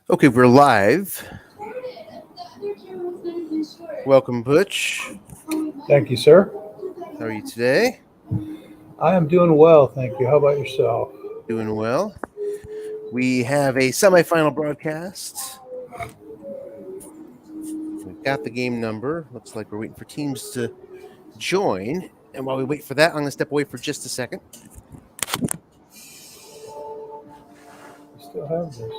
Okay, we're live. Welcome, Butch. Thank you, sir. How are you today? I am doing well, thank you. How about yourself? Doing well. We have a semifinal broadcast. We've got the game number. Looks like we're waiting for teams to join. And while we wait for that, I'm going to step away for just a second. You still have this.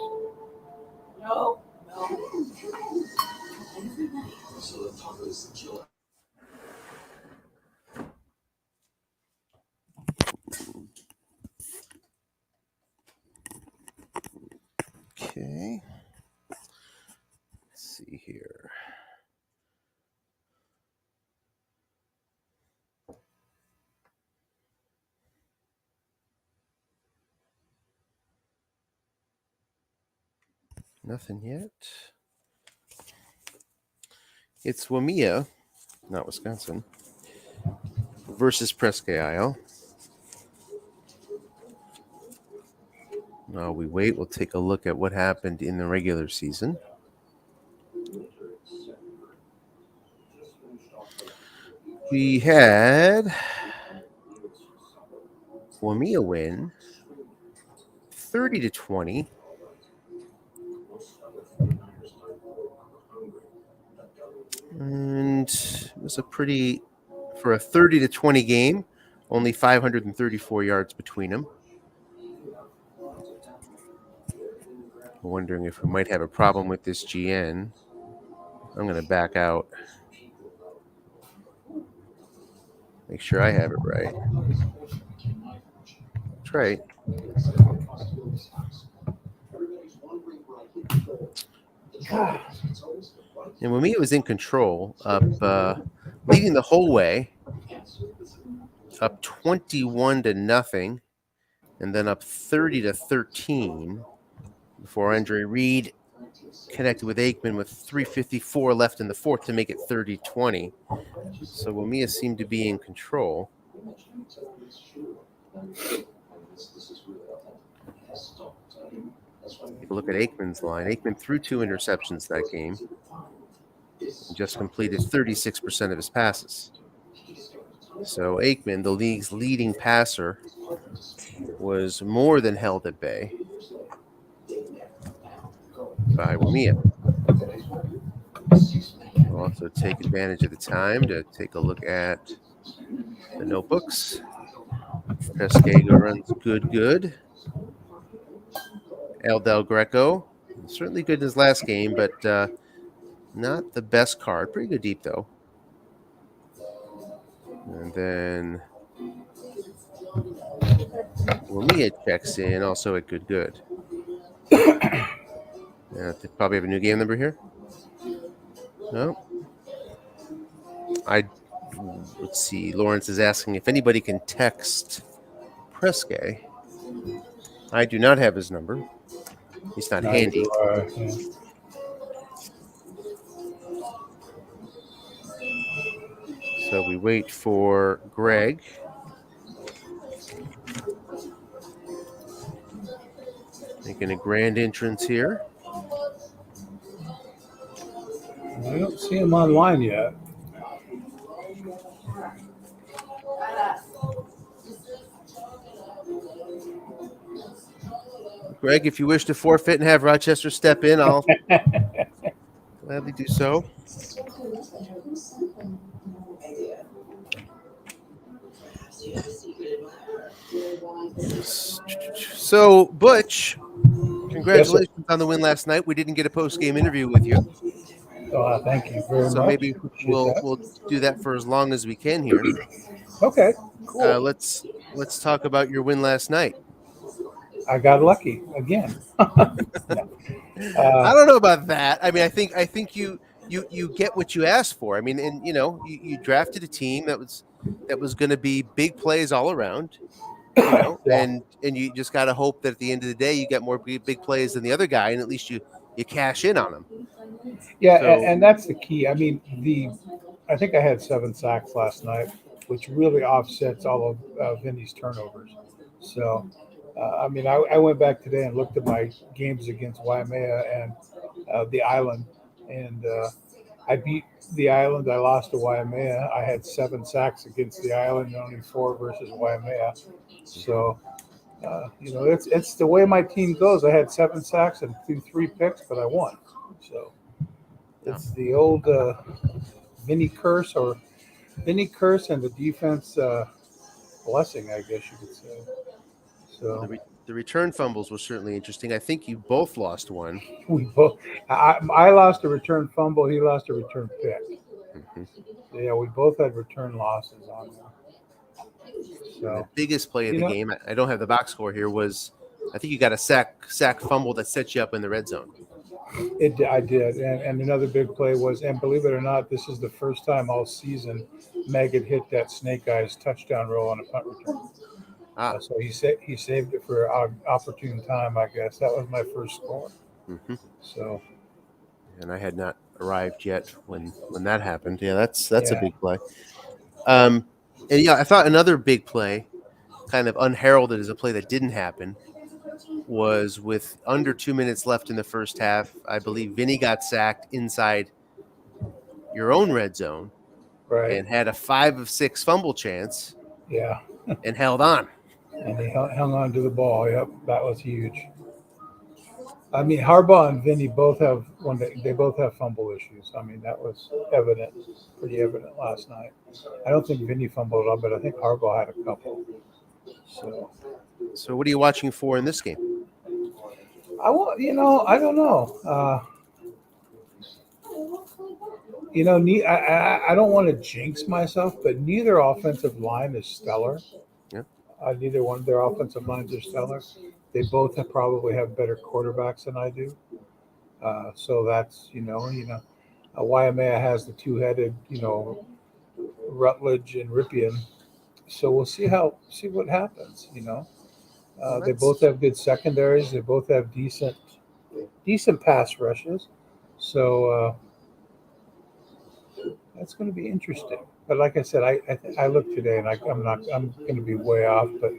Okay. Let's see here. Nothing yet. It's Waimea, not Wisconsin, versus Presque Isle. While we wait, we'll take a look at what happened in the regular season. We had Waimea win 30-20. And it was for a 30-20 game, only 534 yards between them. I'm wondering if we might have a problem with this GN. I'm going to back out. Make sure I have it right. That's right. And Waimea was in control, leading the whole way, up 21-0, and then up 30-13 before Andre Reed connected with Aikman with 3:54 left in the fourth to make it 30-20. So Waimea seemed to be in control. Take a look at Aikman's line. Aikman threw 2 interceptions that game and just completed 36% of his passes. So Aikman, the league's leading passer, was more than held at bay by Waimea. We'll also take advantage of the time to take a look at the notebooks. Presque runs good. El Del Greco, certainly good in his last game, but not the best card. Pretty good deep, though. And then Waimea checks in, also at good. They probably have a new game number here. No. Let's see. Lawrence is asking if anybody can text Presque. I do not have his number. He's not handy. Yeah. So we wait for Greg. Making a grand entrance here. I don't see him online yet. Greg, if you wish to forfeit and have Rochester step in, I'll gladly do so. So, Butch, congratulations on the win last night. We didn't get a post-game interview with you. Thank you very much. So maybe we'll do that for as long as we can here. Okay, cool. Let's talk about your win last night. I got lucky again. I don't know about that. I mean, I think you get what you asked for. I mean, and you drafted a team that was going to be big plays all around. Yeah. and you just got to hope that at the end of the day you get more big plays than the other guy, and at least you cash in on them. Yeah, and that's the key. I mean, I think I had 7 sacks last night, which really offsets all of Vinny's turnovers. So I mean, I went back today and looked at my games against Waimea and the island, and I beat the island. I lost to Waimea. I had 7 sacks against the island, and only 4 versus Waimea. So, it's the way my team goes. I had 7 sacks and 3 picks, but I won. So it's the old Vinny curse, or Vinny curse, and the defense blessing, I guess you could say. Well, So the return fumbles was certainly interesting. I think you both lost one. we both. I lost a return fumble. He lost a return pick. Mm-hmm. Yeah, we both had return losses on there. And the So biggest play of the game, I don't have the box score here, was I think you got a sack fumble that set you up in the red zone. I did, and another big play was, and believe it or not, this is the first time all season Meg had hit that snake eyes touchdown roll on a punt return. So he saved it for an opportune time, I guess. That was my first score. Mm-hmm. So, and I had not arrived yet when that happened. Yeah, that's a big play. And I thought another big play, kind of unheralded as a play that didn't happen, was with under 2 minutes left in the first half. I believe Vinny got sacked inside your own red zone, right, and had a 5 of 6 fumble chance. Yeah, and held on. And he hung on to the ball. Yep, that was huge. I mean, Harbaugh and Vinny both have they both have fumble issues. I mean, that was pretty evident last night. I don't think Vinny fumbled up, but I think Harbaugh had a couple. So what are you watching for in this game? I don't know. I don't want to jinx myself, but neither offensive line is stellar. Yeah. Neither one of their offensive lines are stellar. They both probably have better quarterbacks than I do. So that's Waimea has the two-headed, Rutledge and Ripien. So we'll see what happens. They both have good secondaries. They both have decent pass rushes. So that's going to be interesting. But like I said, I looked today, and I'm going to be way off, but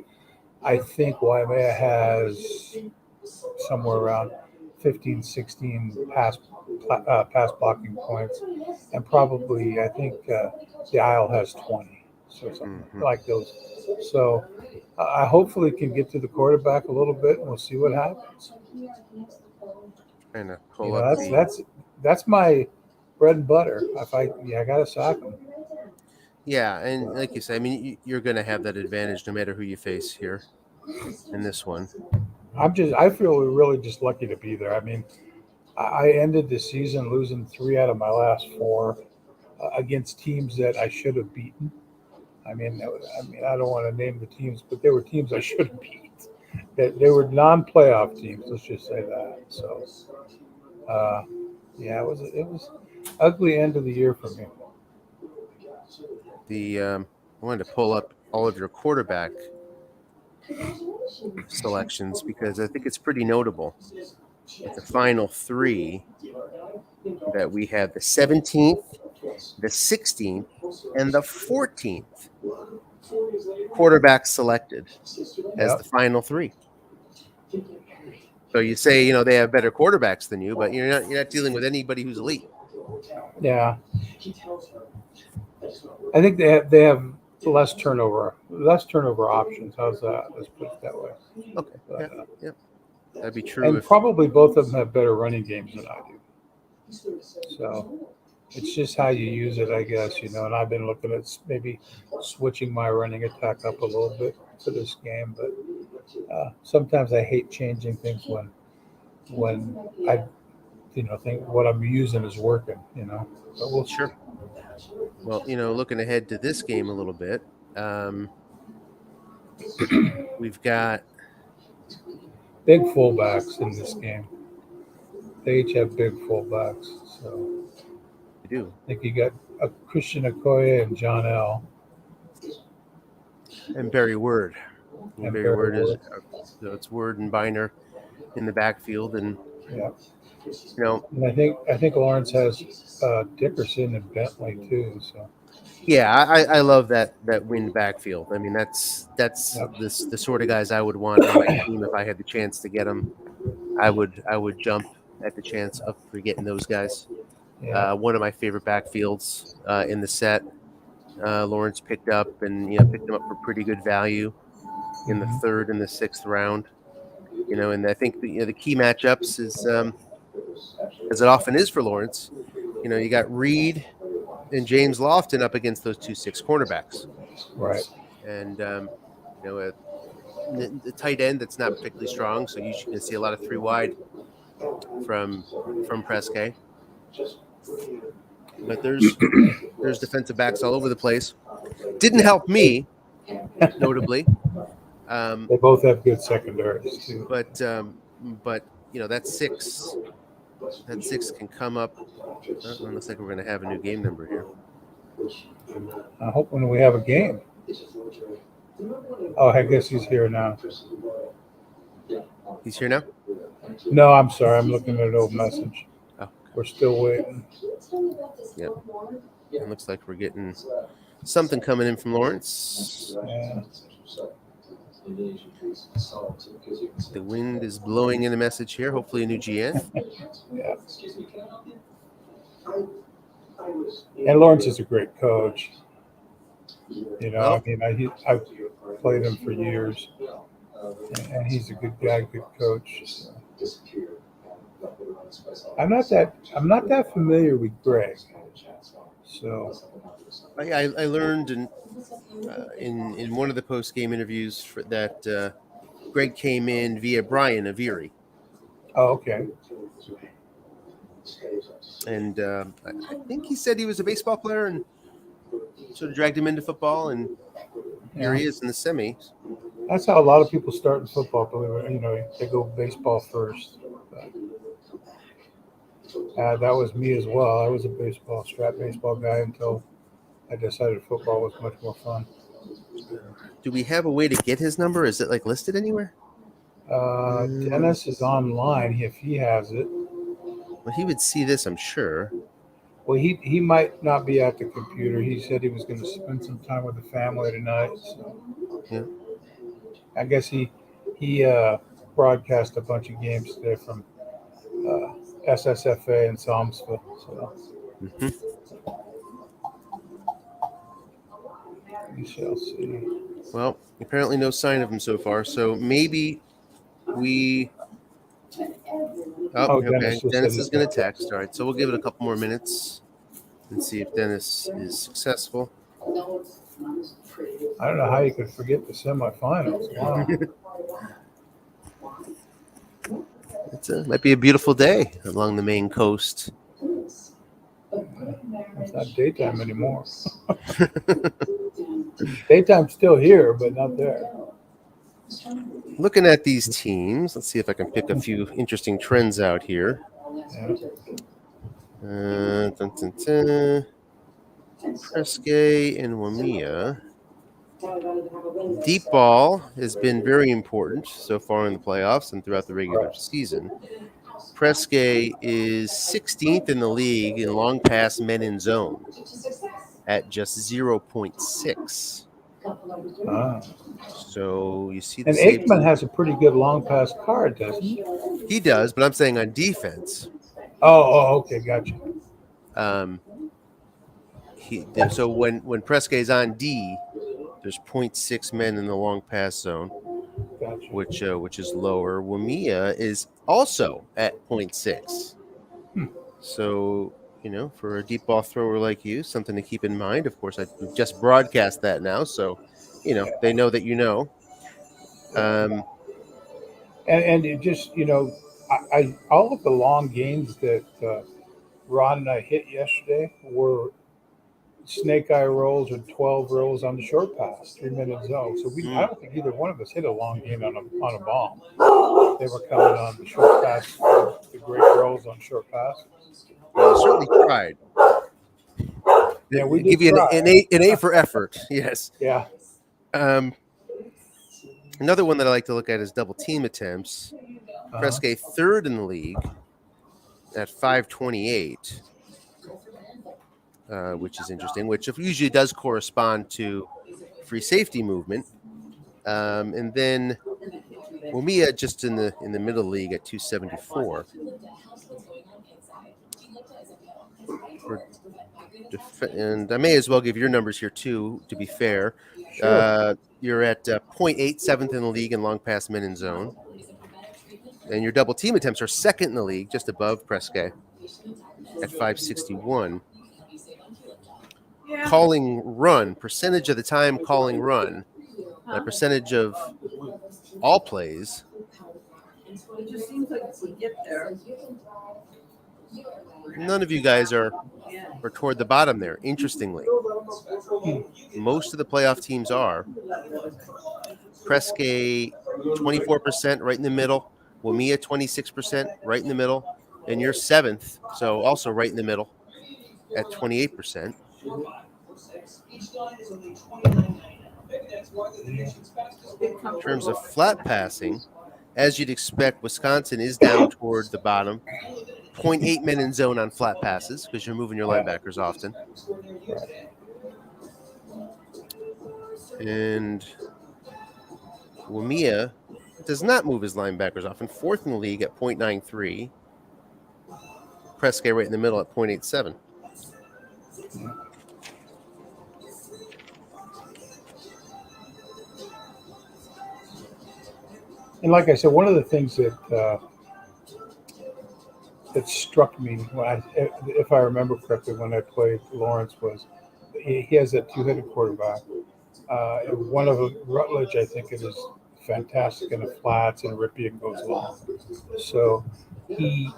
I think Waimea has somewhere around 15, 16 pass blocking points, and probably I think the Isle has 20, so something like those. So I hopefully can get to the quarterback a little bit, and we'll see what happens. Trying to pull up that's my bread and butter. I got to sack them. Yeah, and like you said, I mean, you're going to have that advantage no matter who you face here in this one. I feel we're really just lucky to be there. I mean, I ended the season losing 3 out of my last 4 against teams that I should have beaten. I mean, I don't want to name the teams, but they were teams I should have beat. They were non-playoff teams. Let's just say that. So, it was ugly end of the year for me. I wanted to pull up all of your quarterback selections because I think it's pretty notable. With the final 3 that we have the 17th, the 16th, and the 14th quarterbacks selected as the final 3. So you say, they have better quarterbacks than you, but you're not dealing with anybody who's elite. Yeah. I think they have less turnover options. How's that? Let's put it that way. Okay. But, yeah. That'd be true. And probably both of them have better running games than I do. So it's just how you use it, I guess, and I've been looking at maybe switching my running attack up a little bit for this game, but sometimes I hate changing things when I think what I'm using is working, But we'll sure. Well, looking ahead to this game a little bit, we've got big fullbacks in this game. They each have big fullbacks. So we do. I think you got Christian Okoye and John L. And Barry Word. And Barry Word is it's Word and Biner in the backfield, and and I think Lawrence has Dickerson and Bentley too. So Yeah, I love that wind backfield. I mean, that's Yep. the sort of guys I would want on my team if I had the chance to get them. I would jump at the chance of for getting those guys. Yeah. One of my favorite backfields in the set. Lawrence picked up and picked him up for pretty good value in the Mhm. third and the sixth round. And I think the key matchups is as it often is for Lawrence. You got Reed and James Lofton up against those 2-6 cornerbacks, Right. and the tight end that's not particularly strong, so usually you can see a lot of three wide from Presque. But there's defensive backs all over the place. Didn't help me notably, They both have good secondaries too. but that six can come up. It looks like we're going to have a new game number here. I hope when we have a game. Oh, I guess he's here now. He's here now. No, I'm sorry. I'm looking at an old message. Oh, We're still waiting. yep. It looks like we're getting something coming in from Lawrence. Yeah. The wind is blowing in a message here. Hopefully, a new GN. Yeah. And Lawrence is a great coach. Well, I've played him for years, and he's a good guy, good coach. I'm not that familiar with Greg, so I learned in one of the post game interviews that Greg came in via Brian Aviri, oh, okay. and I think he said he was a baseball player and sort of dragged him into football, and here Yeah. he is in the semis. That's how a lot of people start in football. Believe it, they go baseball first. That was me as well. I was a strap baseball guy until I decided football was much more fun. Do we have a way to get his number? Is it like listed anywhere? Dennis is online if he has it. Well, he would see this, I'm sure. Well, he might not be at the computer. He said he was going to spend some time with the family tonight. So. Yeah. I guess he broadcast a bunch of games today from SSFA in Psalmsville. So we shall see. Well, apparently no sign of him so far. So maybe we. Oh, okay. Dennis is going to text. All right, so we'll give it a couple more minutes and see if Dennis is successful. I don't know how you could forget the semifinals. Wow. Might be a beautiful day along the Maine coast. It's not daytime anymore. Daytime's still here, but not there. Looking at these teams, let's see if I can pick a few interesting trends out here. Yeah. Presque and Waimea. Deep ball has been very important so far in the playoffs and throughout the regular season. Presque is 16th in the league in long pass men in zone at just 0.6. So you see, and Aikman has a pretty good long pass card, doesn't he? He does, but I'm saying on defense. Oh, okay, gotcha. So when Presque is on D, there's 0.6 men in the long pass zone, Gotcha. which is lower. Waimea is also at 0.6. So for a deep ball thrower like you, something to keep in mind. Of course, I just broadcast that now, so they know that you know. And it just I all of the long games that Ron and I hit yesterday were snake eye rolls or 12 rolls on the short pass, 3-minute zone. So I don't think either one of us hit a long game on a bomb. They were coming on the short pass, the great rolls on short passes. Well, we certainly tried. Yeah, we give you an A for effort. Yes. Yeah. Another one that I like to look at is double team attempts. Presque third in the league at 528. which is interesting, which usually does correspond to free safety movement. And then Waimea just in the middle league at 274. And I may as well give your numbers here too, to be fair. Sure. You're at 0.8, seventh in the league in long pass min and zone. And your double team attempts are second in the league, just above Presque at 561. Calling run, percentage of the time calling run, and a percentage of all plays. It just seems like if we get there, None of you guys are toward the bottom there, interestingly. Most of the playoff teams are. Presque 24%, right in the middle. Waimea 26%, right in the middle. And you're seventh, so also right in the middle at 28%. In terms of flat passing, as you'd expect, Wisconsin is down toward the bottom. 0.8 men in zone on flat passes because you're moving your linebackers often. And Waimea does not move his linebackers often. Fourth in the league at 0.93. Presque right in the middle at 0.87. And like I said, one of the things that struck me when if I remember correctly, when I played Lawrence was he has that two-headed quarterback. One of them, Rutledge, I think it is fantastic in the flats, and Ripien goes long. So he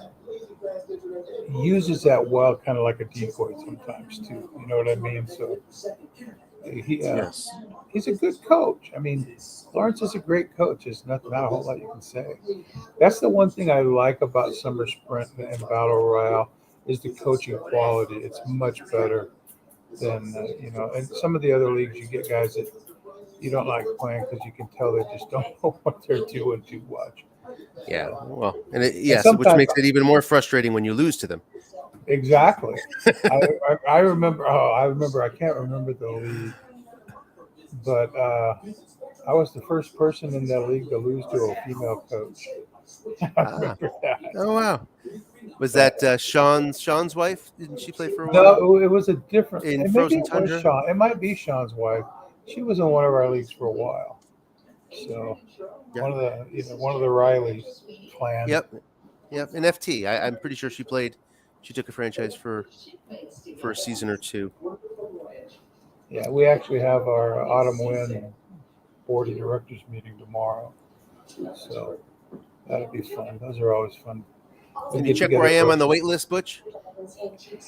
uses that well, kind of like a decoy sometimes too. You know what I mean? So Yes. he's a good coach. I mean, Lawrence is a great coach. There's not a whole lot you can say. That's the one thing I like about Summer Sprint and Battle Royale is the coaching quality. It's much better than and some of the other leagues you get guys that you don't like playing because you can tell they just don't know what they're doing too much. Yeah, So, well, and which sometimes makes it even more frustrating when you lose to them. exactly. I remember. Oh, I remember. I can't remember the league, but I was the first person in that league to lose to a female coach. I remember that. Oh wow, was that Sean's wife? Didn't she play for a while No, it was a different. in And maybe Frozen it was Tundra? Sean. It might be Sean's wife. She was in one of our leagues for a while. So Yeah. one of the Rileys clan. Yep. An FT. I'm pretty sure she played. She took a franchise for a season or two. Yeah, we actually have our autumn wind board of directors meeting tomorrow. So that'll be fun. Those are always fun. Can you check where I am on the wait list, Butch?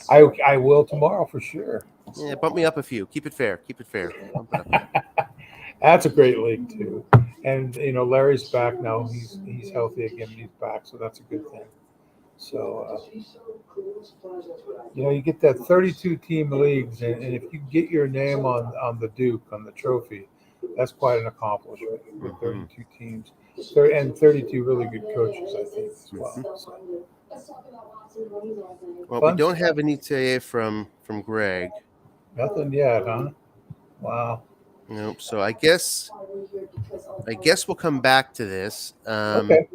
I will tomorrow for sure. Yeah, bump me up a few. Keep it fair. Keep it fair. Bump it up. That's a great league too. And Larry's back now. He's healthy again. He's back, so that's a good thing. So you get that 32 team leagues, and if you get your name on the Duke on the trophy, that's quite an accomplishment with 32 teams, and 32 really good coaches, I think as well. So. Well, we don't have any today from Greg. Nothing yet, huh? Wow. Nope. So I guess we'll come back to this. Okay.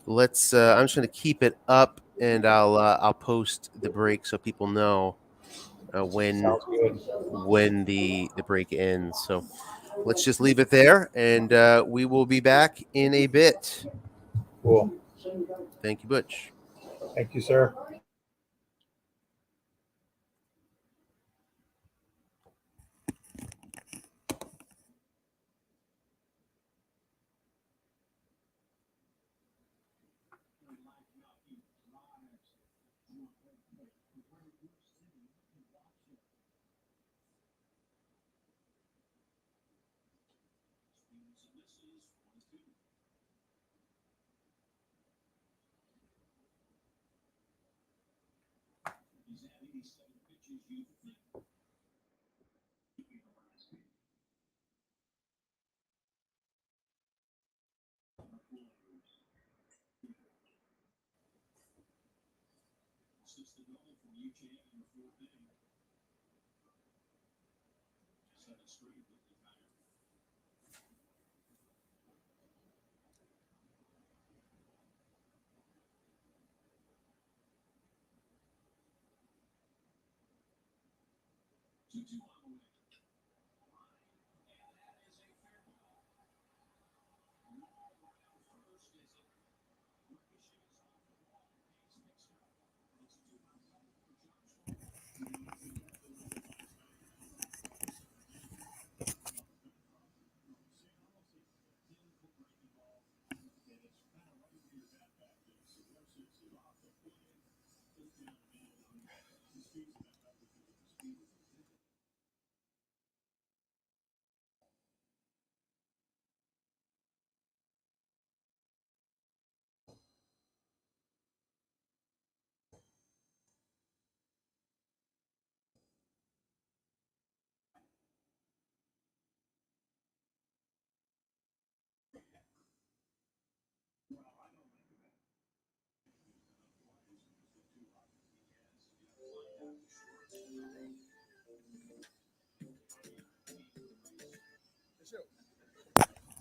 Let's. I'm just going to keep it up, and I'll post the break so people know when the break ends. So let's just leave it there, and we will be back in a bit. Cool. Thank you, Butch. Thank you, sir.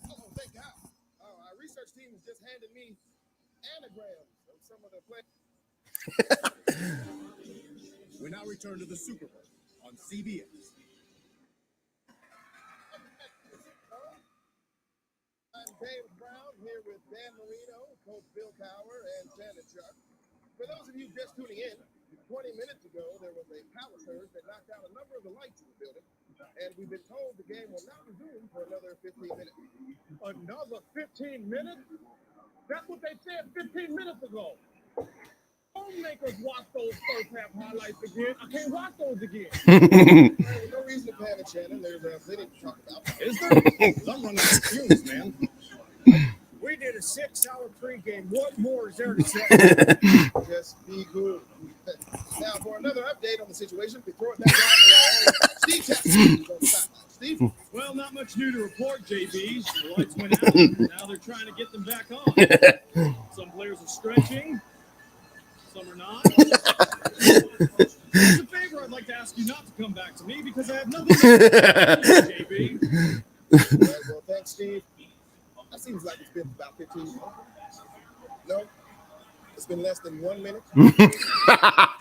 Oh, thank God. Our research team has just handed me anagrams of some of the players. We now return to the Super Bowl on CBS. I'm James Brown here with Dan Marino, Coach Bill Cowher, and Janet Chuck. For those of you just tuning in, 20 minutes ago there was a power surge that knocked out a number of the lights in the building, and we've been told the game will not resume for another 15 minutes. Another 15 minutes? That's what they said 15 minutes ago. Don't make us watch those first half highlights again. I can't watch those again. There's no reason to panic, Shannon. There's plenty to talk about. Is there? I'm running out of fumes, man. We did a 6-hour pregame. What more is there to say? Just be cool. Now, for another update on the situation, we throw it back down to Steve Jackson on the sideline. Steve? Well, not much new to report, JBs. The lights went out, and now they're trying to get them back on. Some players are stretching, some are not. As a favor, I'd like to ask you not to come back to me because I have nothing to do, JB. All right, well, thanks, Steve. That seems like it's been about 15 minutes. No, it's been less than 1 minute.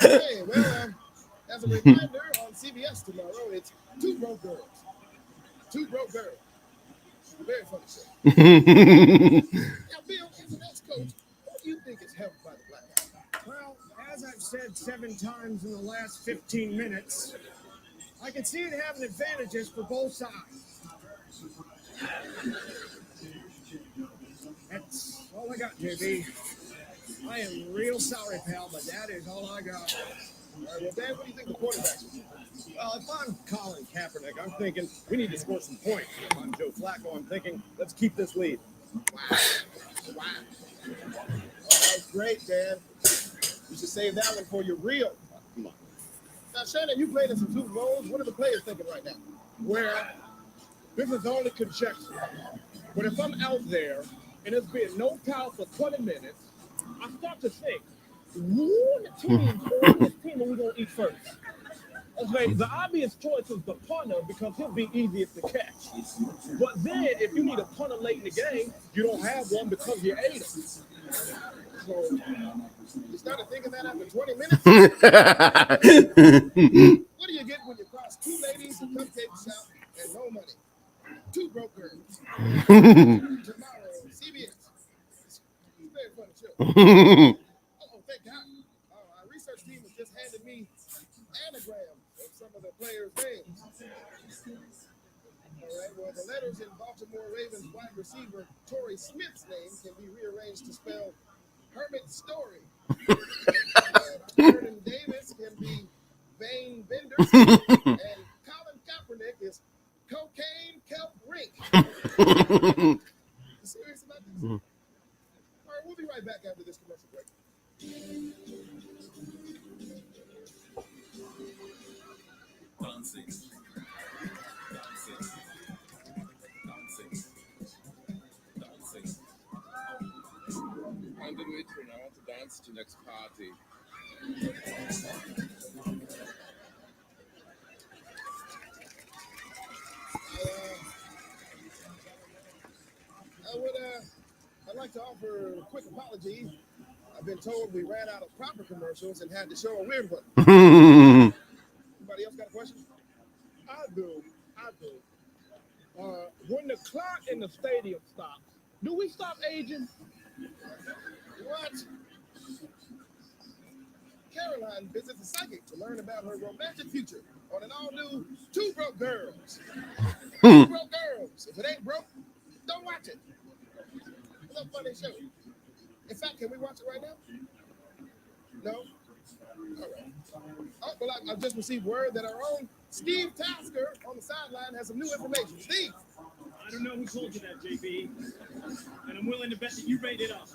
Hey, well, as a reminder, on CBS tomorrow, it's Two Broke Girls. Two Broke Girls. Very funny show. Now, Bill, as an ex-coach, what do you think is helped by the blackout? Well, as I've said 7 times in the last 15 minutes, I can see it having advantages for both sides. That's all I got, JB. I am real sorry, pal, but that is all I got. All right, well, Dan, what do you think the quarterbacks will do? Well, if I'm Colin Kaepernick, I'm thinking we need to score some points. If I'm Joe Flacco, I'm thinking let's keep this lead. Wow. Wow. Oh, that was great, Dan. You should save that one for your real. Come on. Now, Shannon, you played in some Super Bowls. What are the players thinking right now? Well, this is only conjecture. But if I'm out there and it's been no towel for 20 minutes, I start to think, who on this team are we going to eat first? Okay, the obvious choice is the punter because he'll be easiest to catch. But then if you need a punter late in the game, you don't have one because you ate him. So, you started thinking that after 20 minutes? What do you get when you cross 2 ladies, a cupcake shop, and no money? 2 broke girls. Tomorrow, CBS. It's a very funny show. Oh, thank God. Our research team has just handed me anagrams of some of the players' names. All right, well, the letters in Baltimore Ravens wide receiver Torrey Smith's name can be rearranged to spell Hermit Story. Vernon Davis can be Vane Bender, and Colin Kaepernick is Cocaine Kelp Rink. You serious about this? All right, we'll be right back after this commercial break. I'm Dimitri and I want to dance to next party. I'd like to offer a quick apology. I've been told we ran out of proper commercials and had to show a weird one. Anybody else got a question? I do. When the clock in the stadium stops, do we stop aging? What? Caroline visits a psychic to learn about her romantic future on an all-new Two Broke Girls. Two Broke Girls. If it ain't broke, don't watch it. It's a funny show. In fact, can we watch it right now? No? All right. Oh, well, I've just received word that our own Steve Tasker on the sideline has some new information. Steve! I don't know who told you that, JB, and I'm willing to bet that you made it up.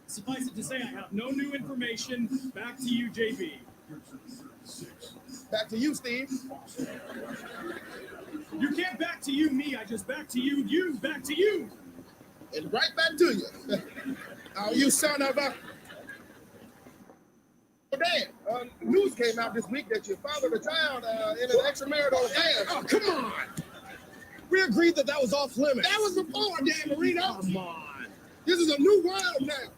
Suffice it to say, I have no new information. Back to you, JB. Back to you, Steve. You can't back to you me. I just back to you, back to you. And right back to you. Oh, you son of a... Dan, news came out this week that you fathered a child in an extramarital affair. Oh, come on. We agreed that was off limits. That was before, Dan Marino. Come on. This is a new world now.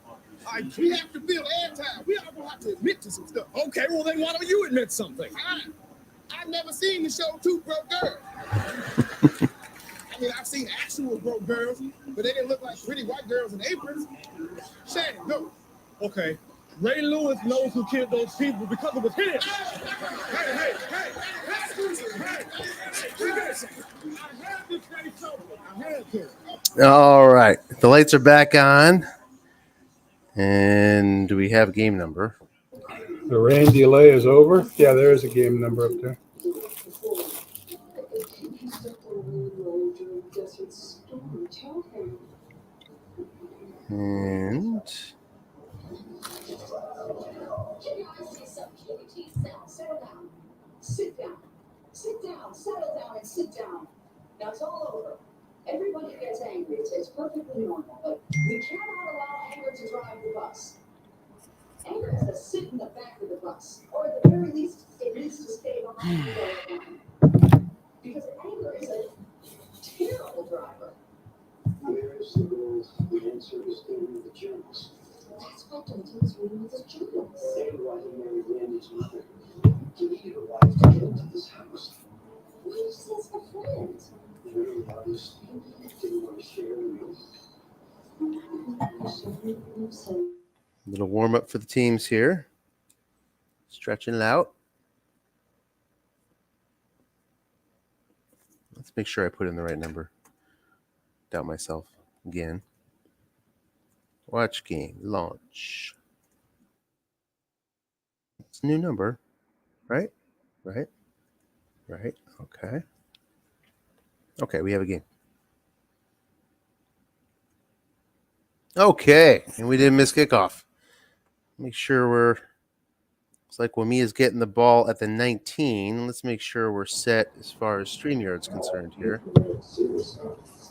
We have to build airtime. We all gonna have to admit to some stuff. Okay, well then why don't you admit something? I've never seen the show Two Broke Girls. I mean, I've seen actual broke girls, but they didn't look like pretty white girls in aprons. Shannon, go. Okay. Ray Lewis knows who killed those people because it was him. Hey! Hey! I had to say something. I had to. All right. The lights are back on. And do we have a game number? The rain delay is over. Yeah, there is a game number up there. And Sit down, settle down, and sit down. Now it's all over. Everybody gets angry. It's perfectly normal, but we cannot allow anger to drive the bus. Anger has to sit in the back of the bus, or at the very least, it needs to stay behind the line. Because anger is a terrible driver. Where is the goal? The answer is in the journals. That's what Dalton's reading with his journals. And why he married Randy's mother. He needed a wife to get into this house. Why do you say it's a friend? Very honest. Didn't want to share with me. a little warm up for the teams here. Stretching it out. Let's make sure I put in the right number. Doubt myself again. Watch game. Launch. It's a new number. Right? Right? Right. Okay. Okay, we have a game. Okay, and we didn't miss kickoff. Make sure we're... Looks like Waimea's getting the ball at the 19. Let's make sure we're set as far as StreamYard's concerned here.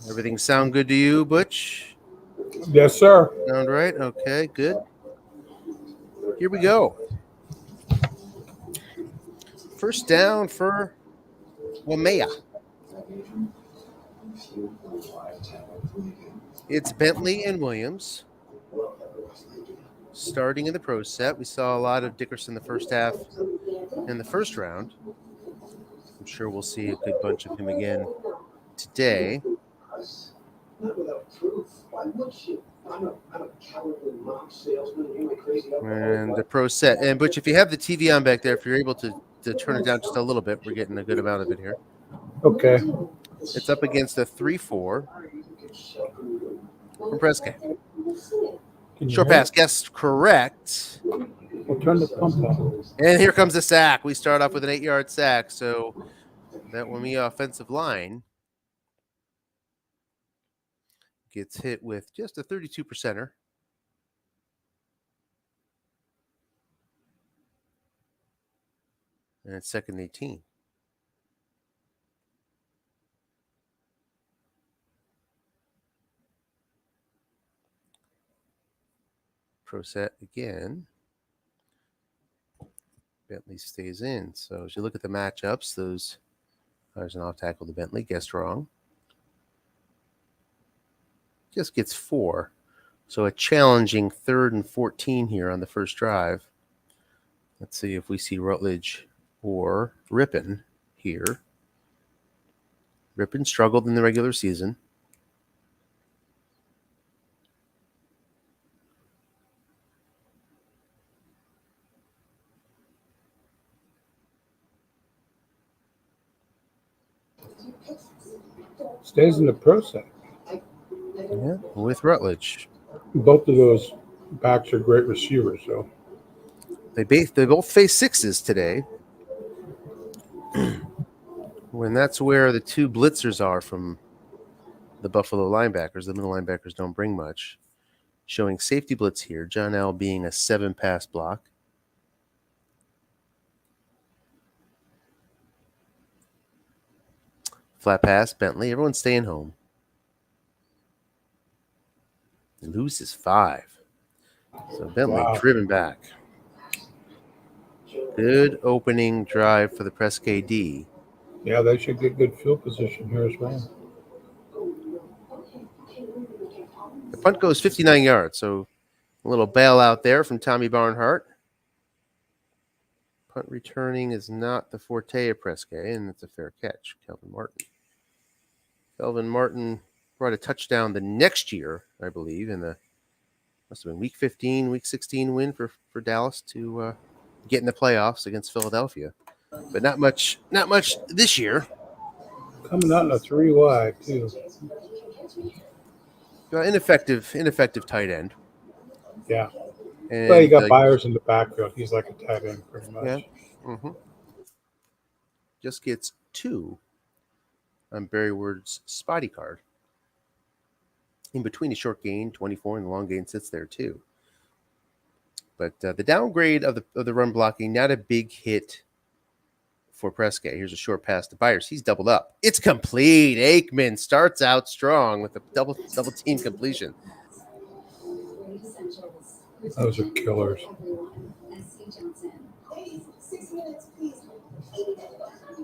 Everything sound good to you, Butch? Yes, sir. Sound right? Okay, good. Here we go. First down for Waimea. It's Bentley and Williams. Starting in the pro set, we saw a lot of Dickerson the first half in the first round. I'm sure we'll see a good bunch of him again today. Not without proof. Why would she? I'm a cowardly mock salesman. You're crazy. And the pro set. And Butch, if you have the TV on back there, if you're able to turn it down just a little bit, we're getting a good amount of it here. Okay. It's up against a 3-4 from Presque. Short pass, guess correct. We'll turn the pump on. And here comes the sack. We start off with an 8-yard sack. So that Waimea offensive line gets hit with just a 32%er. And it's 2nd and 18. Pro set again. Bentley stays in. So as you look at the matchups, those there's an off tackle to Bentley. Guessed wrong. Just gets 4. So a challenging 3rd and 14 here on the first drive. Let's see if we see Rutledge or Rippon here. Rippon struggled in the regular season. Stays in the pro set. Yeah, with Rutledge. Both of those backs are great receivers, so They both face 6s today. When that's where the 2 blitzers are from the Buffalo linebackers. The middle linebackers don't bring much. Showing safety blitz here. John L being a 7 pass block. Flat pass, Bentley. Everyone's staying home. Loses 5. So Bentley driven back. Good opening drive for the Presque D. Yeah, they should get good field position here as well. The punt goes 59 yards, so a little bailout there from Tommy Barnhart. Punt returning is not the forte of Presque, and it's a fair catch. Kelvin Martin brought a touchdown the next year, I believe, in the must have been week 15, week 16 win for Dallas to get in the playoffs against Philadelphia. But not much this year. Coming out in a 3 wide, too. Ineffective tight end. Yeah. And, But you got Byers in the backfield. He's like a tight end pretty much. Yeah. Mm-hmm. Just gets 2 on Barry Ward's spotty card. In between a short gain, 24, and the long gain sits there too. But the downgrade of the run blocking, not a big hit for Presque. Here's a short pass to Byers. He's doubled up. It's complete. Aikman starts out strong with a double team completion. Those are killers.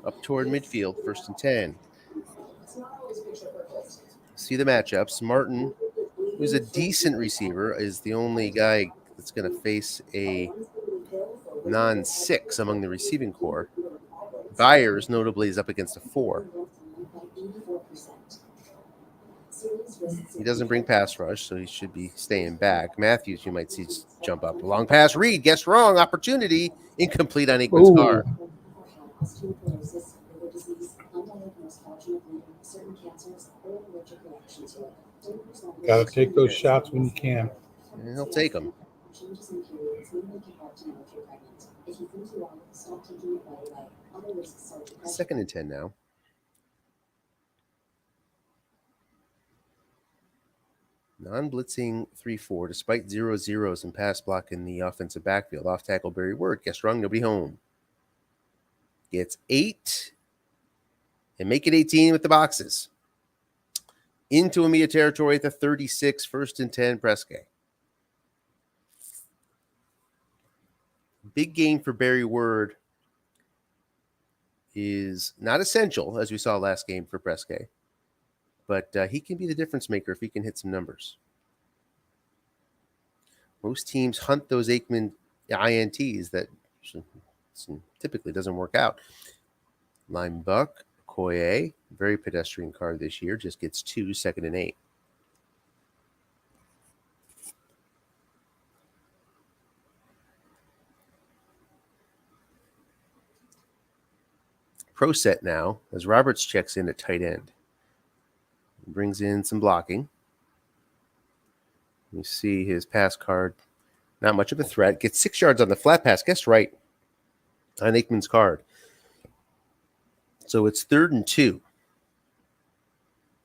Up toward midfield, 1st and 10. See the matchups. Martin, who's a decent receiver, is the only guy that's going to face a non-6 among the receiving core. Byers, notably, is up against a 4. He doesn't bring pass rush, so he should be staying back. Matthews, you might see jump up. Long pass, Reed, guess wrong, opportunity, incomplete on Aikman's card. Got to take those shots when you can. And he'll take them. 2nd and 10 now. Non-blitzing 3-4, despite 0-0s in pass block in the offensive backfield. Off tackle Barry Word. Guess wrong, nobody home. Gets 8 and make it 18 with the boxes. Into immediate territory at the 36, 1st and 10, Presque. Big gain for Barry Word is not essential, as we saw last game for Presque. But he can be the difference maker if he can hit some numbers. Most teams hunt those Aikman INTs that typically doesn't work out. Lime Buck, Koye, very pedestrian card this year, just gets 2, 2nd and 8. Pro set now as Roberts checks in at tight end. Brings in some blocking. You see his pass card, not much of a threat. Gets 6 yards on the flat pass. Guess right on Aikman's card. So it's 3rd and 2.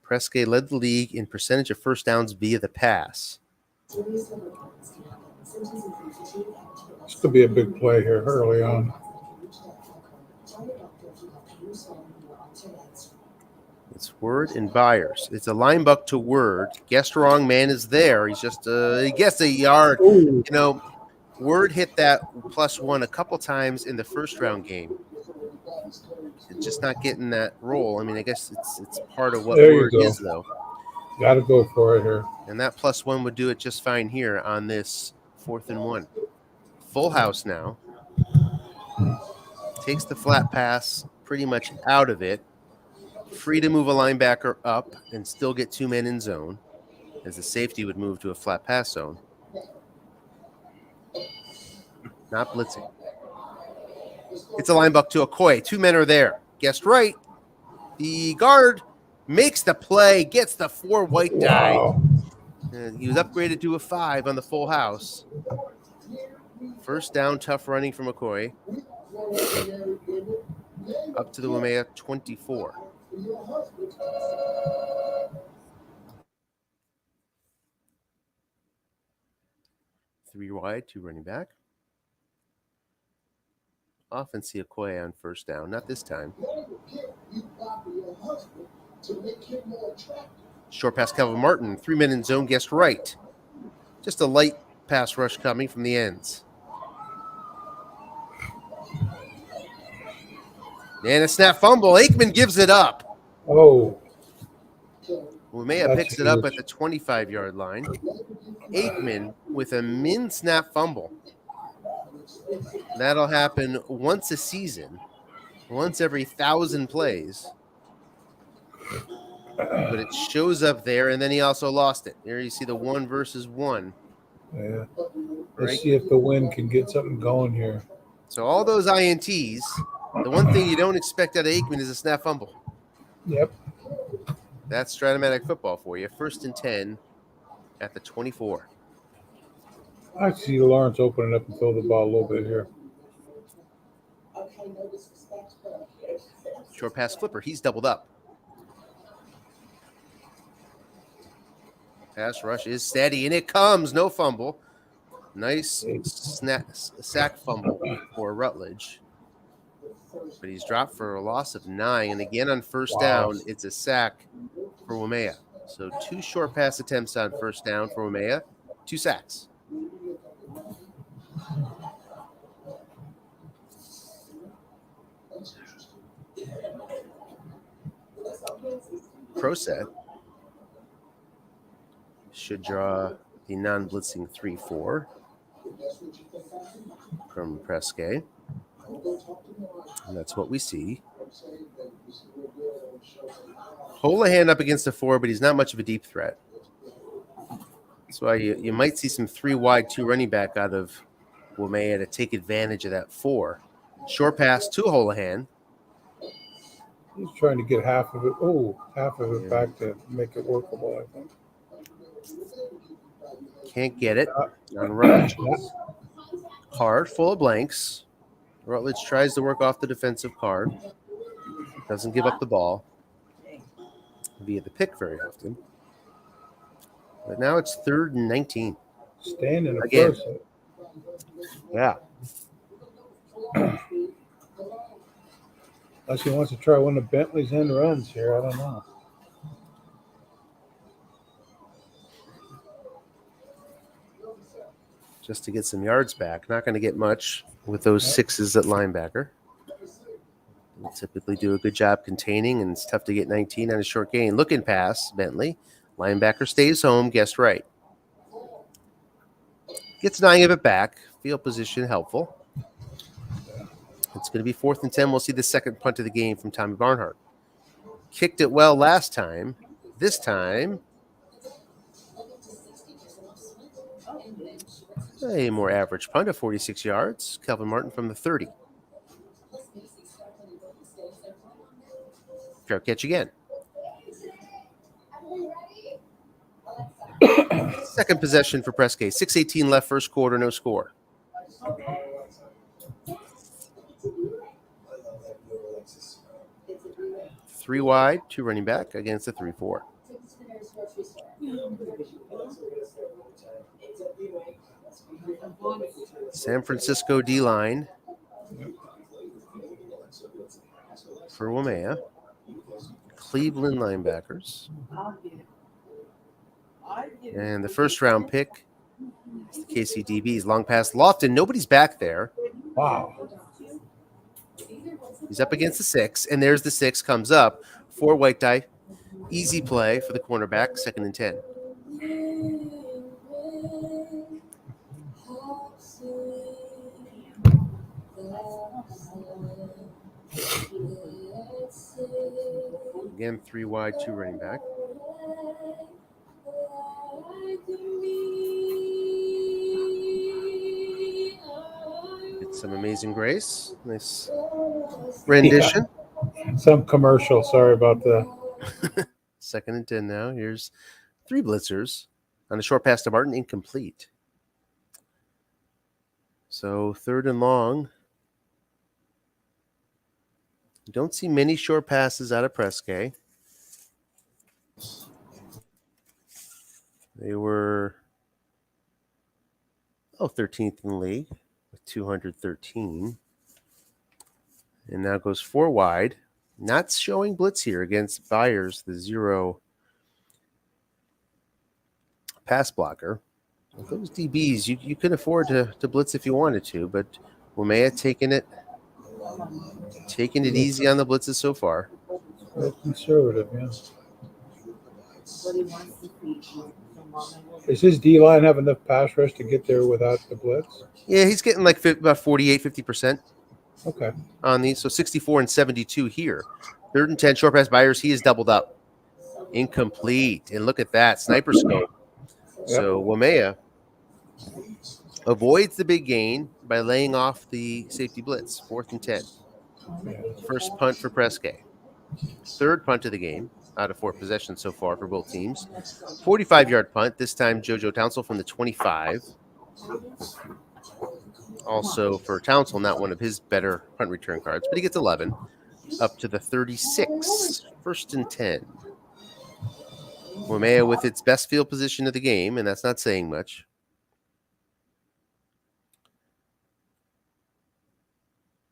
Presque led the league in percentage of first downs via the pass. This could be a big play here early on. It's Word and Byers. It's a line buck to Word. Guessed wrong, man is there. He's just he gets a yard. Ooh. You know, Word hit that +1 a couple times in the first round game. It's just not getting that roll. I mean, I guess it's part of what There you Word go. is, though. Got to go for it here. And that +1 would do it just fine here on this 4th and 1. Full house now. Takes the flat pass pretty much out of it. Free to move a linebacker up and still get 2 men in zone, as the safety would move to a flat pass zone. Not blitzing. It's a linebucker to Okoye. 2 men are there. Guessed right. The guard makes the play, gets the 4 white die. Wow. And he was upgraded to a 5 on the full house. First down, tough running from Okoye. Up to the Waimea 24. Three wide, 2 running back. Often see Okoye on first down. Not this time. Short pass, Calvin Martin. 3 men in zone, guessed right. Just a light pass rush coming from the ends. And a snap fumble. Aikman gives it up. Oh, Waimea That's picks it up huge. at the 25-yard line. Aikman with a min-snap fumble. That'll happen once a season, once every 1,000 plays. But it shows up there, and then he also lost it. Here you see the 1 versus 1. yeah. Let's Right. see if the wind can get something going here. So all those INTs, the one thing you don't expect out of Aikman is a snap fumble. Yep. That's Stratomatic football for you. 1st and 10 at the 24. I see Lawrence opening up and throw the ball a little bit here. Short pass flipper. He's doubled up. Pass rush is steady, and it comes. No fumble. Nice sack fumble for Rutledge. But he's dropped for a loss of 9. And again on first down, it's a sack for Waimea. So 2 short pass attempts on first down for Waimea, 2 sacks. Pro set should draw the non-blitzing 3-4 from Presque. And that's what we see. Holohan up against a 4, but he's not much of a deep threat. That's why you might see some 3 wide, 2 running back out of Waimea to take advantage of that 4. Short pass to Holohan. He's trying to get half of it. Oh, half of it back to make it workable, I think. Can't get it on Rutledge. Card full of blanks. Rutledge tries to work off the defensive card. Doesn't give up the ball via the pick very often. But now it's 3rd and 19. Staying in the Again. first. Yeah. Unless he wants to try one of Bentley's end runs here. I don't know. Just to get some yards back. Not going to get much with those 6s at linebacker. They typically do a good job containing, and it's tough to get 19 on a short gain. Looking pass, Bentley. Linebacker stays home, guessed right. Gets 9 of it back. Field position helpful. It's going to be 4th and 10. We'll see the second punt of the game from Tommy Barnhart. Kicked it well last time. This time, a more average punt of 46 yards. Calvin Martin from the 30. Fair catch again. Second possession for Presque. 6:18 left, first quarter, no score. Three wide, 2 running back against a 3-4. San Francisco D-line for Waimea. Cleveland linebackers. And the first round pick It's the KC DBs. Long pass. Lofton. Nobody's back there. Wow. He's up against the 6, and there's the 6 comes up for white die. Easy play for the cornerback, 2nd and 10. Again, 3 wide, 2 running back. Get some Amazing Grace. Nice rendition. Yeah. Some commercial. Sorry about that. 2nd and 10 now. Here's 3 blitzers on a short pass to Martin, incomplete. So 3rd and long. You don't see many short passes out of Presque. They were 13th in the league with 213. And now goes 4 wide. Not showing blitz here against Byers, the 0 pass blocker. With those DBs, you could afford to blitz if you wanted to, but Waimea taking it easy on the blitzes so far. Real conservative, yeah. Does his D-line have enough pass rush to get there without the blitz? Yeah, he's getting like about 48, 50%. Okay. On these, so 64 and 72 here. 3rd and 10, short pass Byers. He is doubled up. Incomplete. And look at that, sniper scope. Yep. So Waimea avoids the big gain by laying off the safety blitz. 4th and 10. First punt for Presque. 3rd punt of the game out of 4 possessions so far for both teams. 45-yard punt, this time JoJo Townsell from the 25. Also for Townsell, not one of his better punt return cards, but he gets 11 up to the 36. 1st and 10. Waimea with its best field position of the game, and that's not saying much.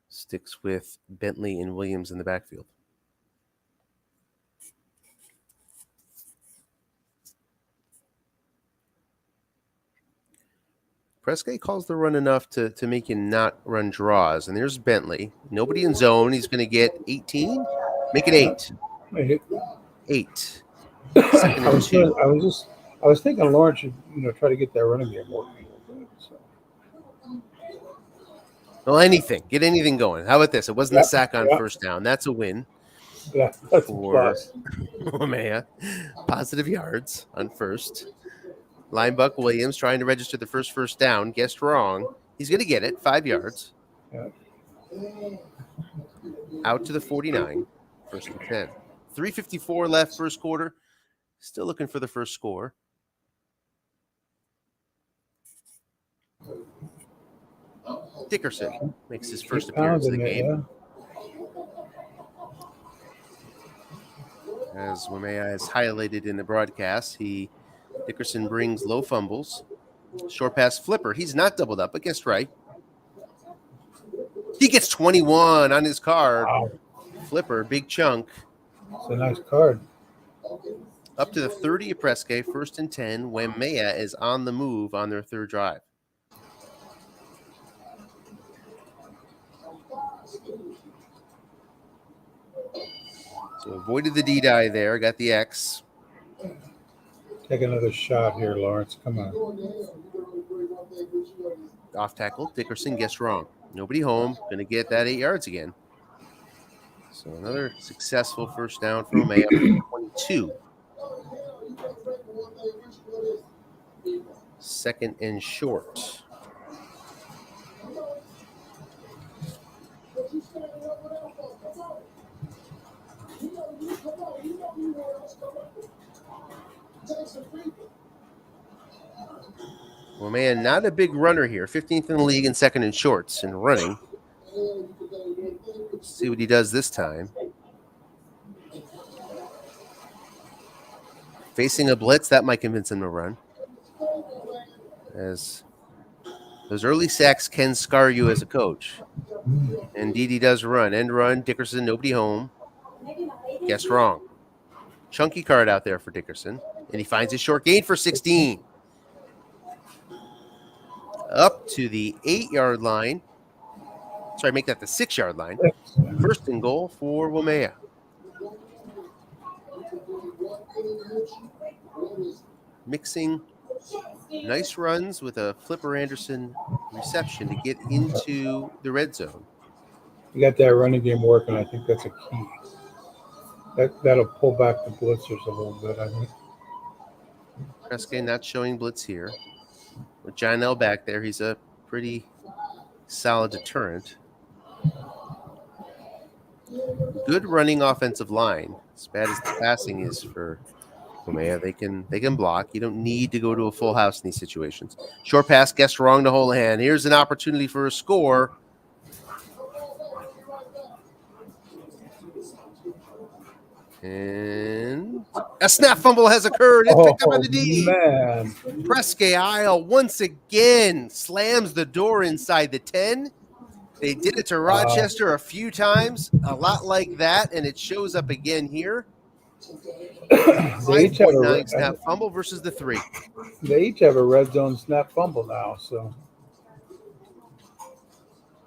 Sticks with Bentley and Williams in the backfield. Presque calls the run enough to make you not run draws. And there's Bentley. Nobody in zone. He's going to get 18. Make it 8. 8. 2nd and 2. I was thinking Lawrence should try to get that running game working. So. Well, anything. Get anything going. How about this? It wasn't a sack on 1st down. That's a win. Yeah, that's for Waimea. Positive yards on 1st. Linebuck Williams trying to register the first down. Guessed wrong. He's going to get it. 5 yards. Yeah. Out to the 49. 1st and 10. 3:54 left first quarter. Still looking for the first score. Dickerson makes his first appearance of the game. As Waimea is highlighted in the broadcast, Dickerson brings low fumbles. Short pass flipper. He's not doubled up against right. He gets 21 on his card. Wow. Flipper, big chunk. It's a nice card. Up to the 30 of Presque, 1st and 10. Waimea is on the move on their 3rd drive. So avoided the D-die there, got the X. Take another shot here, Lawrence. Come on. Off tackle, Dickerson gets wrong. Nobody home, going to get that 8 yards again. So another successful first down for Waimea, 22. 2nd and short. Waimea not a big runner here. 15th in the league in 2nd and shorts and running. Let's see what he does this time. Facing a blitz, that might convince him to run. As those early sacks can scar you as a coach. Indeed, he does run. End run, Dickerson, nobody home. Guessed wrong. Chunky card out there for Dickerson. And he finds his short gain for 16. up to the 8-yard line. Sorry, make that the 6-yard line. First and goal for Waimea. Mixing nice runs with a Flipper Anderson reception to get into the red zone. You got that running game working. I think that's a key. That'll pull back the blitzers a little bit, I think. Presque not showing blitz here. With John L back there, he's a pretty solid deterrent. Good running offensive line. As bad as the passing is for Waimea, they can block. You don't need to go to a full house in these situations. Short pass, guessed wrong to Holohan. Here's an opportunity for a score. And a snap fumble has occurred. It's picked up on the D. Man. Presque Isle once again slams the door inside the 10. They did it to Rochester a few times, a lot like that, and it shows up again here. 5.9 snap fumble versus the 3. They each have a red zone snap fumble now, so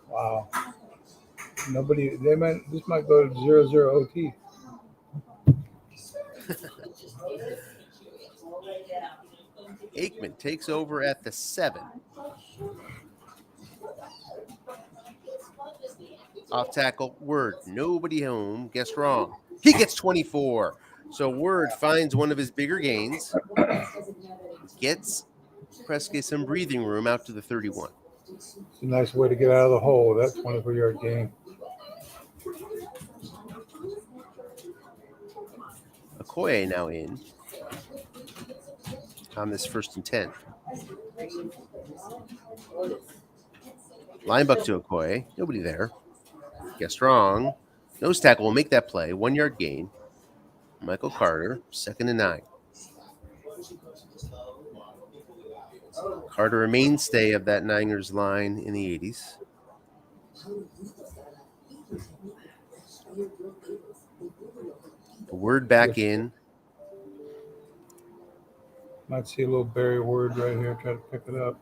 wow. This might go to 0-0 OT. Aikman takes over at the 7. Off tackle, Word, nobody home, guessed wrong. He gets 24. So Word finds one of his bigger gains, gets Presque some breathing room out to the 31. It's a nice way to get out of the hole, that 24-yard gain. Okoye now in on this 1st and 10. Linebuck to Okoye, nobody there. Guessed wrong. Nose tackle will make that play. 1-yard gain. Michael Carter, 2nd and 9. Carter, a mainstay of that Niners line in the 80s. Word back in. Might see a little Barry Word right here. Try to pick it up.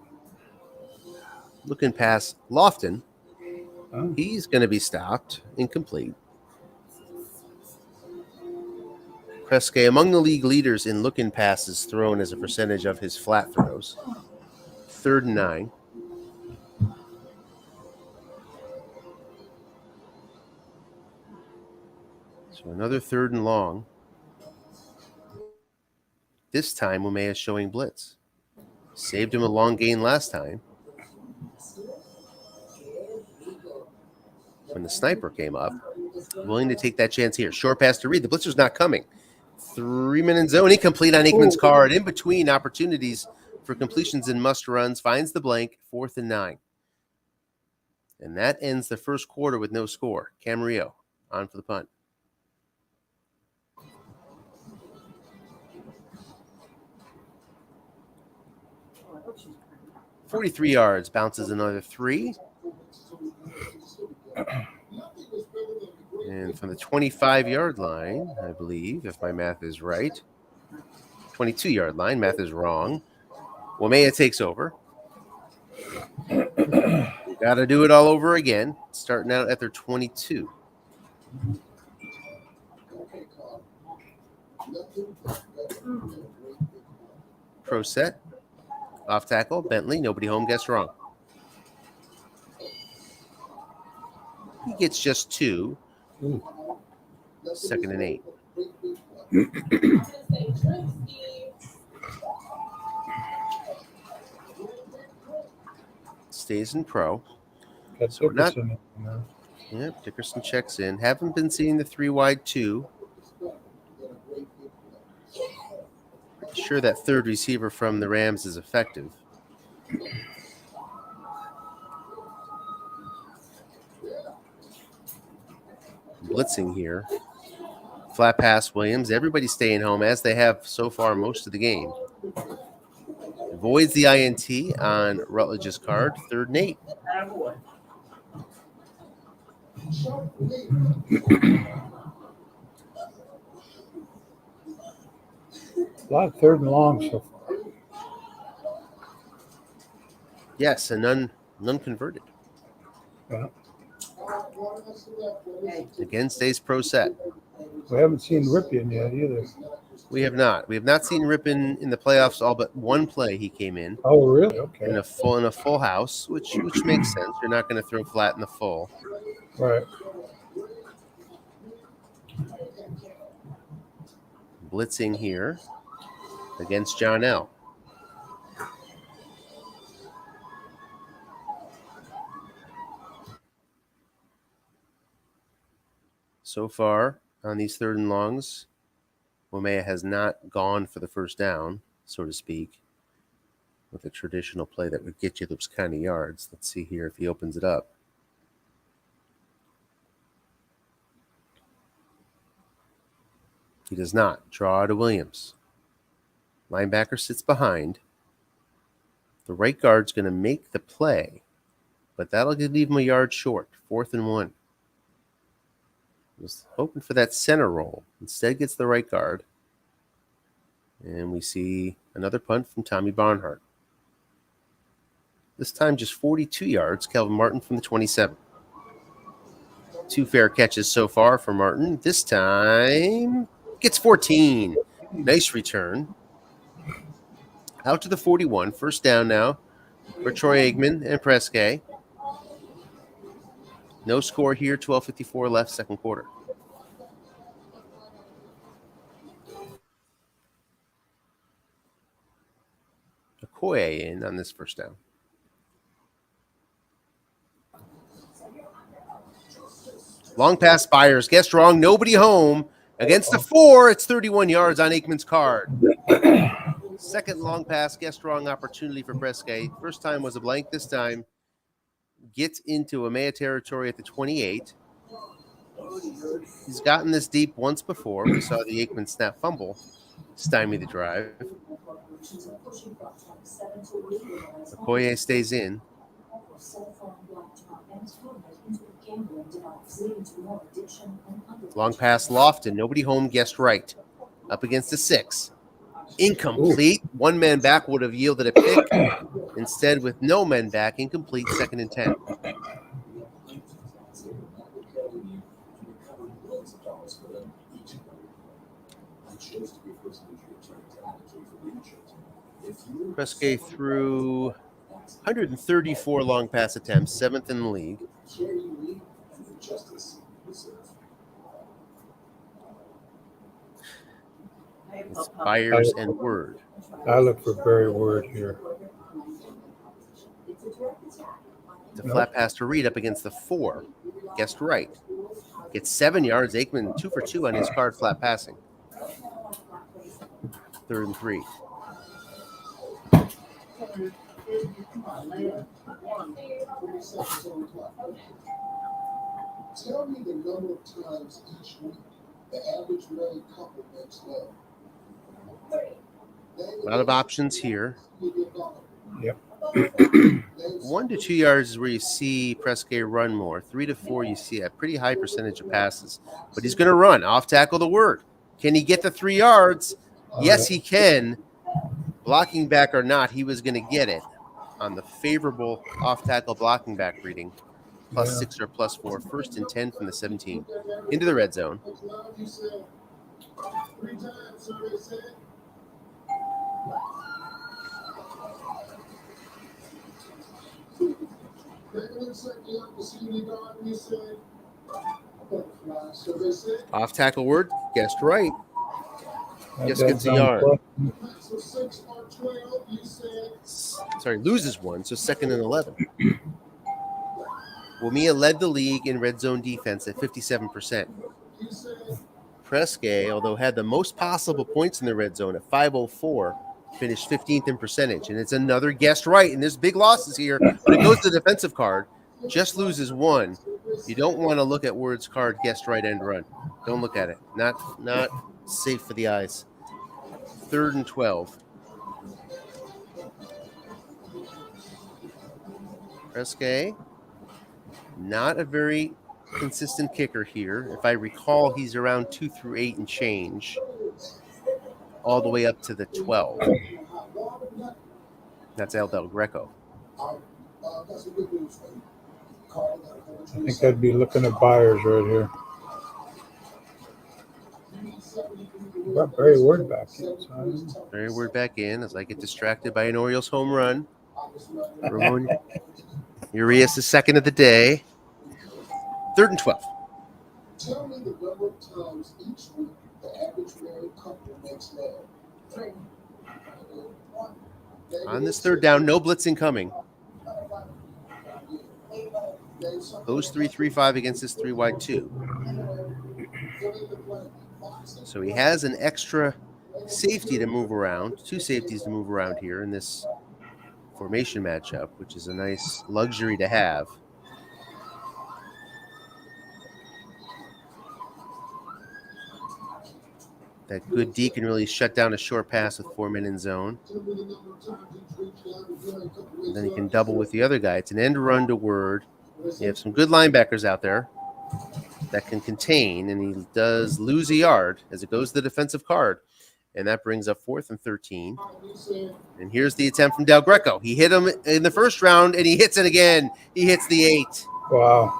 Looking past Lofton. Oh. He's going to be stopped. Incomplete. Presque among the league leaders in looking passes thrown as a percentage of his flat throws. 3rd and 9. So another 3rd and long. This time, Waimea is showing blitz. Saved him a long gain last time. When the sniper came up, willing to take that chance here. Short pass to Reed. The blitzer's not coming. 3-minute zone. Incomplete on Aikman's card. In between opportunities for completions and must runs. Finds the blank. 4th and 9. And that ends the first quarter with no score. Camarillo on for the punt. .43 yards. Bounces another 3. And from the 25-yard line, I believe, if my math is right, 22-yard line, math is wrong. Waimea takes over. Got to do it all over again, starting out at their 22. Pro set. Off tackle, Bentley, nobody home, guessed wrong. He gets just 2. 2nd and 8. Stays in pro. So not. Yep, Dickerson checks in. Haven't been seeing the 3 wide 2. Pretty sure that 3rd receiver from the Rams is effective. Blitzing here. Flat pass, Williams. Everybody's staying home, as they have so far most of the game. Avoids the INT on Rutledge's card. 3rd and 8. A lot of 3rd and long so far. Yes, and none converted. Again, stays pro set. We haven't seen Ripien yet either. We have not. We have not seen Ripon in the playoffs. All but one play he came in Oh, really? Okay. in a full house, which makes sense. You're not going to throw flat in the full. Right. Blitzing here against John L. So far on these 3rd and longs, Waimea has not gone for the first down, so to speak, with a traditional play that would get you those kind of yards. Let's see here if he opens it up. He does not. Draw to Williams. Linebacker sits behind. The right guard's going to make the play, but that'll leave him a yard short. 4th and 1. Was hoping for that center roll. Instead gets the right guard. And we see another punt from Tommy Barnhart. This time just 42 yards. Kelvin Martin from the 27. 2 fair catches so far for Martin. This time gets 14. Nice return. Out to the 41. First down now for Troy Aikman and Presque. No score here. 12:54 left, second quarter. Okoye in on this first down. Long pass Byers. Guessed wrong. Nobody home. Against the 4. It's 31 yards on Aikman's card. Second long pass. Guessed wrong opportunity for Presque. First time was a blank. This time gets into Waimea territory at the 28. He's gotten this deep once before. We saw the Aikman snap fumble stymie the drive. Okoye stays in. Long pass Lofton. Nobody home. Guessed right. Up against the 6. Incomplete. Ooh. 1 man back would have yielded a pick. Instead, with no men back, incomplete. 2nd and 10. Presque threw 134 long pass attempts, 7th in the league. It's Byers and Word. I look for Barry Word here. The flat pass to Reed up against the 4. Guessed right. Gets 7 yards. Aikman 2 for 2 on his card flat passing. 3rd and 3. Tell me the number of times each week the average married couple makes love. A lot of options here. Yep. 1 to 2 yards is where you see Presque run more. 3 to 4, you see a pretty high percentage of passes. But he's going to run. Off tackle the Word. Can he get the 3 yards? Yes, he can. Blocking back or not, he was going to get it on the favorable off tackle blocking back reading. +6 or +4. 1st and 10 from the 17. Into the red zone. Off tackle Word. Guessed right. Just gets a yard. Sorry, loses 1, so 2nd and 11. Waimea led the league in red zone defense at 57%. Presque, although had the most possible points in the red zone at 504, finished 15th in percentage. And it's another guessed right. And there's big losses here, but it goes to the defensive card. Just loses 1. You don't want to look at Word's card, guessed right end run. Don't look at it. Not safe for the eyes. 3rd and 12. Presque, not a very consistent kicker here. If I recall, he's around 2 through 8 and change, all the way up to the 12. That's El Del Greco. Got some good news for you. Carl got a couple I think I'd be looking at buyers right here. Got Barry Ward back in. So Very word back in as I get distracted by an Orioles home run. Ramon Urias is second of the day. 3rd and 12. Tell me the number of times each week the average married couple makes love. On this 3rd down, no blitzing coming. Goes 3-3-5 against this 3 wide 2. So he has an extra safety to move around, 2 safeties to move around here in this formation matchup, which is a nice luxury to have. That good D can really shut down a short pass with 4 men in zone. And then he can double with the other guy. It's an end run to Word. You have some good linebackers out there that can contain, and he does lose a yard as it goes to the defensive card. And that brings up 4th and 13. And here's the attempt from Del Greco. He hit him in the first round, and he hits it again. He hits the 8. wow.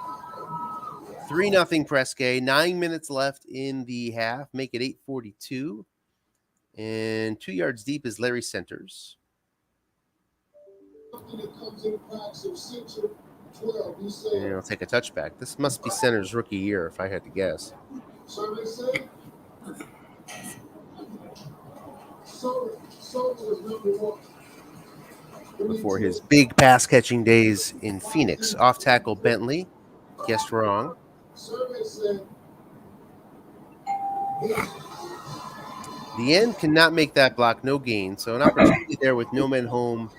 3-0 Presque. 9 minutes left in the half. Make it 8:42. And 2 yards deep is Larry Centers. And he'll take a touchback. This must be Centers' rookie year, if I had to guess. Before his big pass catching days in Phoenix. Off tackle Bentley. Guessed wrong. The end cannot make that block, no gain. So an opportunity there with no men home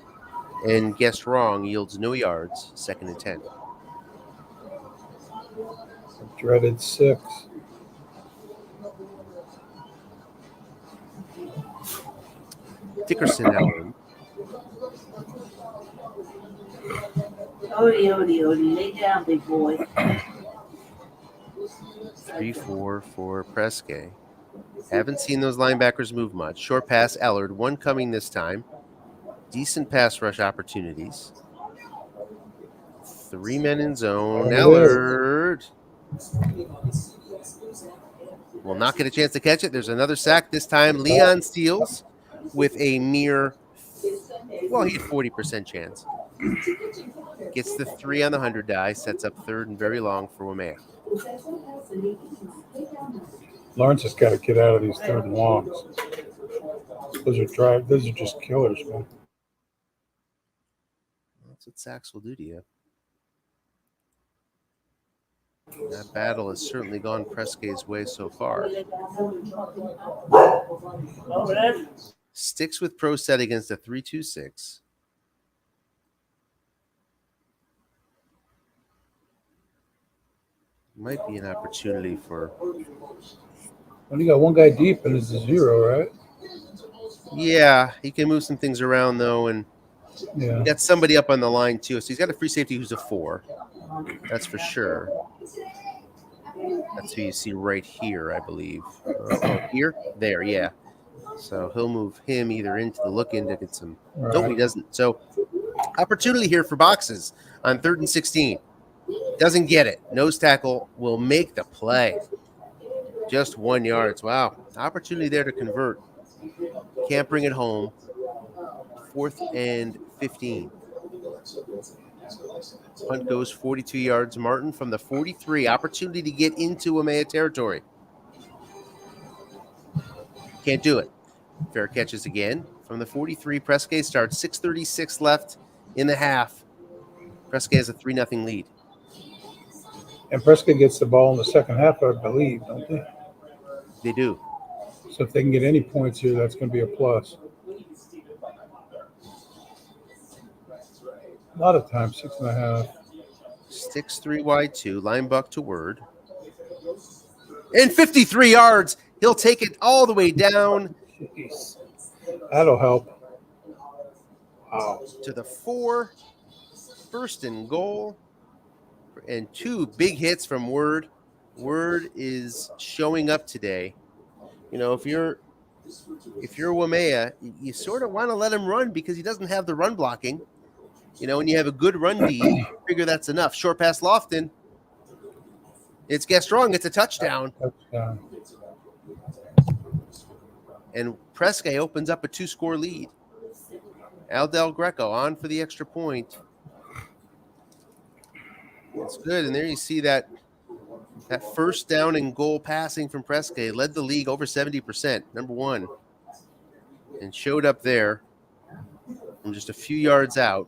and guessed wrong yields no yards. 2nd and 10. Dreaded 6. Dickerson now in. Odie, lay down, big boy. 3-4 for Presque. Haven't seen those linebackers move much. Short pass, Ellard. 1 coming this time. Decent pass rush opportunities. 3 men in zone. Ellard will not get a chance to catch it. There's another sack. This time, Leon steals with a mere, well, he had 40% chance. Gets the 3 on the 100 die. Sets up 3rd and very long for Waimea. Lawrence has got to get out of these 3rd and longs. Those are just killers, man. That's what sacks will do to you. That battle has certainly gone Presque's way so far. Sticks with pro set against a 3-2-6. Might be an opportunity for. Only got 1 guy deep and it's a 0, right? Yeah, he can move some things around though, and Yeah. he got somebody up on the line too. So he's got a free safety who's a 4. That's for sure. That's who you see right here, I believe. Here? There, yeah. So he'll move him either into the look-in to get some. Right. Nope, he doesn't. So opportunity here for boxes on 3rd and 16. Doesn't get it. Nose tackle will make the play. Just 1 yard. Wow. Opportunity there to convert. Can't bring it home. 4th and 15. Punt goes 42 yards. Martin from the 43. Opportunity to get into Waimea territory. Can't do it. Fair catches again. From the 43, Presque starts. 6:36 left in the half. Presque has a 3-0 lead. And Presque gets the ball in the second half, I believe, don't they? They do. So if they can get any points here, that's going to be a plus. A lot of times, 6.5. Sticks 3 wide 2. Line buck to Word. And 53 yards. He'll take it all the way down. Jeez. That'll help. Wow. To the 4. 1st and goal. And 2 big hits from Word. Word is showing up today. You know, if you're Waimea, you sort of want to let him run because he doesn't have the run blocking. You know, when you have a good run D, you figure that's enough. Short pass Lofton. It's Guest Wrong. It's a touchdown. Touchdown. And Presque opens up a 2-score lead. Al Del Greco on for the extra point. It's good. And there you see that first down and goal passing from Presque led the league over 70%, number one. And showed up there from just a few yards out.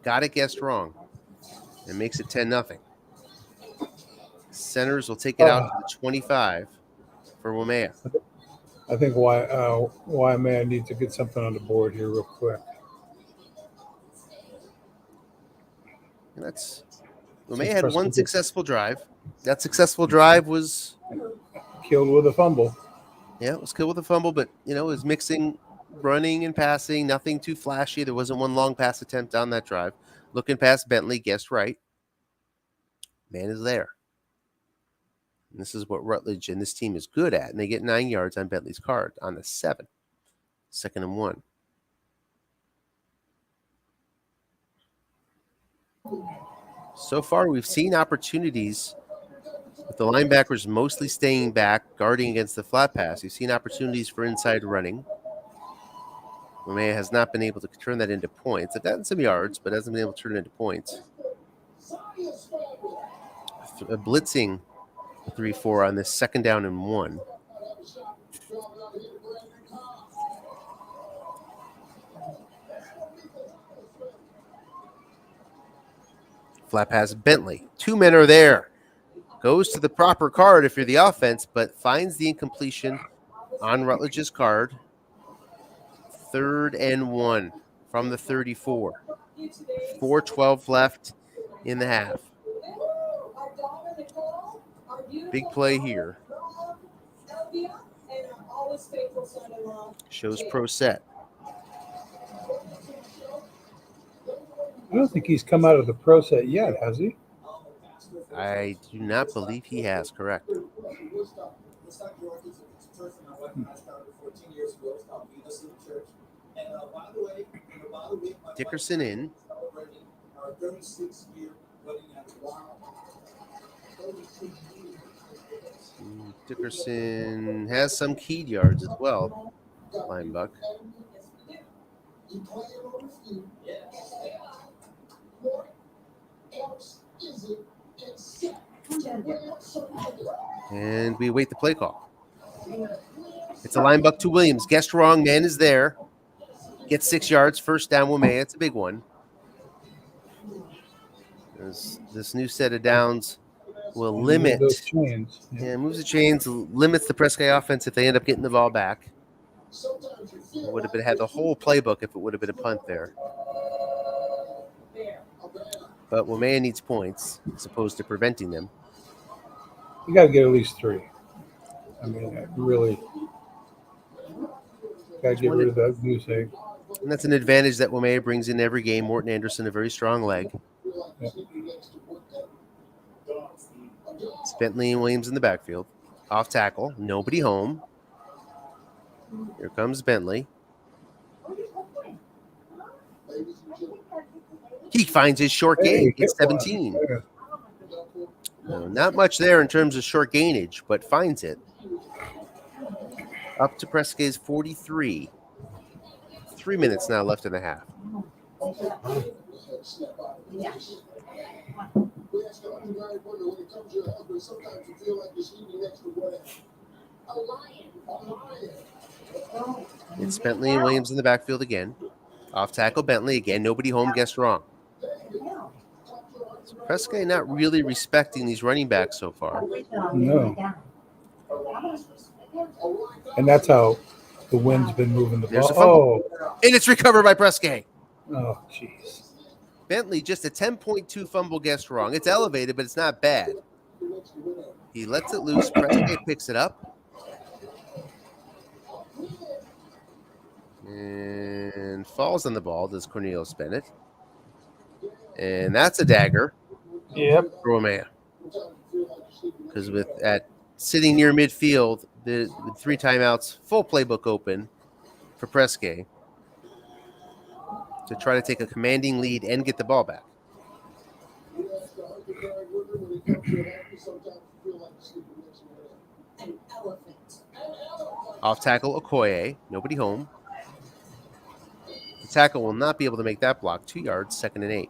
Got it Guessed Wrong. And makes it 10-0. Centers will take it out to the 25 for Waimea. I think Waimea needs to get something on the board here real quick. And Waimea had one successful drive. That successful drive was killed with a fumble. Yeah, it was killed with a fumble, but it was mixing running and passing, nothing too flashy. There wasn't one long pass attempt on that drive. Looking past Bentley, guessed right. Man is there. And this is what Rutledge and this team is good at. And they get 9 yards on Bentley's card on the 7. 2nd and 1. So far, we've seen opportunities with the linebackers mostly staying back, guarding against the flat pass. You've seen opportunities for inside running. Waimea has not been able to turn that into points. They've gotten some yards, but hasn't been able to turn it into points. Blitzing 3-4 on this 2nd down and 1. Flat pass Bentley. 2 men are there. Goes to the proper card if you're the offense, but finds the incompletion on Rutledge's card. 3rd and 1 from the 34. 4:12 left in the half. Big play here. Shows pro set. I don't think he's come out of the pro set yet, has he? I do not believe he has, correct. Dickerson in. Dickerson has some keyed yards as well. Linebuck. And we await the play call. It's a linebuck to Williams. Guessed wrong. Man is there. Gets 6 yards. 1st down, Waimea. It's a big one. This new set of downs will limit. Those chains. Yeah, moves the chains, limits the Presque offense if they end up getting the ball back. It would have had the whole playbook if it would have been a punt there. But Waimea needs points as opposed to preventing them. You got to get at least 3. I mean, really got to get rid of that goose egg. And that's an advantage that Waimea brings in every game. Morton Anderson, a very strong leg. Yep. It's Bentley and Williams in the backfield. Off tackle. Nobody home. Here comes Bentley. He finds his short gain. It's 17. No, not much there in terms of short gainage, but finds it. Up to Presque's 43. 3 minutes now left in the half. It's Bentley and Williams in the backfield again. Off tackle Bentley again. Nobody home. Guessed wrong. So Presque not really respecting these running backs so far. No. And that's how the wind's been moving the There's ball. a fumble. And it's recovered by Presque. Oh, jeez. Bentley just a 10.2 fumble guessed wrong. It's elevated, but it's not bad. He lets it loose. Presque picks it up. And falls on the ball, does Cornelius Bennett. And that's a dagger. Yep. For Waimea. Because sitting near midfield, with 3 timeouts, full playbook open for Presque. to try to take a commanding lead and get the ball back. An elephant. Off tackle, Okoye. Nobody home. The tackle will not be able to make that block. 2 yards, 2nd and 8.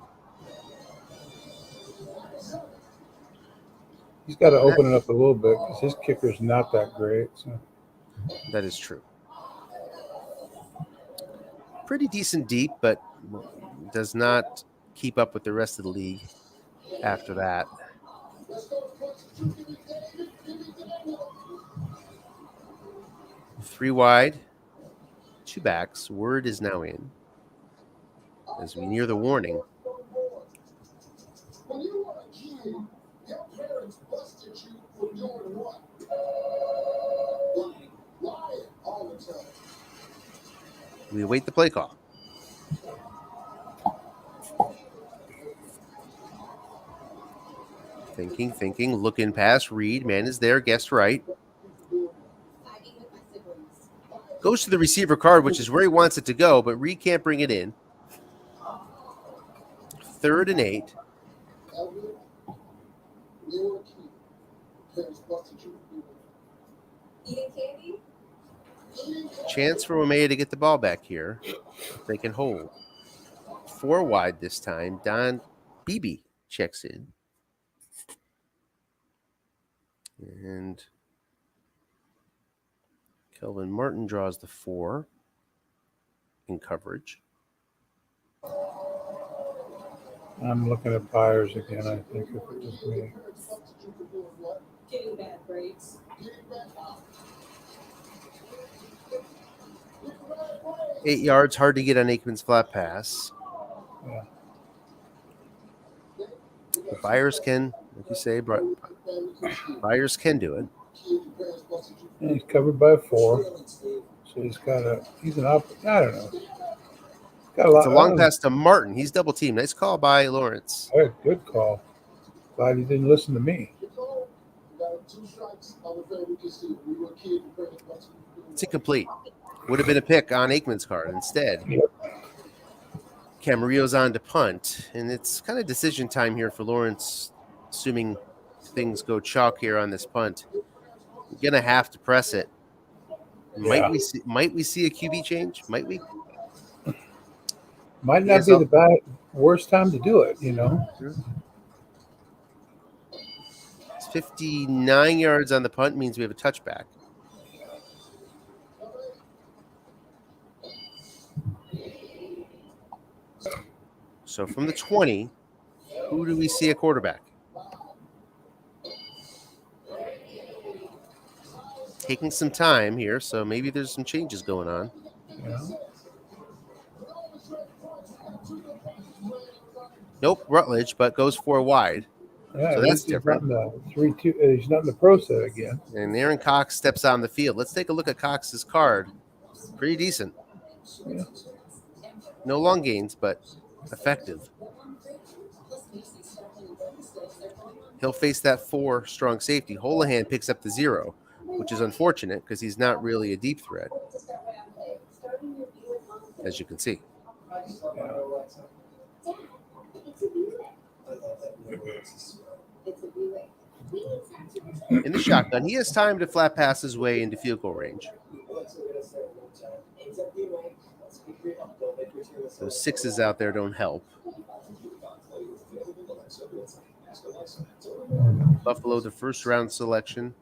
He's got to open it up a little bit because his kicker's not that great. So. That is true. Pretty decent deep, but does not keep up with the rest of the league after that. Three wide, 2 backs. Word is now in as we near the warning. When you were a kid, your parents busted you for doing what? Lying all the time. We await the play call. Thinking, looking past, read, man is there, guessed right. Goes to the receiver card, which is where he wants it to go, but Reed can't bring it in. 3rd and 8. When you were a kid, parents busted you for doing what? Eating candy? Chance for Waimea to get the ball back here. They can hold. 4 wide this time. Don Beebe checks in. And Kelvin Martin draws the 4 in coverage. I'm looking at Byers again, I think, if it was me. Getting bad grades. 8 yards, hard to get on Aikman's flat pass. Yeah. But Byers can, like you say, Byers can do it. And he's covered by 4. So he's an up. I don't know. Got a lot. It's a long pass to Martin. He's double teamed. Nice call by Lawrence. Good call. Glad he didn't listen to me. It's incomplete. Would have been a pick on Aikman's card instead. Yep. Camarillo's on to punt, and it's kind of decision time here for Lawrence, assuming things go chalk here on this punt. You're gonna have to press it. Might we see a QB change? Might we? Might not be the worst time to do it, It's 59 yards on the punt, means we have a touchback. So from the 20, who do we see a quarterback? Taking some time here, so maybe there's some changes going on. Yeah. Nope, Rutledge, but goes 4 wide. Yeah, so that's different. He's not in the pro set again. And Aaron Cox steps on the field. Let's take a look at Cox's card. Pretty decent. Yeah. No long gains, but effective. He'll face that 4 strong safety. Holohan picks up the 0, which is unfortunate because he's not really a deep threat, as you can see. In the shotgun, he has time to flat pass his way into field goal range. Those 6s out there don't help. Buffalo, the first round selection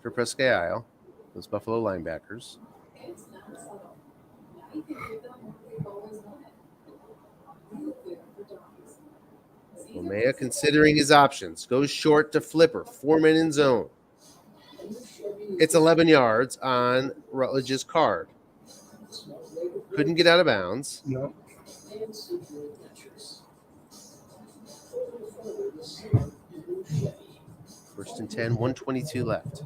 for Presque Isle. Those Buffalo linebackers. Waimea considering his options. Goes short to Flipper. 4-man in zone. It's 11 yards on Rutledge's card. Couldn't get out of bounds. No. First and 10, 1:22 left.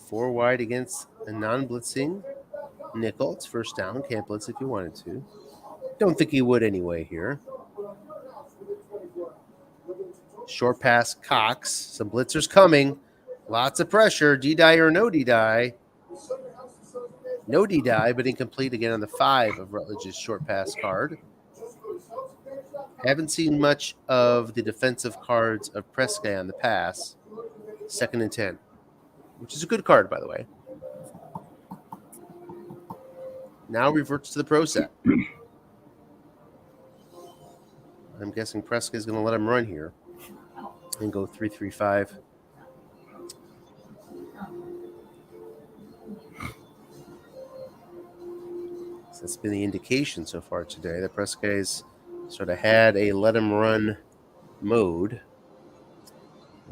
Four wide against a non-blitzing nickel. It's first down. Can't blitz if you wanted to. Don't think he would anyway here. Short pass, Cox. Some blitzers coming. Lots of pressure. D-die or no D-die. No D-die, but incomplete again on the 5 of Rutledge's short pass card. Haven't seen much of the defensive cards of Presque on the pass. 2nd and 10, which is a good card, by the way. Now reverts to the pro set. I'm guessing Presque is going to let him run here and go 3-3-5. So that's been the indication so far today that Presque's sort of had a let him run mode.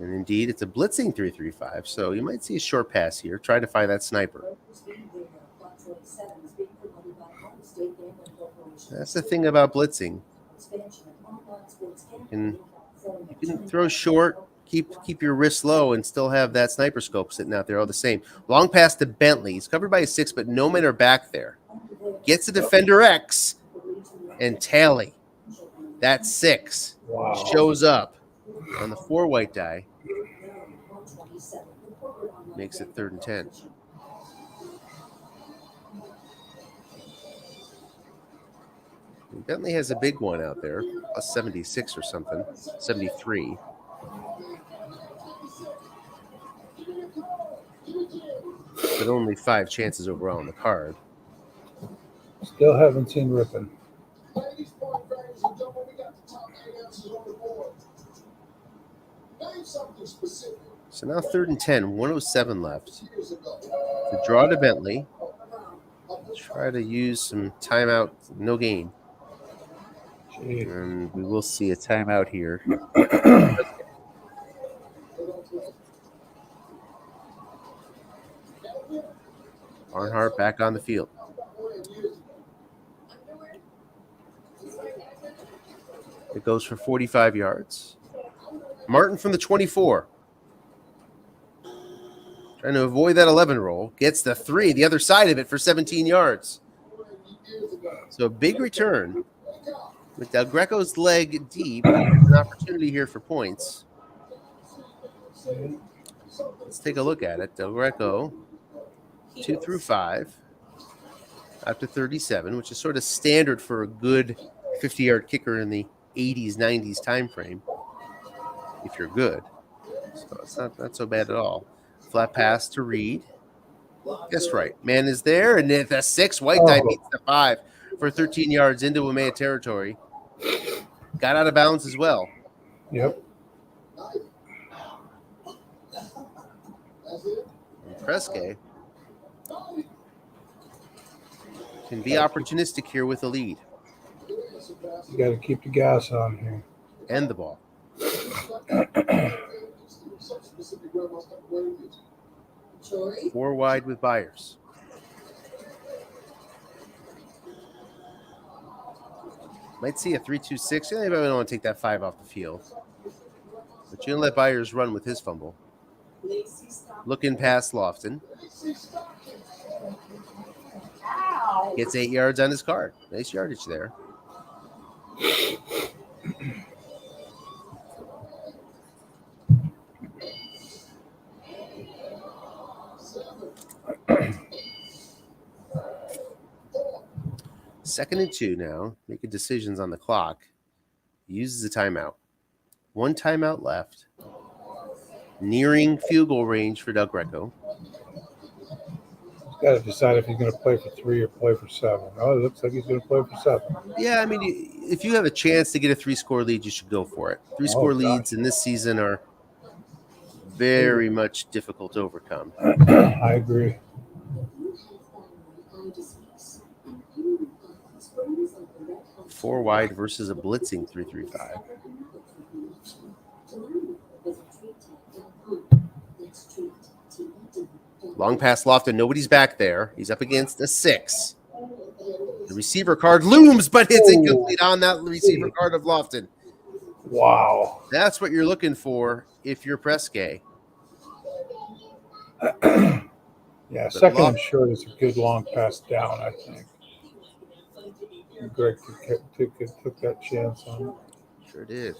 And indeed, it's a blitzing 3-3-5, so you might see a short pass here. Try to find that sniper. That's the thing about blitzing. You can throw short, keep your wrist low, and still have that sniper scope sitting out there all the same. Long pass to Bentley. He's covered by a 6, but no men are back there. Gets a defender X, and Tally. That 6 shows up on the 4 white die. Makes it 3rd and 10. Bentley has a big one out there, a 76 or something, 73. But only 5 chances overall on the card. Still haven't seen Rippin. So now 3rd and 10, 107 left. The draw to Bentley. Try to use some timeout, no gain. And we will see a timeout here. Barnhart back on the field. It goes for 45 yards. Martin from the 24. Trying to avoid that 11 roll. Gets the 3, the other side of it for 17 yards. So a big return. With Del Greco's leg deep, an opportunity here for points. Let's take a look at it. Del Greco, 2-5, up to 37, which is sort of standard for a good 50-yard kicker in the 80s, 90s time frame, if you're good. So it's not so bad at all. Flat pass to Reed. Guess right. Man is there, and the 6 white die beats the 5 for 13 yards into Waimea territory. Got out of bounds as well. Yep. And Presque can be opportunistic here with a lead. You got to keep the gas on here. And the ball. 4 wide with Byers. Might see a 3-2-6. Anybody don't want to take that 5 off the field. But you're going to let Byers run with his fumble. Looking past Lofton. Gets 8 yards on his card. Nice yardage there. Second and 2 now. Making decisions on the clock. Uses a timeout. 1 timeout left. Nearing field goal range for Del Greco. He's got to decide if he's going to play for 3 or play for 7. Oh, it looks like he's going to play for 7. Yeah, I mean, if you have a chance to get a 3-score lead, you should go for it. 3-score leads in this season are very much difficult to overcome. I agree. Four wide versus a blitzing 3-3-5. Long pass Lofton. Nobody's back there. He's up against a 6. The receiver card looms, but it's incomplete on that receiver card of Lofton. Wow. That's what you're looking for if you're Presque. Yeah, second and short is a good long pass down, I think. Greg took that chance on it. Sure did.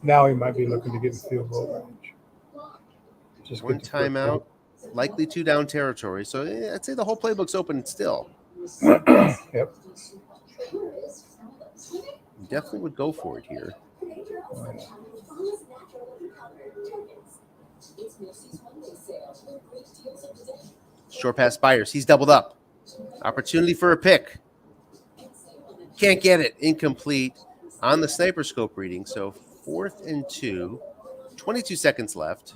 Now he might be looking to get in field goal range. Just One get the first timeout, likely 2 down territory. So I'd say the whole playbook's open still. down. Yep. Definitely would go for it here. Short pass Byers. He's doubled up. Opportunity for a pick. Can't get it. Incomplete on the sniper scope reading. So 4th and 2. 22 seconds left.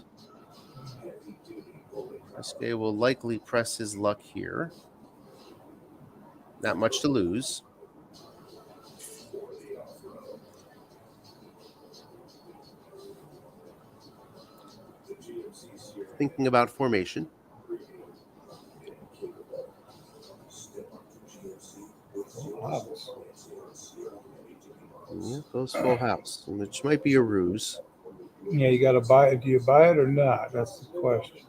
Presque will likely press his luck here. Not much to lose. Thinking about formation. Yeah, goes full house, which might be a ruse. Yeah, you got to buy it. Do you buy it or not? That's the question.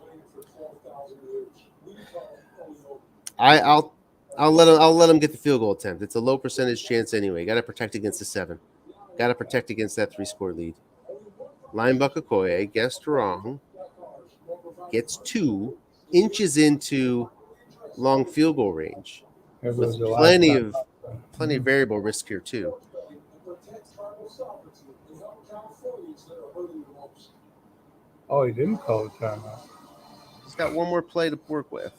I'll let him get the field goal attempt. It's a low percentage chance anyway. Got to protect against the 7. Got to protect against that 3-score lead. Linebacker Koye guessed wrong. Gets 2, inches into long field goal range. There With goes the last plenty time. of variable risk here too. Oh, he didn't call the timeout. He's got one more play to work with.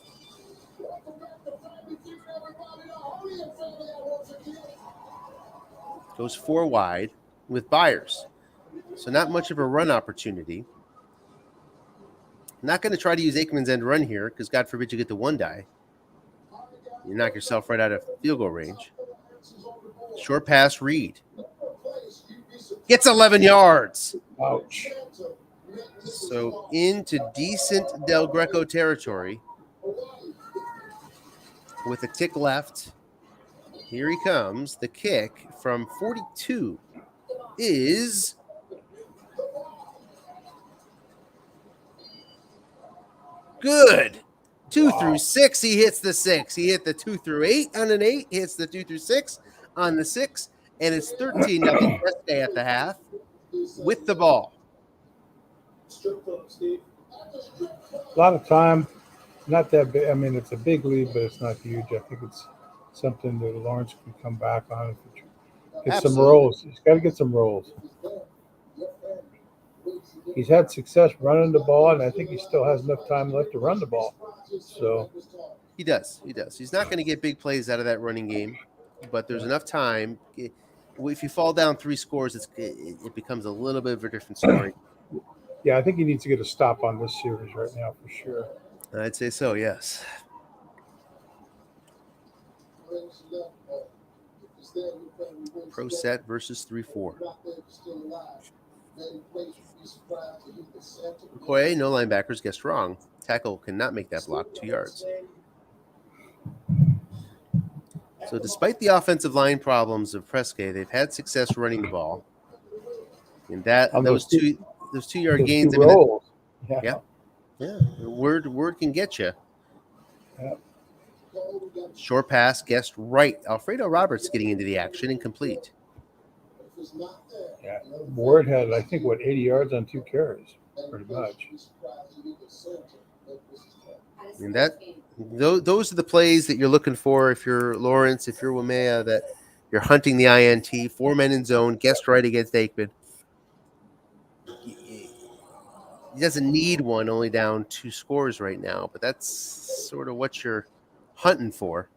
Goes 4 wide with Byers. So not much of a run opportunity. Not going to try to use Aikman's end run here because God forbid you get the 1 die. You knock yourself right out of field goal range. Short pass Reed. Gets 11 yards. Ouch. So into decent Del Greco territory with a tick left. Here he comes. The kick from 42 is good. 2 through 6. He hits the 6. He hit the 2 through 8 on an 8. He hits the 2 through 6 on the 6. And it's 13-0 Presque at the half with the ball. A lot of time. Not that big. I mean, it's a big lead, but it's not huge. I think it's something that Lawrence can come back on. Get some Absolutely. rolls. He's got to get some rolls. He's had success running the ball, and I think he still has enough time left to run the ball. So He does. He's not going to get big plays out of that running game, but there's enough time. If you fall down 3 scores, it becomes a little bit of a different story. yeah, I think he needs to get a stop on this series right now for sure. I'd say so, yes. Pro set versus 3-4. Okoye, no linebackers, guessed wrong. Tackle cannot make that block, 2 yards. So despite the offensive line problems of Presque, they've had success running the ball. And those 2 2-yard Those gains. two rolls. Yeah. Word can get you. Yep. Short pass, guessed right. Alfredo Roberts getting into the action, incomplete. Yeah. Ward had, I think, 80 yards on 2 carries, pretty much. And those are the plays that you're looking for if you're Lawrence, if you're Waimea, that you're hunting the INT. 4 men in zone, guessed right against Aikman. He doesn't need one, only down 2 scores right now, but that's sort of what you're hunting for.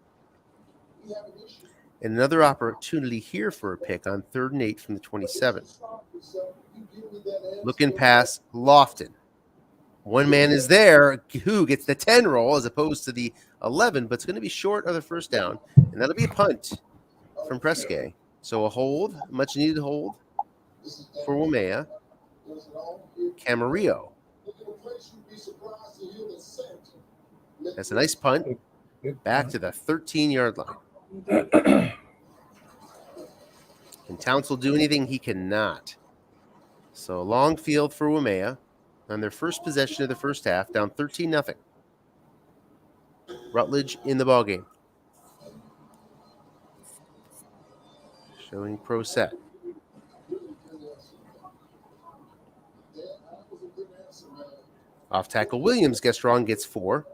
And another opportunity here for a pick on 3rd and 8 from the 27. Looking past Lofton. 1 man is there who gets the 10 roll as opposed to the 11, but it's going to be short of the first down, and that'll be a punt from Presque. So a hold, much needed hold for Waimea. Camarillo. That's a nice punt. Back to the 13-yard line. Can Townsend do anything? He cannot. So long field for Waimea on their first possession of the first half, down 13-0. Rutledge in the ballgame. showing pro set. Off tackle Williams gets wrong, gets 4.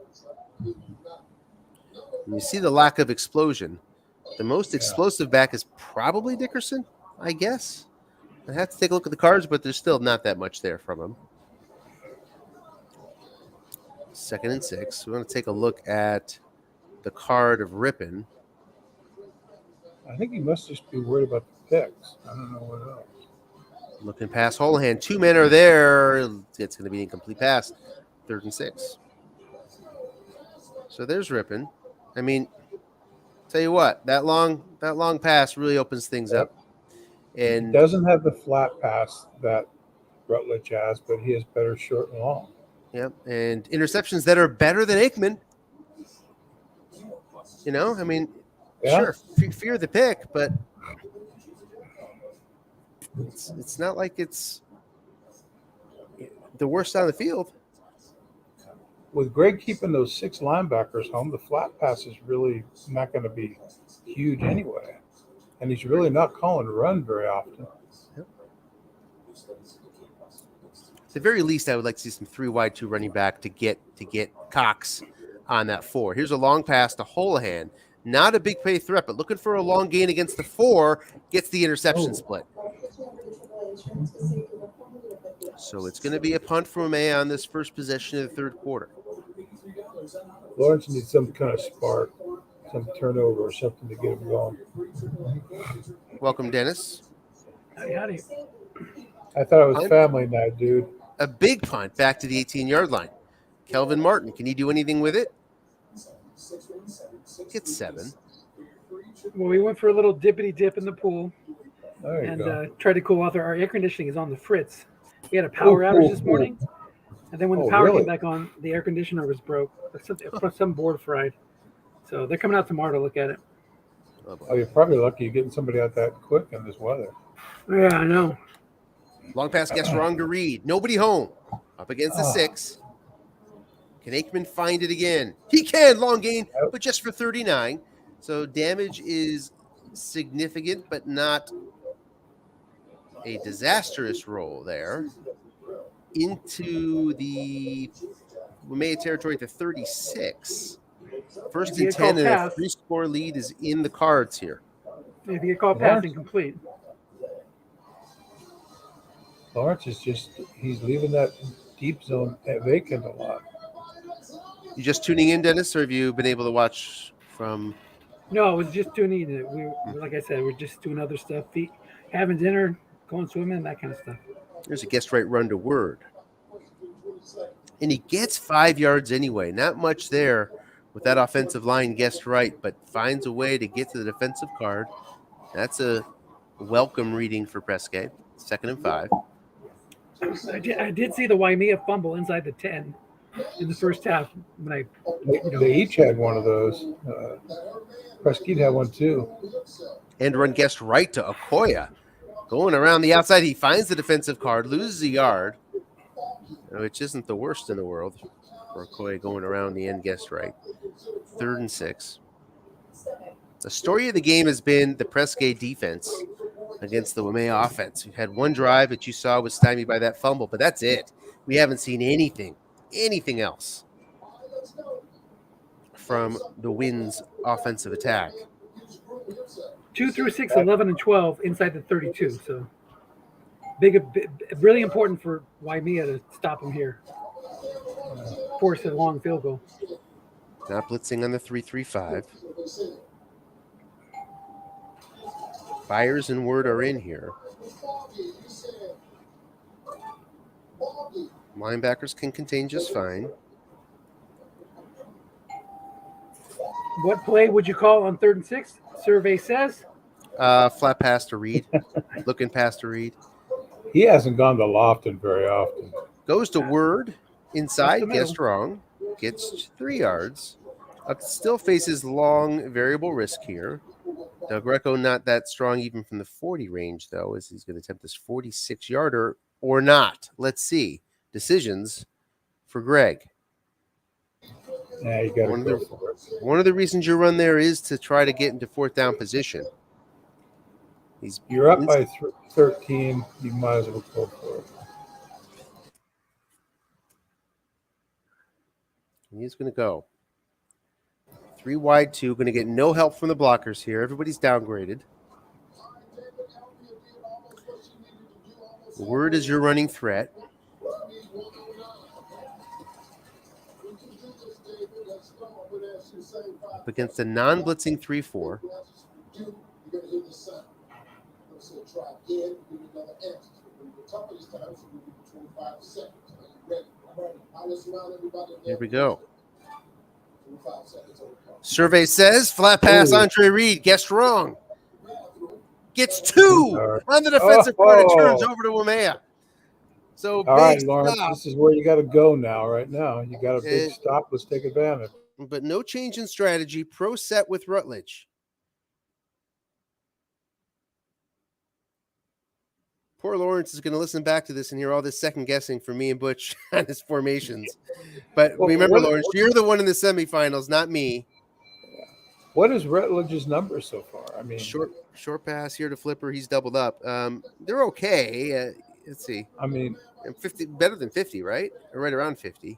And you see the lack of explosion. The most explosive back is probably Dickerson, I guess. I have to take a look at the cards, but there's still not that much there from him. 2nd and 6. We want to take a look at the card of Rippon. I think he must just be worried about the picks. I don't know what else. Looking past Holohan. 2 men are there. It's going to be an incomplete pass. 3rd and 6. So there's Rippon. I mean, tell you what, that long pass really opens things up. And He doesn't have the flat pass that Rutledge has, but he has better short and long. Yep, and interceptions that are better than Aikman. You know, I mean, sure, fear the pick, but it's not like it's the worst on the field. With Greg keeping those 6 linebackers home, the flat pass is really not going to be huge anyway. And he's really not calling run very often. Yep. At the very least, I would like to see some 3 wide 2 running back to get Cox on that 4. Here's a long pass to Holohan. Not a big play threat, but looking for a long gain against the 4, gets the interception split. So it's going to be a punt from Waimea on this first possession of the 3rd quarter. Lawrence needs some kind of spark, some turnover or something to get him going. Welcome, Dennis. Howdy. I thought it was family night, dude. A big punt back to the 18-yard line. Kelvin Martin, can he do anything with it? Gets 7. Well, we went for a little dippity dip in the pool There you go. tried to cool off. Our air conditioning is on the fritz. We had a power outage this morning, and then when the power came back on, the air conditioner was broke. Some board fried. So they're coming out tomorrow to look at it. Oh, you're probably lucky you're getting somebody out that quick in this weather. Yeah, I know. Long pass gets wrong to Reed. Nobody home. Up against the 6. Can Aikman find it again? He can. Long gain, but just for 39. So damage is significant, but not a disastrous roll there. Into the Waimea territory to 36. 1st and 10, and a 3-score lead is in the cards here. If you get called pass incomplete. Lawrence is he's leaving that deep zone vacant a lot. You just tuning in, Dennis, or have you been able to watch from? No, I was just tuning in. We, like I said, we're just doing other stuff, having dinner, going swimming, that kind of stuff. There's a guest right run to Word. And he gets 5 yards anyway. Not much there with that offensive line guest right, but finds a way to get to the defensive card. That's a welcome reading for Presque. 2nd and 5. I did see the Waimea fumble inside the 10 in the first half. When they each had one of those. Presque had one too. And run guest right to Okoye. Going around the outside, he finds the defensive card, loses a yard, which isn't the worst in the world for Okoye going around the end guest right. 3rd and 6. The story of the game has been the Presque defense against the Waimea offense. We had one drive that you saw was stymied by that fumble, but that's it. We haven't seen anything else from the Winds' offensive attack. 2 through 6, 11 and 12 inside the 32. So really important for Waimea to stop them here. Force a long field goal. Not blitzing on the 3-3-5. Byers and Word are in here. Linebackers can contain just fine. What play would you call on 3rd and 6? Survey says. Flat pass to Reed. Looking pass to Reed. He hasn't gone to Lofton very often. Goes to Word. Inside, gets wrong. Gets 3 yards. Still faces long variable risk here. Del Greco not that strong even from the 40 range, though, as he's going to attempt this 46-yarder or not. Let's see. Decisions for Greg. Yeah, you got to go for it. One of the reasons you run there is to try to get into 4th down position. You're up by 13. You might as well go for it. He's going to go 3 wide, 2. Going to get no help from the blockers here. Everybody's downgraded. Word is your running threat. Up against a non-blitzing 3-4. Here we go. Survey says flat pass. Andre Reed guessed wrong. Gets 2 on the defensive part. It turns over to Waimea. So all right, big Lawrence, stop. this is where you got to go now. Right now, you got a big stop. Let's take advantage. But no change in strategy. Pro set with Rutledge. Poor Lawrence is going to listen back to this and hear all this second guessing from me and Butch on his formations. But remember, Lawrence, you're the one in the semifinals, not me. What is Rutledge's number so far? I mean, short pass here to Flipper. He's doubled up. They're okay. Let's see. I mean, 50, better than 50, right? Or right around 50.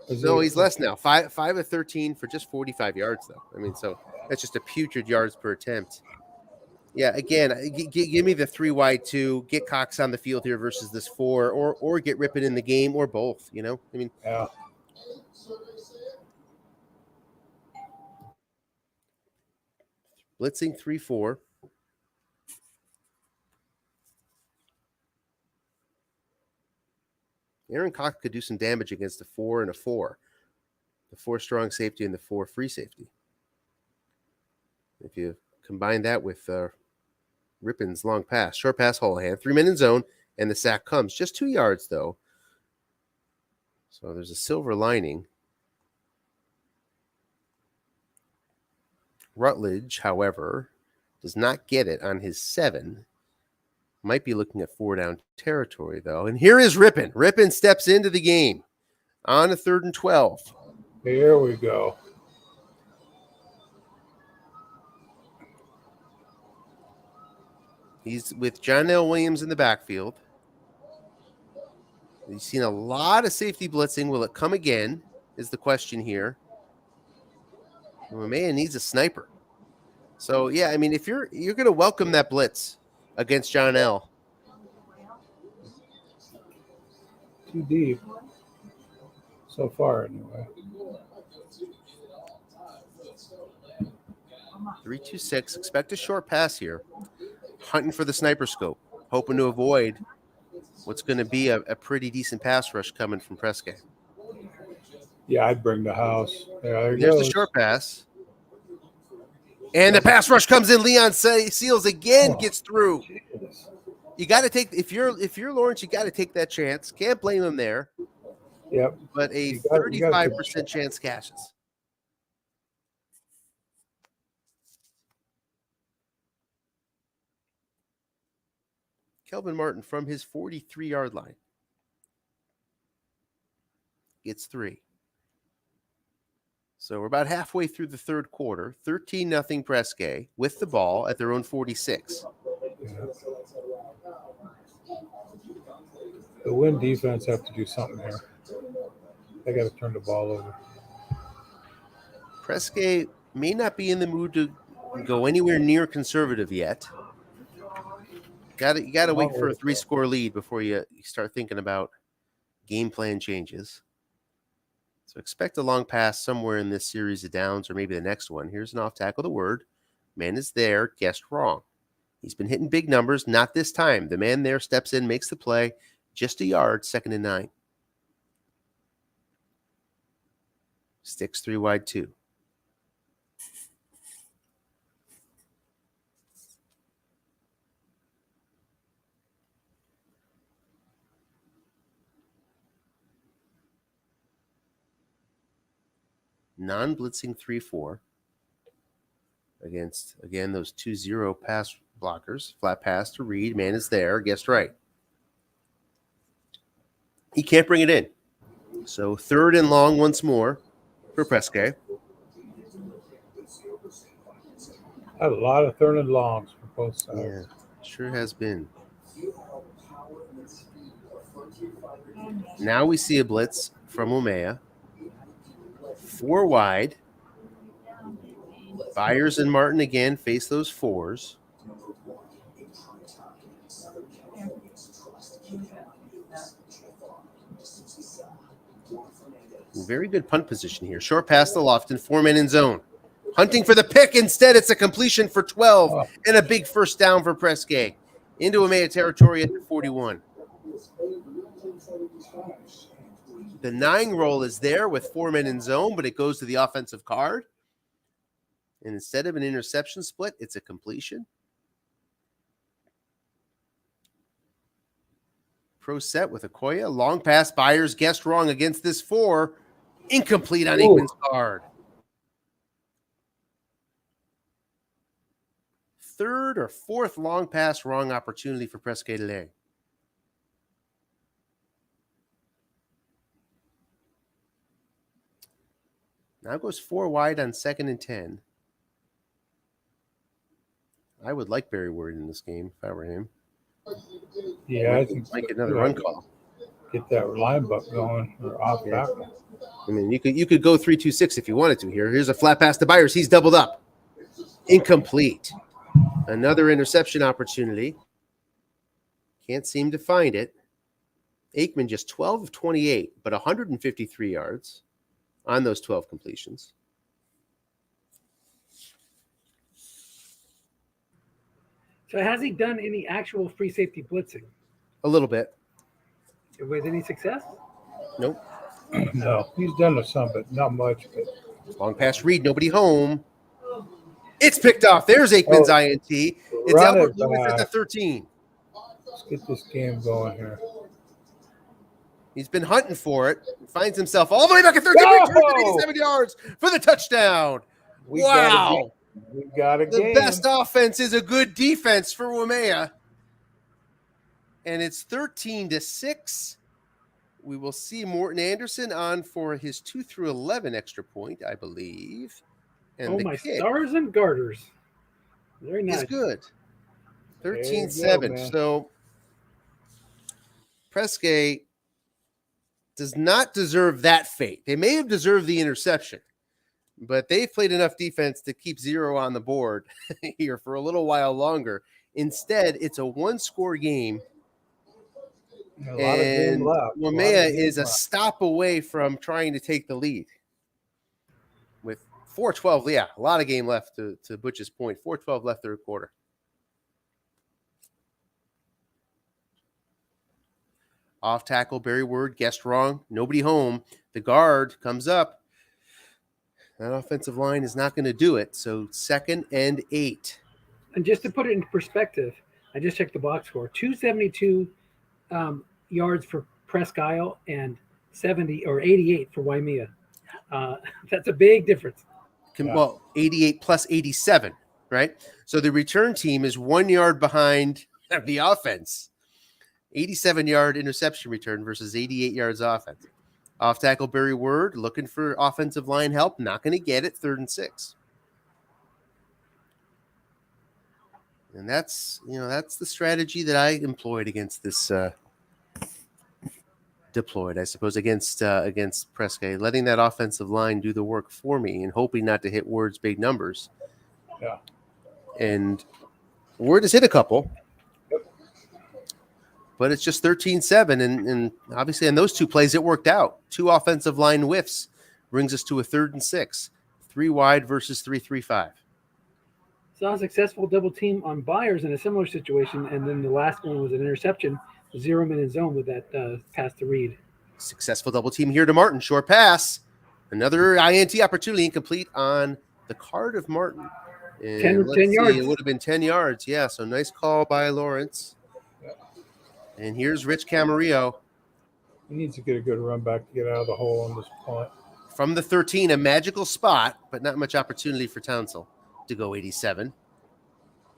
No, he's less now. 5 of 13 for just 45 yards, though. I mean, so that's just a putrid yards per attempt. Yeah, again, give me the 3 wide 2. Get Cox on the field here versus this 4, or get Rippon in the game, or both. You know, I mean, yeah. Blitzing 3-4. Aaron Cox could do some damage against a 4 and a 4. The 4 strong safety and the 4 free safety. If you combine that with Rippon's long pass, short pass, Holohan, 3-man in zone, and the sack comes. Just 2 yards, though. So there's a silver lining. Rutledge, however, does not get it on his 7. Might be looking at 4 down territory, though. And here is Rippon. Rippon steps into the game on a 3rd and 12. Here we go. He's with John L. Williams in the backfield. He's seen a lot of safety blitzing. Will it come again is the question here. Waimea needs a sniper. So, yeah, I mean, if you're going to welcome that blitz against John L. Too deep. So far, anyway. 3-2-6. Expect a short pass here. Hunting for the sniper scope. Hoping to avoid what's going to be a pretty decent pass rush coming from Presque. Yeah, I'd bring the house. There's the short pass. And the pass rush comes in. Leon Seals again gets through. Jesus. You got to take if you're Lawrence, you got to take that chance. Can't blame him there. Yep. But a 35% chance cashes. Kelvin Martin from his 43-yard line gets 3. So we're about halfway through the third quarter. 13-0 Presque with the ball at their own 46. The Win defense have to do something here. They got to turn the ball over. Presque may not be in the mood to go anywhere near conservative yet. You got to wait for a 3-score lead before you start thinking about game plan changes. So expect a long pass somewhere in this series of downs or maybe the next one. Here's an off tackle. The word. Man is there. Guessed wrong. He's been hitting big numbers. Not this time. The man there steps in, makes the play. Just a yard, 2nd and 9. Sticks 3 wide 2. Non-blitzing 3-4 against, again, those 2-0 pass blockers. Flat pass to Reed. Man is there. Guessed right. He can't bring it in. So 3rd and long once more for Presque. A lot of 3rd and longs for both sides. Yeah, sure has been. Now we see a blitz from Waimea. 4 wide. Byers and Martin again face those 4s. Very good punt position here. Short pass to Lofton, 4 men in zone. Hunting for the pick. Instead, it's a completion for 12 and a big first down for Presque. Into Waimea territory at the 41. The 9 roll is there with 4 men in zone, but it goes to the offensive card. And instead of an interception split, it's a completion. Pro set with Okoye. Long pass. Byers guessed wrong against this 4. Incomplete on Aikman's card. 3rd or 4th long pass wrong opportunity for Presque today. Now goes 4 wide on 2nd and 10. I would like Barry Ward in this game if I were him. Yeah, I think Make another run call. Get that line buck going or off tackle. I mean, you could go 3-2-6 if you wanted to here. Here's a flat pass to Byers. He's doubled up. Incomplete. Another interception opportunity. Can't seem to find it. Aikman just 12 of 28, but 153 yards on those 12 completions. So has he done any actual free safety blitzing? A little bit. With any success? Nope. No, he's done some, but not much. But long pass read, nobody home. It's picked off. There's Aikman's INT. It's Albert Lewis at the 13. Let's get this game going here. He's been hunting for it. Finds himself all the way back at 13. 87 yards for the touchdown. Wow. We got a game. The best offense is a good defense for Waimea. And it's 13-6. We will see Morton Anderson on for his 2-11 extra point, I believe. And my stars and garters. Very nice. It's good. 13-7. So Presque does not deserve that fate. They may have deserved the interception, but they've played enough defense to keep 0 on the board here for a little while longer. Instead, it's a 1-score game. A lot of game left. Waimea is a stop away from trying to take the lead. With 4:12, yeah, a lot of game left to Butch's point. 4:12 left third quarter. Off tackle, Barry Word, guessed wrong. Nobody home. The guard comes up. That offensive line is not going to do it. So 2nd and 8. And just to put it in perspective, I just checked the box score. 272 yards for Presque Isle and 70 or 88 for Waimea. That's a big difference. Well, 88 plus 87, right? So the return team is 1 yard behind the offense. 87-yard interception return versus 88 yards offense. Off tackle Barry Word looking for offensive line help. Not going to get it. 3rd and 6. And that's the strategy that I employed against this deployed, I suppose, against Presque, letting that offensive line do the work for me and hoping not to hit Word's big numbers. Yeah. And Word has hit a couple. But it's just 13-7, and obviously on those 2 plays, it worked out. 2 offensive line whiffs brings us to a 3rd and 6. 3 wide versus 3-3-5. Saw a successful double team on Byers in a similar situation, and then the last one was an interception, 0 men in zone with that pass to Reed. Successful double team here to Martin. Short pass. Another INT opportunity incomplete on the card of Martin. And 10 yards. It would have been 10 yards. Yeah, so nice call by Lawrence. And here's Rich Camarillo. He needs to get a good run back to get out of the hole on this punt. From the 13, a magical spot, but not much opportunity for Townsell to go 87.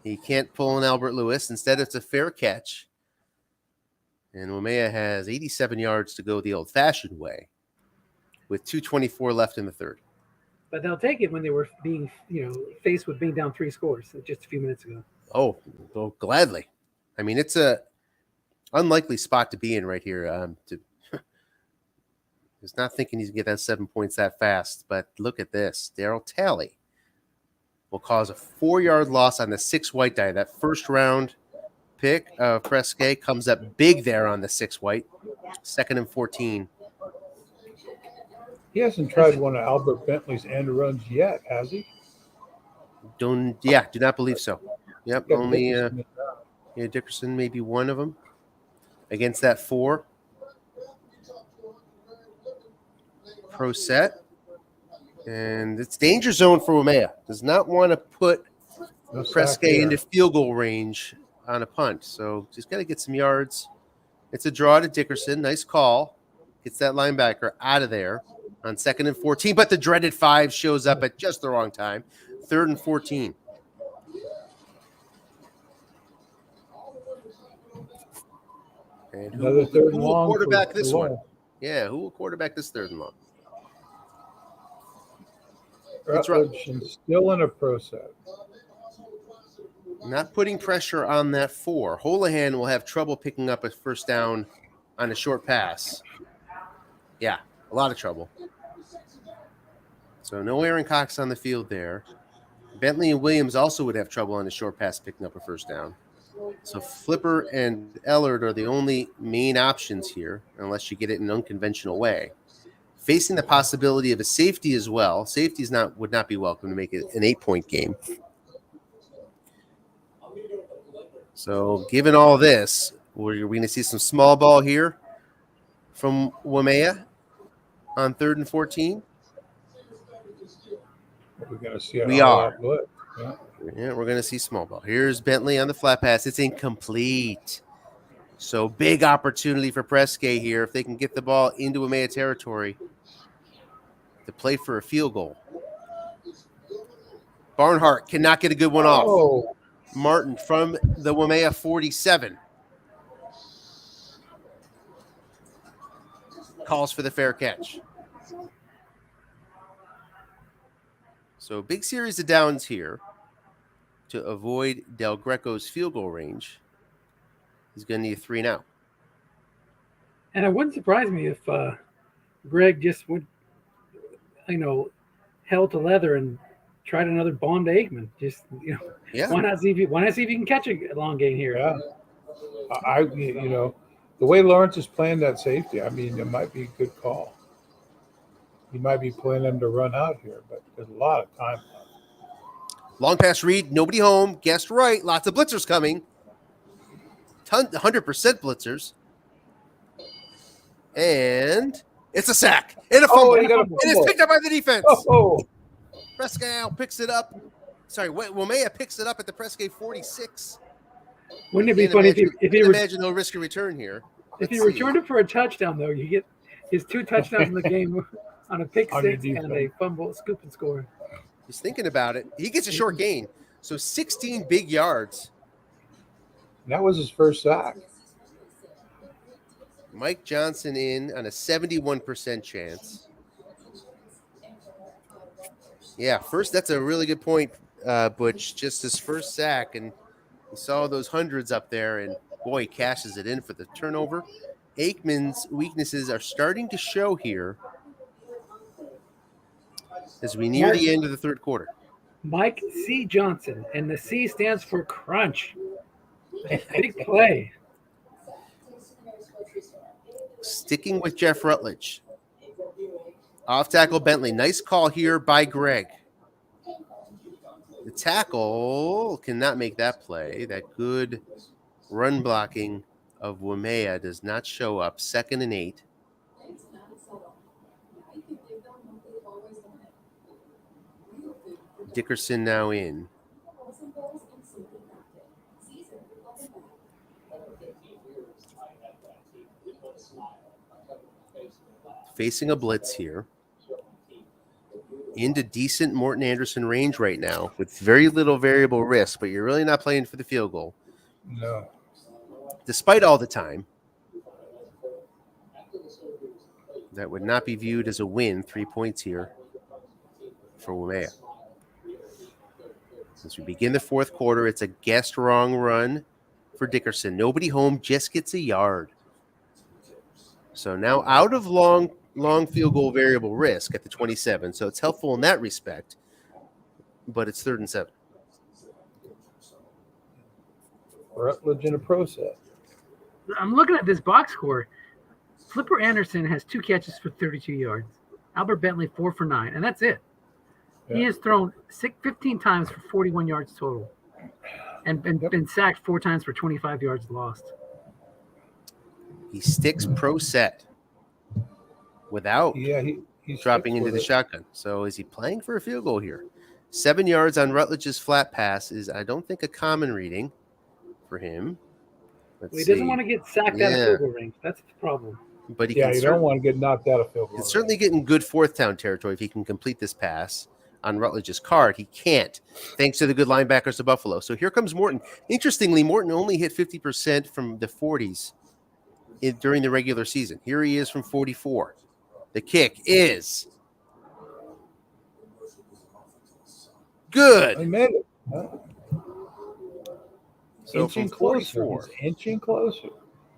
He can't pull an Albert Lewis. Instead, it's a fair catch. And Waimea has 87 yards to go the old-fashioned way with 2:24 left in the 3rd. But they'll take it when they were being, faced with being down 3 scores just a few minutes ago. Oh, well, gladly. I mean, it's a unlikely spot to be in right here. He's not thinking he's going to get that 7 points that fast, but look at this. Daryl Talley will cause a 4-yard loss on the 6 white die. That first round pick of Presque comes up big there on the 6 white. 2nd and 14. He hasn't tried one of Albert Bentley's end runs yet, has he? Do not believe so. Yep, Got only Dickerson in there. Dickerson, maybe one of them against that 4. Pro set. And it's danger zone for Waimea. Does not want to put No sack Presque there. into field goal range on a punt. So just got to get some yards. It's a draw to Dickerson. Nice call. Gets that linebacker out of there on 2nd and 14. But the dreaded 5 shows up at just the wrong time. 3rd and 14. And Another third who and will long. quarterback for this one? Malone. Yeah, who will quarterback this 3rd and long? Rutledge and still in a pro set. Not putting pressure on that 4. Holohan will have trouble picking up a first down on a short pass. Yeah, a lot of trouble. So no Aaron Cox on the field there. Bentley and Williams also would have trouble on a short pass picking up a first down. So Flipper and Ellard are the only main options here, unless you get it in an unconventional way. Facing the possibility of a safety as well. Safeties would not be welcome to make it an 8-point game. So given all this, we're going to see some small ball here from Waimea on 3rd and 14. We're going to see an We all-out are. blitz. Yeah. Yeah, we're going to see small ball. Here's Bentley on the flat pass. It's incomplete. So big opportunity for Presque here if they can get the ball into Waimea territory to play for a field goal. Barnhart cannot get a good one off. Oh, Martin from the Waimea 47 calls for the fair catch. So big series of downs here to avoid Del Greco's field goal range. He's going to need a 3 now. And it wouldn't surprise me if Greg just would, held to leather and tried another bomb to Aikman. Just, Yeah. why not see if you can catch a long gain here? yeah. The way Lawrence is playing that safety, I mean, it might be a good call. He might be playing them to run out here, but there's a lot of time left. Long pass read, nobody home. Guessed right. Lots of blitzers coming. 100% blitzers. And it's a sack. And a fumble. Oh, he got a And it's fumble. picked up by the defense. Oh, Presque picks it up. Sorry, Waimea picks it up at the Presque 46. Wouldn't it be Can't funny imagine he'll risk a return here. if he Let's see. returned it for a touchdown, though? You get his 2 touchdowns in the game on a pick On your 6 and a defense. fumble, scoop and score. He's thinking about it. He gets a short gain. So 16 big yards. that was his first sack. Mike Johnson in on a 71% chance. Yeah, that's a really good point, Butch. Just his first sack, and he saw those hundreds up there, and boy, he cashes it in for the turnover. Aikman's weaknesses are starting to show here as we near the end of the 3rd quarter. Mike C. Johnson, and the C stands for crunch. Big play. Sticking with Jeff Rutledge. Off tackle Bentley. Nice call here by Greg. The tackle cannot make that play. That good run blocking of Waimea does not show up. 2nd and 8. Dickerson now in. Facing a blitz here. Into decent Morton Anderson range right now with very little variable risk, but you're really not playing for the field goal. No. Despite all the time, that would not be viewed as a win. 3 points here for Waimea. As we begin the fourth quarter, it's a guessed wrong run for Dickerson. Nobody home, just gets a yard. So now out of long field goal variable risk at the 27. So it's helpful in that respect, but it's 3rd and 7. Rutledge in a pro set. I'm looking at this box score. Flipper Anderson has 2 catches for 32 yards. Albert Bentley 4 for 9, and that's it. Yeah. He has thrown 15 times for 41 yards total, and been sacked 4 times for 25 yards lost. He sticks pro set without he's dropping into the shotgun. So is he playing for a field goal here? 7 yards on Rutledge's flat pass is, I don't think, a common reading for him. He doesn't want to get sacked out of field goal range. That's the problem. But he you don't want to get knocked out of field goal. He's certainly getting good 4th down territory if he can complete this pass on Rutledge's card. He can't, thanks to the good linebackers of Buffalo. So here comes Morton. Interestingly, Morton only hit 50% from the 40s during the regular season. Here he is from 44. The kick is good. He made it. So Inching from closer. 44. He's inching closer.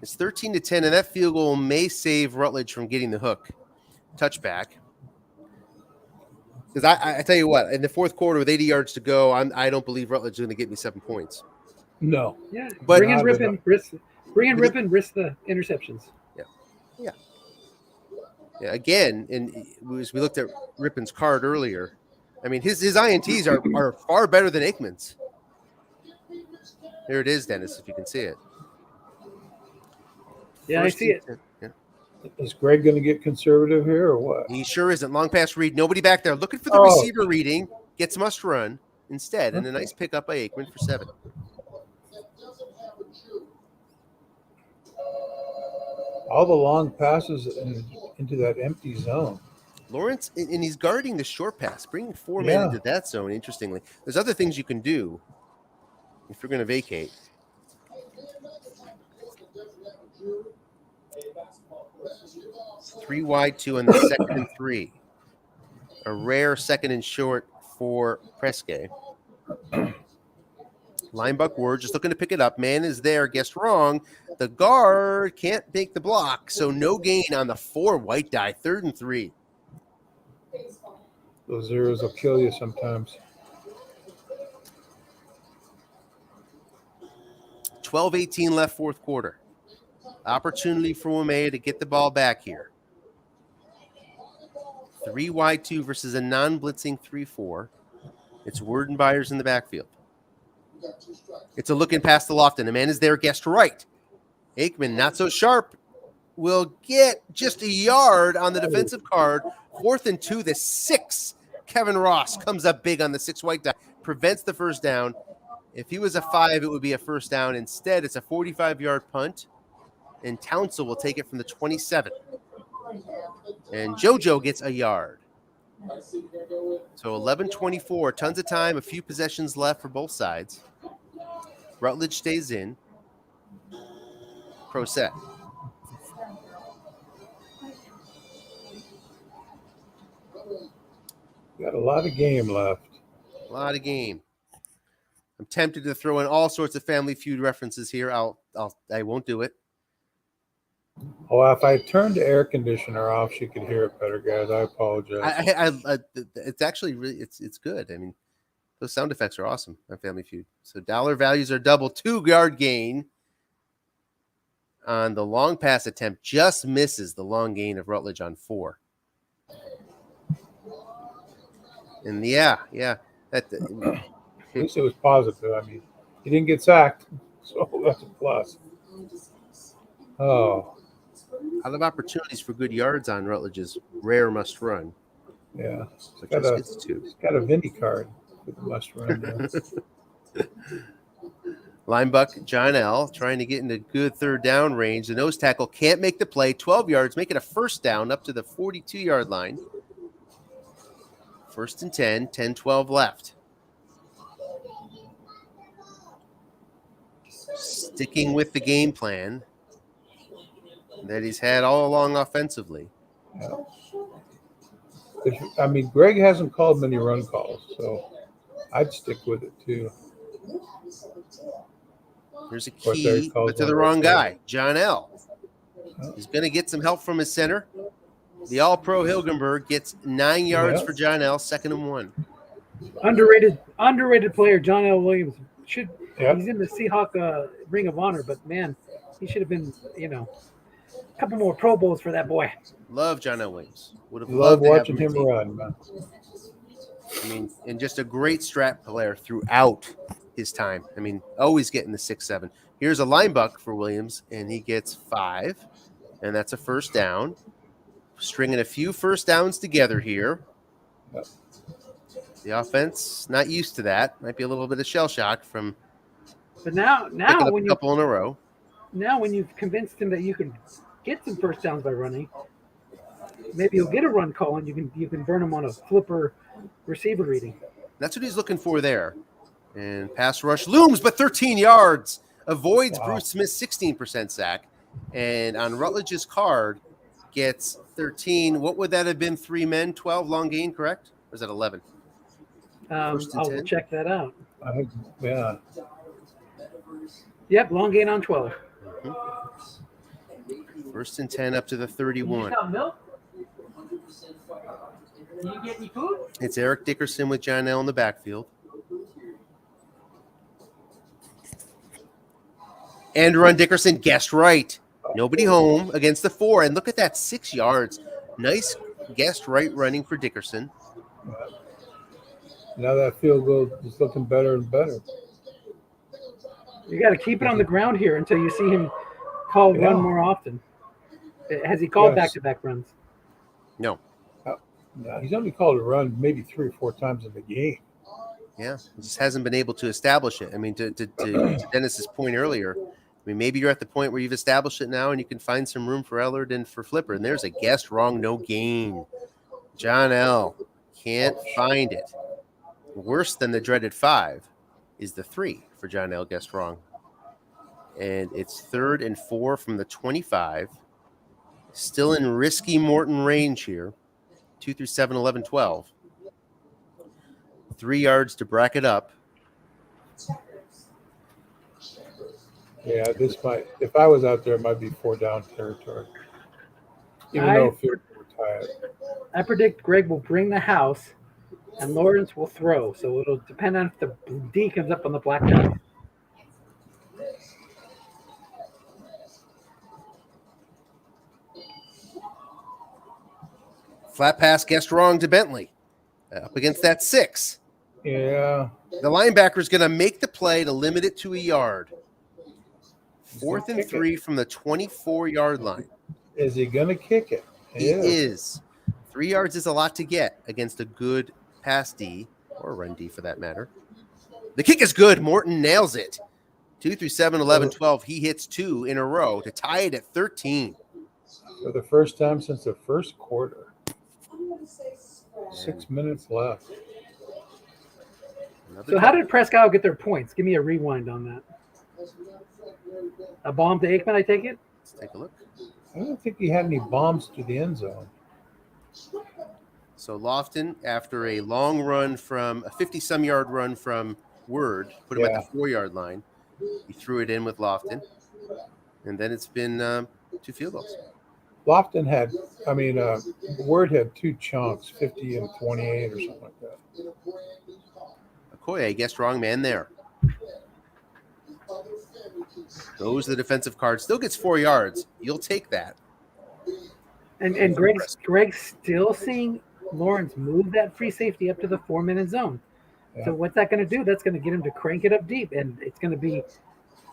It's 13-10, and that field goal may save Rutledge from getting the hook touchback. Because I tell you what, in the fourth quarter with 80 yards to go, I don't believe Rutledge is going to get me 7 points. No. Yeah, but bring in Rippon, risk the interceptions. Yeah. Again, and as we looked at Rippon's card earlier, I mean his INTs are far better than Aikman's. There it is, Dennis, if you can see it. Yeah, I see it. Yeah. Is Greg going to get conservative here or what? He sure isn't. Long pass read. Nobody back there. Looking for the receiver reading. Gets must run instead. And a nice pickup by Aikman for 7. All the long passes into that empty zone. Lawrence, and he's guarding the short pass, bringing 4 men into that zone, interestingly. There's other things you can do if you're going to vacate. Three wide, 2 on the 2nd and 3. A rare 2nd and short for Presque. Linebuck Word just looking to pick it up. Man is there, guessed wrong. The guard can't make the block, so no gain on the 4 white die. 3rd and 3. Those zeros will kill you sometimes. 12-18 left fourth quarter. Opportunity for Waimea to get the ball back here. 3 wide 2 versus a non-blitzing 3-4. It's Word and Byers in the backfield. It's a looking past the Lofton. The man is there, guessed right. Aikman, not so sharp, will get just a yard on the defensive card. 4th and 2, the 6. Kevin Ross comes up big on the 6 white die, prevents the first down. If he was a 5, it would be a first down. Instead, it's a 45-yard punt, and Townsend will take it from the 27. And JoJo gets a yard. So 11-24, tons of time, a few possessions left for both sides. Rutledge stays in. Pro set. Got a lot of game left. A lot of game. I'm tempted to throw in all sorts of Family Feud references here. I won't do it. Oh, if I turned the air conditioner off, she could hear it better, guys. I apologize. It's actually really it's good. I mean, those sound effects are awesome on Family Feud. So dollar values are double. 2-yard gain on the long pass attempt. Just misses the long gain of Rutledge on 4. And at least it was positive. I mean, he didn't get sacked, so that's a plus. Oh. A lot of opportunities for good yards on Rutledge's rare must run. Yeah. But just gets 2. He's got a Vindy card for the must run. Linebuck John L. trying to get into good 3rd down range. The nose tackle can't make the play. 12 yards, make it a first down up to the 42-yard line. 1st and 10, 10-12 left. Sticking with the game plan that he's had all along offensively. Yeah. I mean, Greg hasn't called many run calls, so I'd stick with it too. Here's a course, there he key, calls but to one the right wrong there. guy. John L. He's going to get some help from his center. The All-Pro Hilgenberg gets 9 yards Yeah. for John L. 2nd and 1. Underrated player, John L. Williams. Yep. He's in the Seahawk Ring of Honor, but man, he should have been, a couple more Pro Bowls for that boy. Love John L. Williams. Would have Love loved to have watching him. him run, man. I mean, and just a great strat player throughout his time. I mean, always getting the 6-7. Here's a linebucker for Williams, and he gets 5, and that's a first down. Stringing a few first downs together here. Yep. The offense not used to that. Might be a little bit of shell shock from But now picking up when a couple in a row. Now when you've convinced him that you can get some first downs by running, maybe you'll get a run call and you can burn him on a flipper receiver reading. That's what he's looking for there. And pass rush looms, but 13 yards. Avoids Bruce Smith's 16% sack. And on Rutledge's card, gets 13. What would that have been? 3 men, 12 long gain, correct? Or is that 11? I'll 10? check that out. I think, yeah. Yep, long gain on 12. Mm-hmm. 1st and 10 up to the 31. Milk? Can you get any food? It's Eric Dickerson with John L in the backfield. And run Dickerson, guessed right. Nobody home against the 4. And look at that, 6 yards. Nice guessed right running for Dickerson. Now that field goal is looking better and better. You got to keep it on the ground here until you see him call run more often. Has he called back-to-back runs? No. No, he's only called a run maybe 3 or 4 times in the game. Yeah, he just hasn't been able to establish it. I mean, to Dennis's point earlier, I mean, maybe you're at the point where you've established it now and you can find some room for Ellard and for Flipper. And there's a guessed wrong, no gain. John L. can't find it. Worse than the dreaded 5 is the 3 for John L. guessed wrong. And it's 3rd and 4 from the 25. Still in risky Morton range here. 2 through 7, 11, 12. 3 yards to bracket up. Yeah, this might, if I was out there, it might be 4 down territory. Even though field goal tied. I predict Greg will bring the house and Lawrence will throw. So it'll depend on if the D comes up on the black dot. Flat pass guessed wrong to Bentley. Up against that 6. Yeah. The linebacker's going to make the play to limit it to a yard. 4th and 3 from the 24-yard line. Is he going to kick it? He is. 3 yards is a lot to get against a good pass D, or run D for that matter. The kick is good. Morton nails it. 2 through 7, 11, 12. He hits 2 in a row to tie it at 13. For the first time since the first quarter. 6 minutes left. So how did Presque get their points? Give me a rewind on that. A bomb to Aikman, I take it? Let's take a look. I don't think he had any bombs to the end zone. So Lofton, after a long run from a 50-some yard run from Word, put him at the 4-yard line. He threw it in with Lofton. And then it's been 2 field goals. Lofton had, Word had 2 chunks, 50 and 28 or something like that. Okoye guessed wrong man there. Goes the defensive card. Still gets 4 yards. You'll take that. And Greg's still seeing Lawrence move that free safety up to the 4-minute zone. Yeah. So what's that going to do? That's going to get him to crank it up deep. And it's going to be,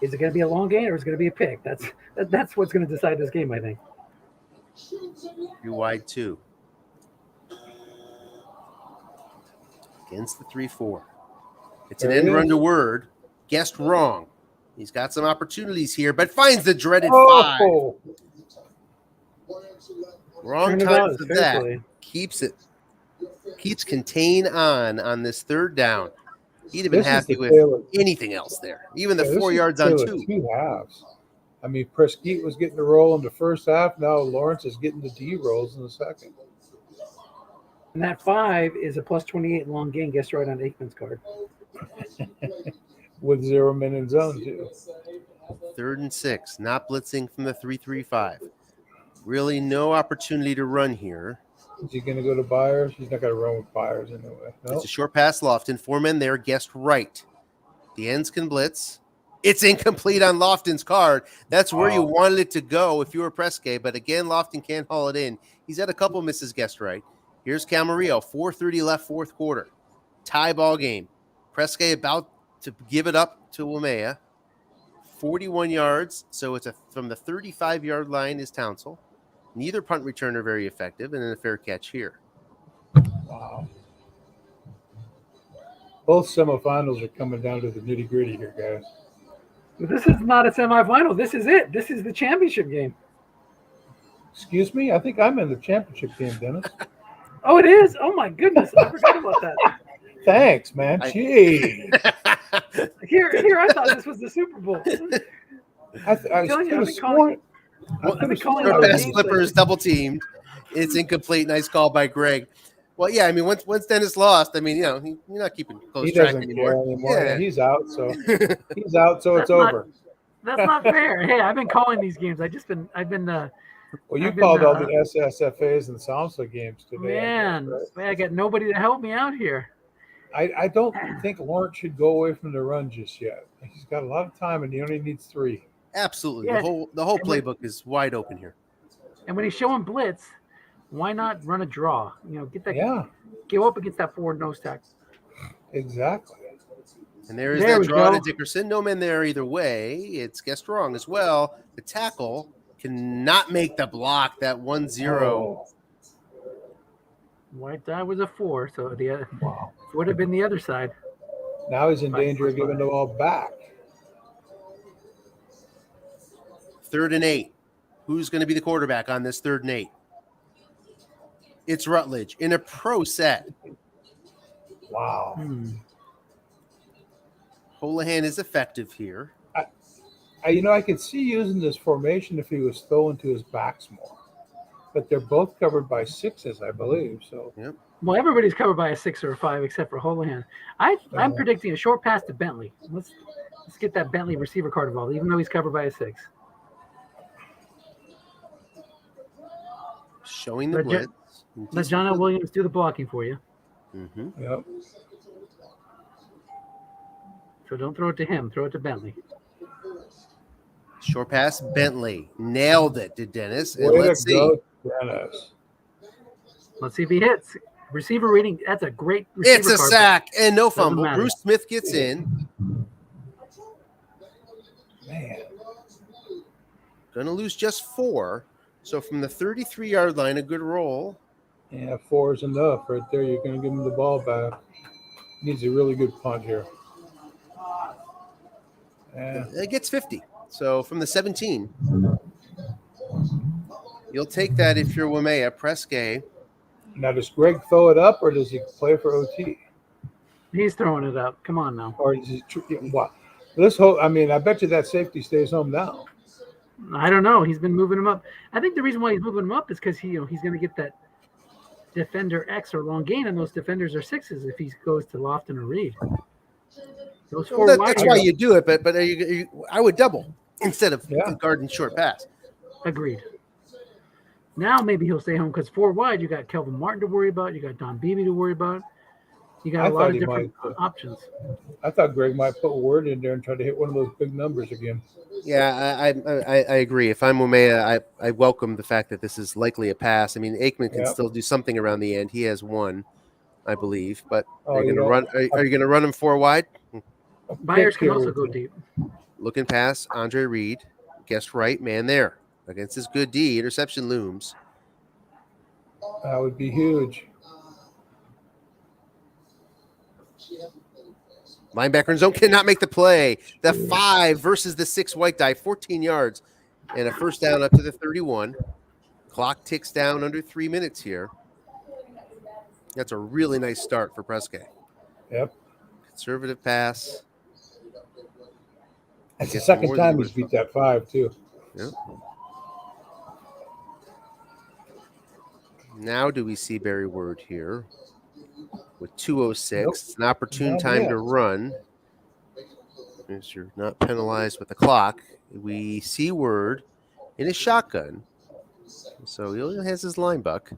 is it going to be a long gain or is it going to be a pick? That's what's going to decide this game, I think. 3 wide 2. Against the 3-4. It's an end run to Word. Guessed wrong. He's got some opportunities here, but finds the dreaded 5. Wrong time for that. Keeps contain on this 3rd down. He'd have been happy with anything else there. Even the 4 yards on 2. 2 halves. I mean, Presque was getting the roll in the first half. Now Lawrence is getting the D rolls in the second. And that 5 is a plus 28 long gain. Guess right on Aikman's card. With 0 men in zone too. 3rd and 6. Not blitzing from the 3-3-5. Really no opportunity to run here. Is he going to go to Byers? He's not going to run with Byers anyway. No. It's a short pass, Lofton. 4 men there. Guessed right. The ends can blitz. It's incomplete on Lofton's card. That's where you wanted it to go if you were Presque. But again, Lofton can't haul it in. He's had a couple misses guessed right. Here's Camarillo. 4:30 left, 4th quarter. Tie ball game. Presque about to give it up to Waimea. 41 yards. So it's from the 35-yard line is Townsell. Neither punt returner very effective, and then a fair catch here. Wow. Both semifinals are coming down to the nitty gritty here, guys. This is not a semifinal. This is it. This is the championship game. Excuse me? I think I'm in the championship game, Dennis. Oh, it is? Oh, my goodness. I forgot about that. Thanks, man. Gee. Here, I thought this was the Super Bowl. I telling you, I've was been calling- sworn. I've been calling Short those pass, games Clippers double teamed. It's incomplete. Nice call by Greg. Well, yeah, I mean, once Dennis lost, I mean, you're not keeping close He track doesn't anymore. care anymore. Yeah. He's out, so he's out, so it's That's not- over. That's not fair. Hey, I've been calling these games. I've been Well, you I've been, called all the SSFAs and SAMHSA games today. man, Right? man, I got nobody to help me out here. I don't think Lawrence should go away from the run just yet. He's got a lot of time, and he only needs 3. Absolutely. Yeah. The whole And when- playbook is wide open here. And when he's showing blitz, why not run a draw? Get that. Yeah, Go up against that forward nose tackle. exactly. And there is There that we draw go. to Dickerson. No men there either way. It's guessed wrong as well. The tackle cannot make the block. That 1-0. White die was a 4, so the other Wow. would have been the other side. Now he's in danger of giving the ball back. 3rd and 8. Who's going to be the quarterback on this 3rd and 8? It's Rutledge in a pro set. Wow. Holohan is effective here. I could see using this formation if he was throwing to his backs more. But they're both covered by 6s, I believe. So Well, everybody's covered by a 6 or a 5 except for Holohan. I'm predicting a short pass to Bentley. Let's get that Bentley receiver card involved, even though he's covered by a 6. Showing the blitz. Let John L. Williams do the blocking for you. Mm-hmm. Yep. So don't throw it to him. Throw it to Bentley. Short pass, Bentley. Nailed it to Dennis. And Way let's to see. go, Dennis. Let's see if he hits. Receiver reading. That's a great receiver It's a card. sack and no Doesn't fumble. matter. Bruce Smith gets in. Man. Going to lose just 4. So from the 33-yard line, a good roll. Yeah, 4 is enough right there. You're going to give him the ball back. Needs a really good punt here. Yeah. It gets 50. So from the 17, you'll take that if you're Waimea. Presque. Now, does Greg throw it up or does he play for OT? He's throwing it up. Come on now. Or is he what? Let's hope. I mean, I bet you that safety stays home now. I don't know. He's been moving him up. I think the reason why he's moving him up is because he's going to get that defender X or long gain, and those defenders are 6s if he goes to Lofton or Reed. Those Well, 4 wide that's why you do it, but I would double instead of guarding short pass. Agreed. Now maybe he'll stay home because 4 wide, you got Kelvin Martin to worry about. You got Don Beebe to worry about. You got I a lot thought of he different might. options. I thought Greg might put a word in there and try to hit one of those big numbers again. Yeah, I agree. If I'm Waimea, I welcome the fact that this is likely a pass. I mean, Aikman can still do something around the end. He has 1, I believe. But are you going to run? Are you going to run him 4 wide? Byers can also go deep. Looking past Andre Reed. Guessed right, man there. Against his good D, interception looms. That would be huge. Linebacker in zone cannot make the play. The 5 versus the 6 white die, 14 yards, and a first down up to the 31. Clock ticks down under 3 minutes here. That's a really nice start for Presque. Yep. Conservative pass. That's the second more time than he's beat that 5 too. Yep. Now do we see Barry Word here with 2:06? Nope. It's an opportune Not time yet. to run. As you're not penalized with the clock. We see Word in his shotgun. So he only has his line buck,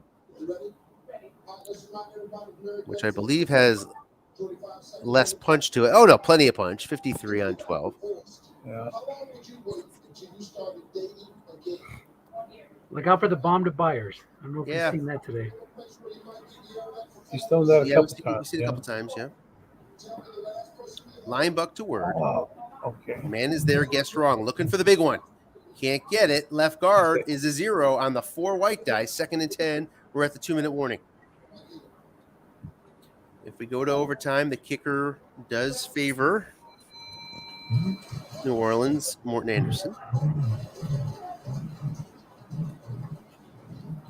which I believe has less punch to it. Oh, no, plenty of punch. 53 on 12. Yeah. Look out for the bomb to buyers. I don't know if Yeah. you've seen that today. He's thrown that a Yeah, couple we've times. seen it a couple times, yeah. Line buck to Word. Oh, okay. Man is there, guessed wrong. Looking for the big one. Can't get it. Left guard is a 0 on the 4 white die. 2nd and 10. We're at the 2-minute warning. If we go to overtime, the kicker does favor New Orleans, Morton Anderson,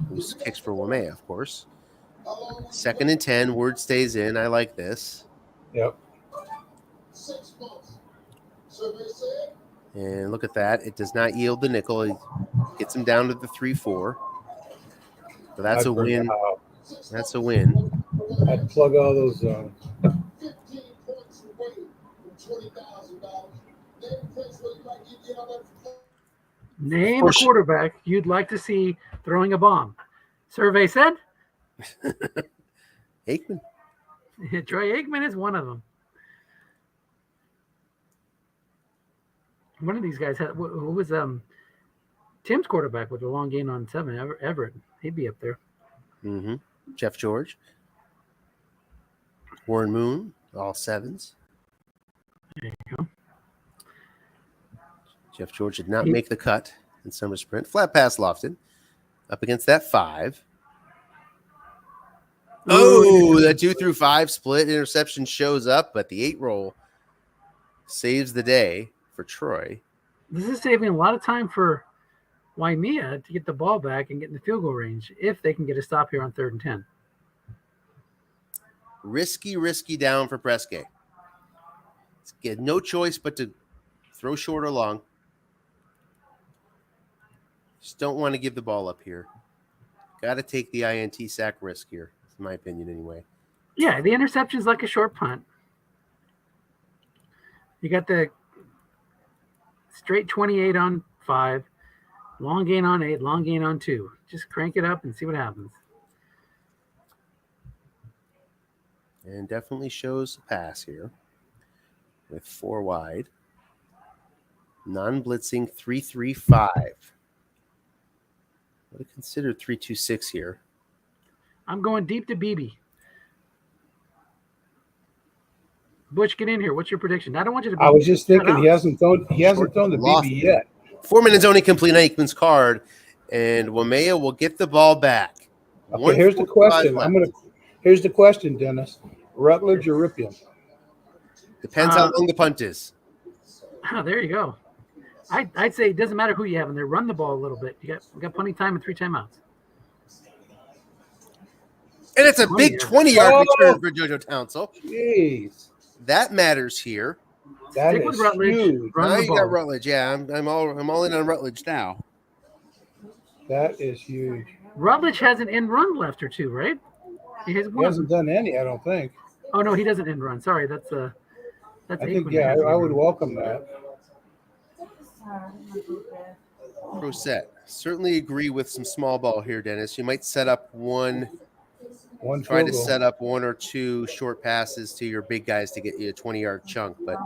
who kicks for Waimea, of course. 2nd and 10. Word stays in. I like this. Yep. And look at that. It does not yield the nickel. It gets him down to the 3-4. So that's a win. That's a win. I'd plug all those zones. Name a quarterback you'd like to see throwing a bomb. Survey said Aikman. Troy Aikman is one of them. One of these guys had who was Tim's quarterback with a long gain on 7. Everett. He'd be up there. Mm-hmm. Jeff George. Warren Moon, all 7s. There you go. Jeff George did not make the cut in summer sprint. Flat pass Lofton up against that 5. Oh, the 2 through 5 split interception shows up, but the 8 roll saves the day for Troy. This is saving a lot of time for Waimea to get the ball back and get in the field goal range if they can get a stop here on 3rd and 10. Risky down for Presque. Get no choice but to throw short or long. Just don't want to give the ball up here. Got to take the INT sack risk here, in my opinion, anyway. Yeah, the interception's like a short punt. You got the straight 28 on 5, long gain on 8, long gain on 2. Just crank it up and see what happens. And definitely shows a pass here with 4 wide. Non-blitzing 3-3-5. What I consider 3-2-6 here. I'm going deep to BB. Butch, get in here. What's your prediction? I don't want you to. I was just thinking he hasn't thrown the BB yet. 4 minutes only complete on Aikman's card, and Waimea will get the ball back. Okay, here's the question. Here's the question, Dennis. Rutledge or Ripien? Depends how long the punt is. Oh, there you go. I'd say it doesn't matter who you have in there. Run the ball a little bit. You got plenty of time and 3 timeouts. And it's a big 20-yard return for JoJo Townsell. Jeez. That matters here. That Stick is with Rutledge. huge. Run Now the you ball. got Rutledge. Yeah, I'm all in on Rutledge now. That is huge. Rutledge has an end run left or 2, right? He hasn't done any, I don't think. Oh no, he doesn't end run. Sorry, that's I think Aikman. I would welcome that. Pro set. Certainly agree with some small ball here, Dennis. You might set up try to set up 1 or 2 short passes to your big guys to get you a 20-yard chunk, but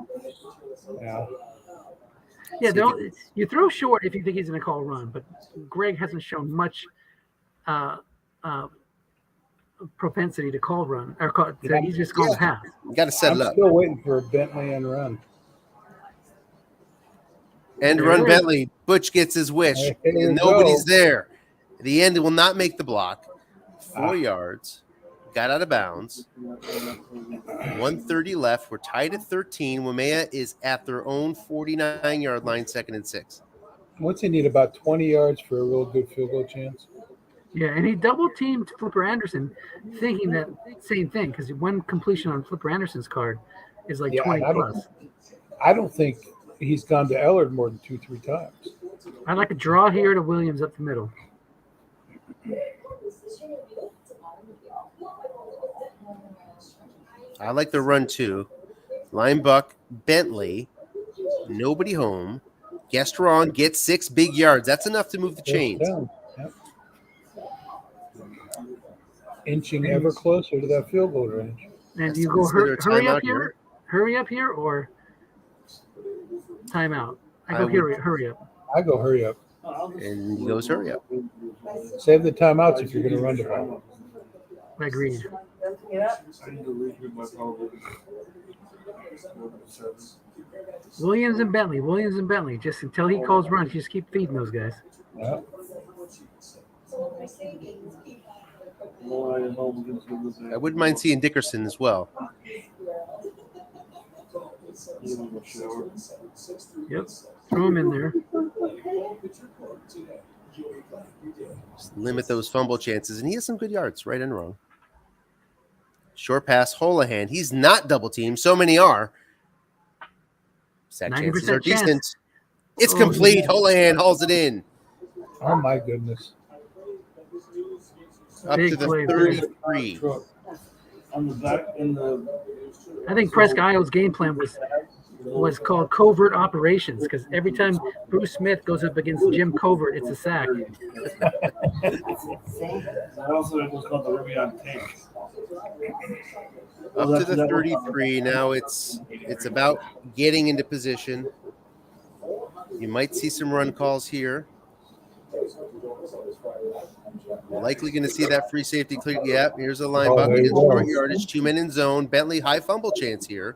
you throw short if you think he's going to call a run, but Greg hasn't shown much propensity to call run or he's just calling pass. You got to set it up. I'm still waiting for a Bentley and run. And run Bentley. Butch gets his wish. And nobody's there. The end will not make the block. 4 yards. Got out of bounds. 1:30 left. We're tied at 13. Waimea is at their own 49-yard line, 2nd and 6. What's he need? About 20 yards for a real good field goal chance? Yeah, and he double-teamed Flipper Anderson, thinking that same thing, because one completion on Flipper Anderson's card is like 20 plus. I don't think he's gone to Ellard more than 2-3 times. I'd like a draw here to Williams up the middle. I like the run too. Line buck, Bentley, nobody home. Guessed wrong, get 6 big yards. That's enough to move the chains. Down. Yep. Inching ever closer to that field goal range. And Has you to go consider a hurry up timeout here. hurry up here, or timeout. I go I would- hurry up. I go hurry up. And he goes, hurry up. Save the timeouts if you're going to run the ball. Agreed. Williams and Bentley. Just until he calls runs, just keep feeding those guys. Yep. I wouldn't mind seeing Dickerson as well. Yep. Throw him in there. Just limit those fumble chances. And he has some good yards, right and wrong. Short pass, Holohan. He's not double teamed. So many are. Sack chances are 90% chance. decent. It's Oh, complete. yeah. Holohan hauls it in. Oh, my goodness. Up Big to the play. 33. On the back in the I think Presque Isle's game plan was called covert operations, because every time Bruce Smith goes up against Jim Covert, it's a sack. also it was called the Ruby on tape. Up to the 33. Now it's about getting into position. You might see some run calls here. Likely going to see that free safety clear. Yeah, here's a line Oh, buck. there He you gets go. short yardage. 2 men in zone. Bentley high fumble chance here.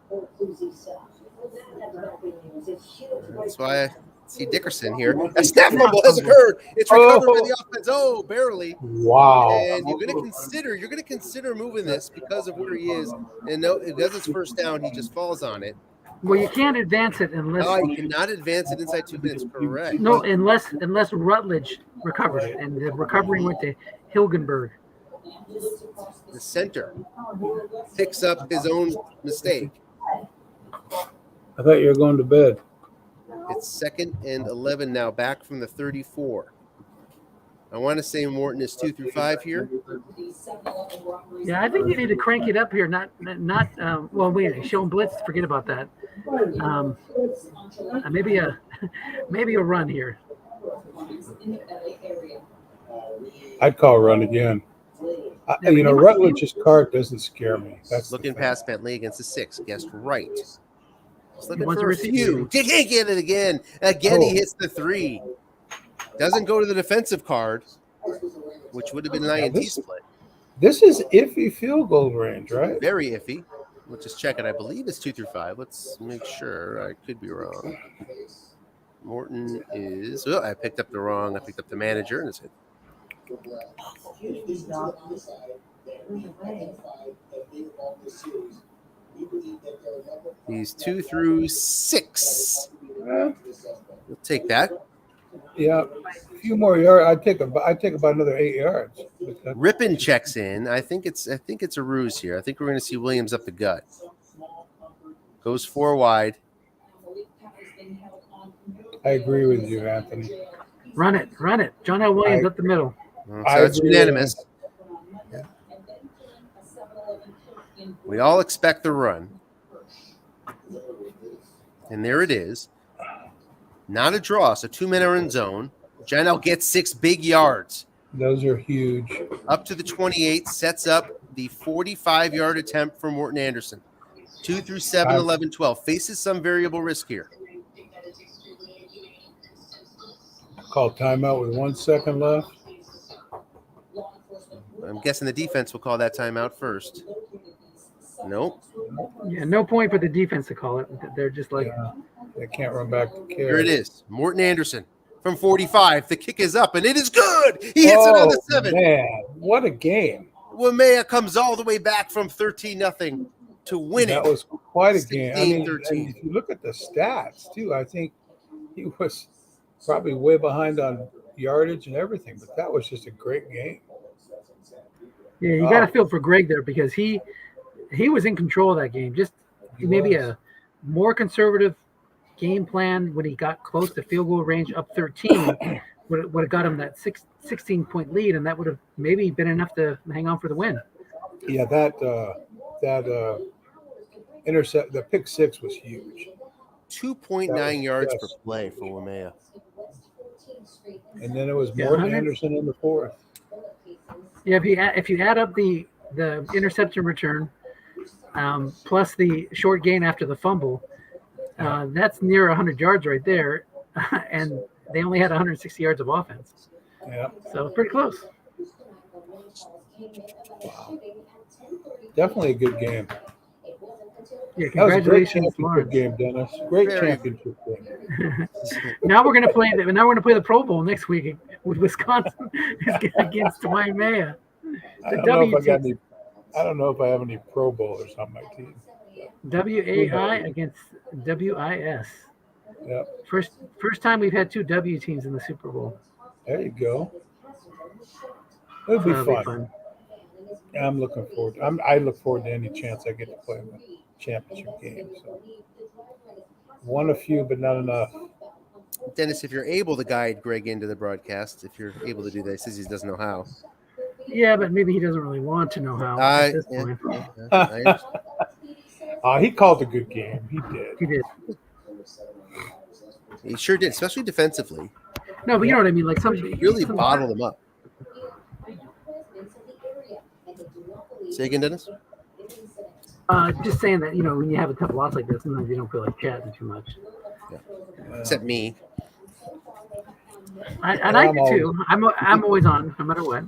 That's why I see Dickerson here. A snap fumble has occurred. It's recovered by the offense. Oh, barely. Wow. And you're going to consider moving this because of where he is. And no, because it's first down, he just falls on it. Well, you can't advance it unless No, you cannot advance it inside 2 minutes. Correct. unless Rutledge recovered it, and the recovery went to Hilgenberg. The center picks up his own mistake. I thought you were going to bed. It's 2nd and 11 now, back from the 34. I want to say Morton is 2 through 5 here. Yeah, I think you need to crank it up here. Not. Well, wait, show him blitz. Forget about that. Maybe a run here. I'd call run again. Rutledge's card doesn't scare me. That's Looking past Bentley against the 6. Guessed right. He's looking wants for a a few. He can't get it again. Again, he hits the 3. Doesn't go to the defensive card, which would have been an INT split. This is iffy field goal range, right? Very iffy. Let's just check it. I believe it's 2 through 5. Let's make sure. I could be wrong. Morton is. Oh, I picked up the manager and it's it. He's 2 through 6. We'll take that. Yeah, a few more yards. I'd take about another 8 yards. Rippin checks in. I think it's a ruse here. I think we're going to see Williams up the gut. Goes 4 wide. I agree with you, Anthony. Run it. John L. Williams up the middle. So that's unanimous. Yeah. We all expect the run. And there it is. Not a draw, so 2 men are in zone. Janelle gets 6 big yards. Those are huge. Up to the 28, sets up the 45-yard attempt for Morton Anderson. 2 through 7, 11, 12. Faces some variable risk here. Call timeout with 1 second left. I'm guessing the defense will call that timeout first. Nope. Yeah, no point for the defense to call it. They're just like, They can't run back to carry. Here it is. Morton Anderson from 45. The kick is up, and it is good. He hits another 7. Man, what a game. Waimea comes all the way back from 13-0 to win That it. was quite a game. 16-13. And if you look at the stats, too, I think he was probably way behind on yardage and everything, but that was just a great game. yeah, you got to feel for Greg there, because he was in control of that game. Just maybe a more conservative game plan when he got close to field goal range, up 13, would have got him that 16-point lead, and that would have maybe been enough to hang on for the win. Yeah, that intercept. The pick six was huge. 2.9 yards per Yes. play for Waimea. And then it was Yeah, Morton 100. Anderson in the fourth. Yeah, if you add up the interception return plus the short gain after the fumble, that's near 100 yards right there, and they only had 160 yards of offense. Yeah. So pretty close. Wow. Definitely a good game. Yeah, That was a great congratulations, championship Lawrence. game, Dennis. Great Very- championship game. Now we're gonna play the Pro Bowl next week with Wisconsin against Waimea. I The don't know if W I got any. I don't know if I have any Pro Bowlers on my team. WAI against WIS. Yep. First time we've had two W teams in the Super Bowl. There you go. It'll be So fun. Yeah, I'm looking forward. I look forward to any chance I get to play in the championship game. So. Won a few, but not enough. Dennis, if you're able to guide Greg into the broadcast, if you're able to do that, he says he doesn't know how. Yeah, but maybe he doesn't really want to know how at this point. He called a good game. He did. He did. He sure did, especially defensively. No, but you know what I mean. Like Really bottled them up. Say again, Dennis? Just saying that when you have a tough loss like this, sometimes you don't feel like chatting too much. Yeah. Except me. And I do too. I'm always on, no matter what.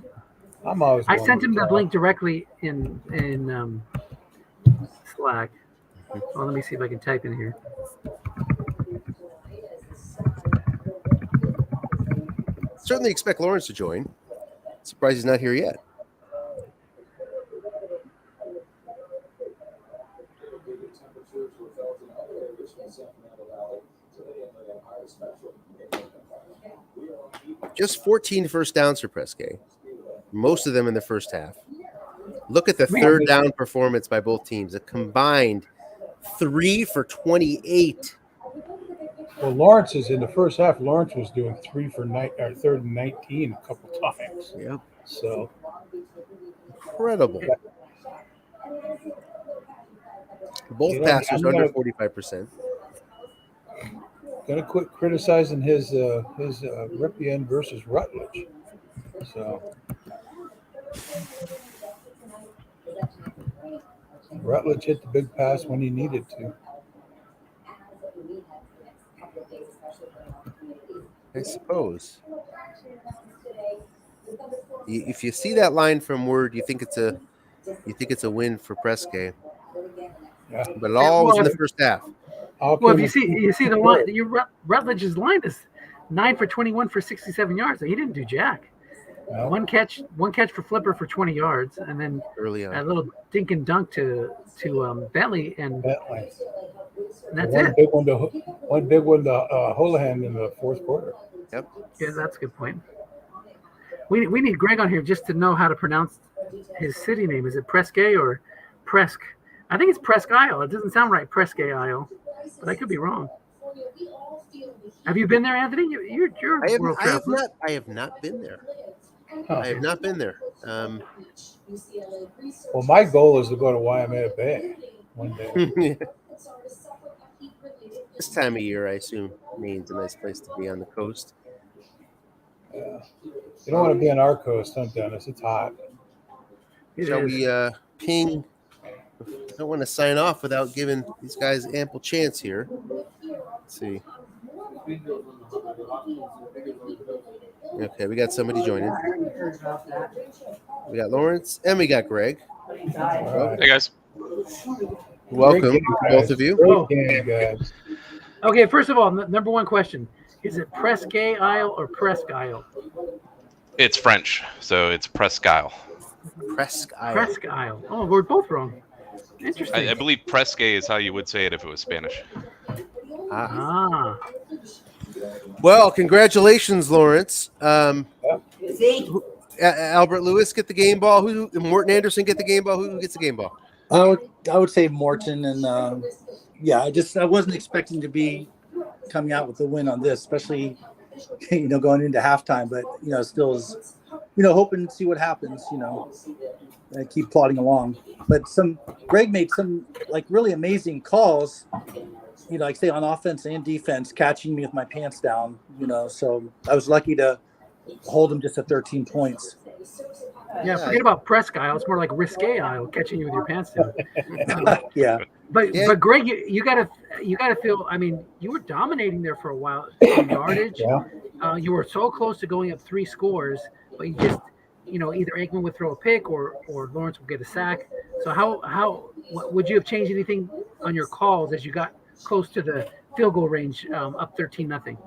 I'm always. I sent him the link directly in Slack. Well, let me see if I can type in here. Certainly expect Lawrence to join. Surprised he's not here yet. Just 14 first downs for Presque. Most of them in the first half. Look at the third down performance by both teams. A combined 3 for 28. Well, Lawrence is in the first half. Lawrence was doing 3rd and 19 a couple times. Yep. So incredible. Both passes under 45%. Gonna quit criticizing his Ripien versus Rutledge. So Rutledge hit the big pass when he needed to. I suppose. If you see that line from Word, you think it's a win for Presque. Yeah. But it all was in the first half. Well, if you see the line, Rutledge's line is 9 for 21 for 67 yards. He didn't do jack. No. One catch for Flipper for 20 yards, and then early on a little dink and dunk to Bentley, and that's one it. Big one to Holohan in the fourth quarter. Yep. Yeah, that's a good point. We need Greg on here just to know how to pronounce his city name. Is it Presque or Presque? I think it's Presque Isle. It doesn't sound right, Presque Isle, but I could be wrong. Have you been there, Anthony? You're a world traveler. I have not been there. Huh. I have not been there. Well, my goal is to go to Waimea Bay one day. This time of year, I assume Maine's a nice place to be on the coast. Yeah. You don't want to be on our coast, huh, Dennis? It's hot. Shall we ping? I don't want to sign off without giving these guys ample chance here. Let's see. Okay, we got somebody joining. We got Lawrence and we got Greg. Right. Hey guys. Welcome, Great game, both of you. Great game, guys. Okay, first of all, number one question: is it Presque Isle or Presque Isle? It's French, so it's Presque. Presque Isle. Presque Isle. Oh, we're both wrong. Interesting. I believe Presque is how you would say it if it was Spanish. Ah. Well, congratulations, Lawrence. Is he? Albert Lewis get the game ball. Who? Morton Anderson get the game ball. Who gets the game ball? I would say Morton, and I wasn't expecting to be coming out with a win on this, especially going into halftime. But still is hoping to see what happens. keep plodding along. But Greg made some like really amazing calls, like say on offense and defense, catching me with my pants down, so I was lucky to hold him just at 13 points. Yeah, forget about Presque. It's more like risque aisle, catching you with your pants down. Yeah. But Greg, you gotta feel. I mean, you were dominating there for a while in yardage. Yeah. You were so close to going up 3 scores, but you just, either Aikman would throw a pick or Lawrence would get a sack. So how would you have changed anything on your calls as you got close to the field goal range, up 13-0?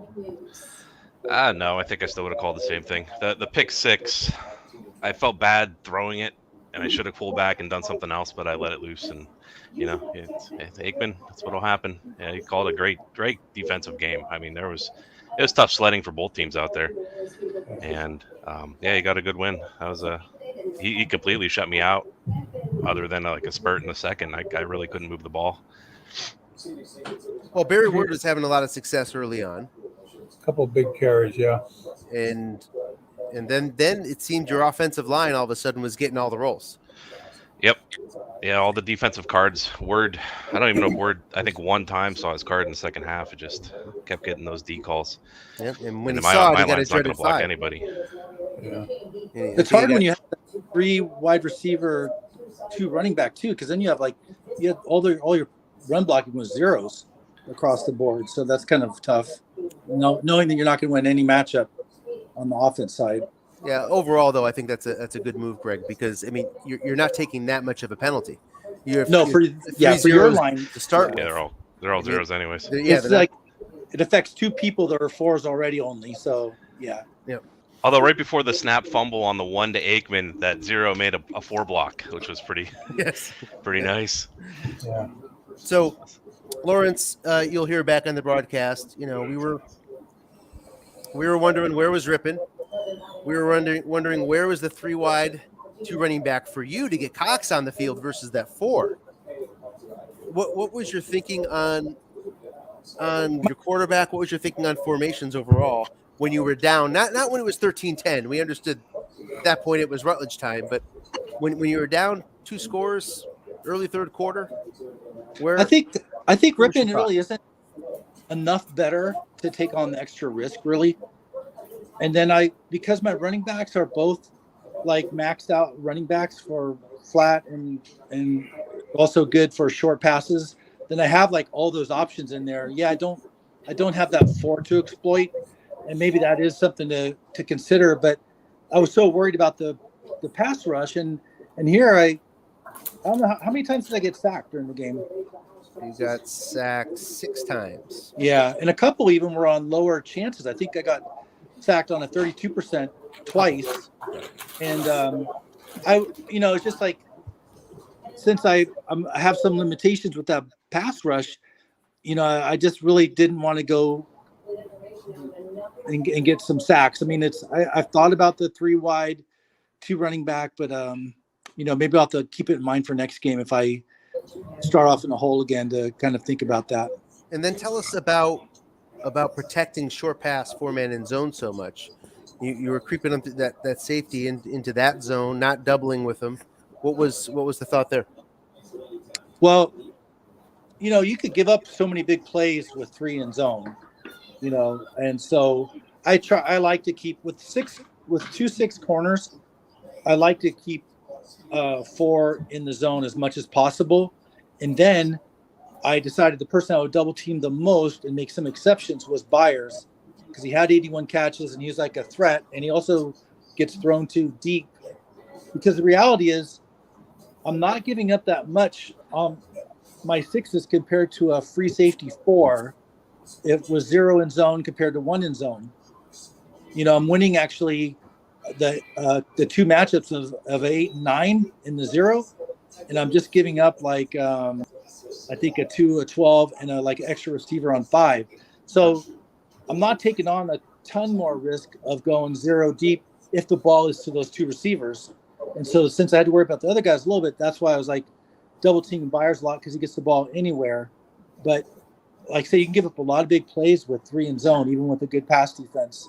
No, I think I still would have called the same thing. The pick six, I felt bad throwing it, and I should have pulled back and done something else, but I let it loose, and it's Aikman. That's what'll happen. Yeah, he called a great defensive game. I mean, it was tough sledding for both teams out there, and he got a good win. That was he completely shut me out. Other than like a spurt in the second, I really couldn't move the ball. Well, Barry Ward was having a lot of success early on. A couple of big carries, yeah. And then it seemed your offensive line all of a sudden was getting all the rolls. Yep. Yeah, all the defensive cards. Word, I don't even know if Word, I think one time saw his card in the second half. It just kept getting those D calls. Yep. And when and he saw it, he got a line's not going dreaded to block 5. anybody. Yeah. It's hard when you have 3 wide receiver, 2 running back too, because then you have all your run blocking was zeros across the board. So that's kind of tough. Knowing that you're not going to win any matchup on the offense side. Yeah. Overall, though, I think that's a good move, Greg, because I mean you're not taking that much of a penalty. For your line to start. Yeah, with. they're all zeros anyways. It's like it affects 2 people that are 4s already only. So yeah. Yep. Although right before the snap fumble on the 1 to Aikman, that 0 made a 4 block, which was pretty nice. Yeah. So, Lawrence, you'll hear back on the broadcast. We were wondering where was Rippin. We were wondering where was the 3 wide, 2 running back for you to get Cox on the field versus that 4. What was your thinking on your quarterback? What was your thinking on formations overall when you were down? Not when it was 13-10. We understood at that point it was Rutledge time, but when you were down 2 scores, early third quarter, where I think Rippin really isn't enough better to take on the extra risk, really. And then because my running backs are both like maxed out running backs for flat and also good for short passes, then I have like all those options in there. Yeah, I don't have that 4 to exploit, and maybe that is something to consider. But I was so worried about the pass rush, and here I don't know how many times did I get sacked during the game. You got sacked 6 times. Yeah, and a couple even were on lower chances. I think I got sacked on a 32% twice, and it's just like since I have some limitations with that pass rush, I just really didn't want to go and get some sacks. I mean, I've thought about the 3 wide, 2 running back, but maybe I'll have to keep it in mind for next game if I start off in a hole again to kind of think about that. And then tell us about protecting short pass, 4-man in zone so much. You were creeping up that safety into that zone, not doubling with them. What was the thought there? Well, you could give up so many big plays with 3 in zone, and so I like to keep with 2 6 corners. I like to keep 4 in the zone as much as possible. And then I decided the person I would double team the most and make some exceptions was Byers, because he had 81 catches and he was like a threat. And he also gets thrown to deep, because the reality is I'm not giving up that much on my 6s compared to a free safety 4. It was 0 in zone compared to 1 in zone. I'm winning actually the 2 matchups of 8 and 9 in the 0, and I'm just giving up like I think a 2, a 12, and a like extra receiver on 5. So I'm not taking on a ton more risk of going 0 deep if the ball is to those 2 receivers. And so since I had to worry about the other guys a little bit, that's why I was like double teaming Byers a lot, because he gets the ball anywhere. But like I say, you can give up a lot of big plays with 3 in zone, even with a good pass defense.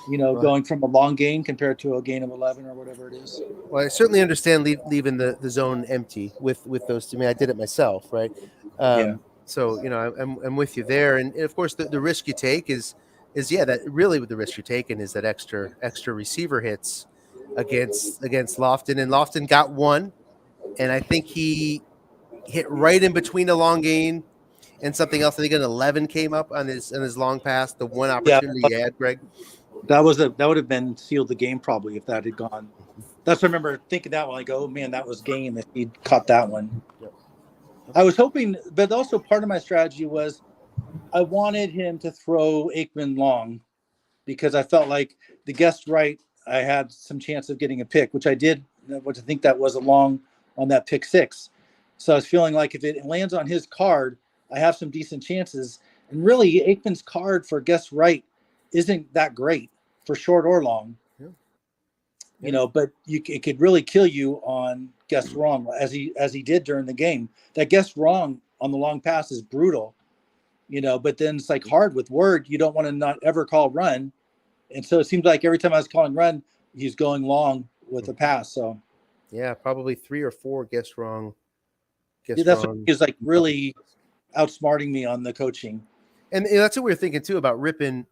going from a long gain compared to a gain of 11 or whatever it is. Well, I certainly understand leaving the zone empty with those. I mean, I did it myself, right? So I'm with you there, and of course the risk you take is that really the risk you're taking is that extra receiver hits against Lofton, and Lofton got one, and I think he hit right in between a long gain and something else. I think an 11 came up on his long pass, the one opportunity he had, Greg. That would have been sealed the game probably if that had gone. That's what I remember thinking that one. Like, oh man, that was game if he caught that one. Yep. I was hoping, but also part of my strategy was I wanted him to throw Aikman long because I felt like the guest right, I had some chance of getting a pick, which I did, which I think that was a long on that pick 6. So I was feeling like if it lands on his card, I have some decent chances. And really, Aikman's card for guest right isn't that great for short or long. But it could really kill you on guess wrong as he did during the game. That guess wrong on the long pass is brutal, but then it's like hard with Word. You don't want to not ever call run. And so it seems like every time I was calling run, he's going long with a pass. So yeah, probably 3 or 4 guess wrong. That's what he was like really outsmarting me on the coaching. And that's what we were thinking too about Rippon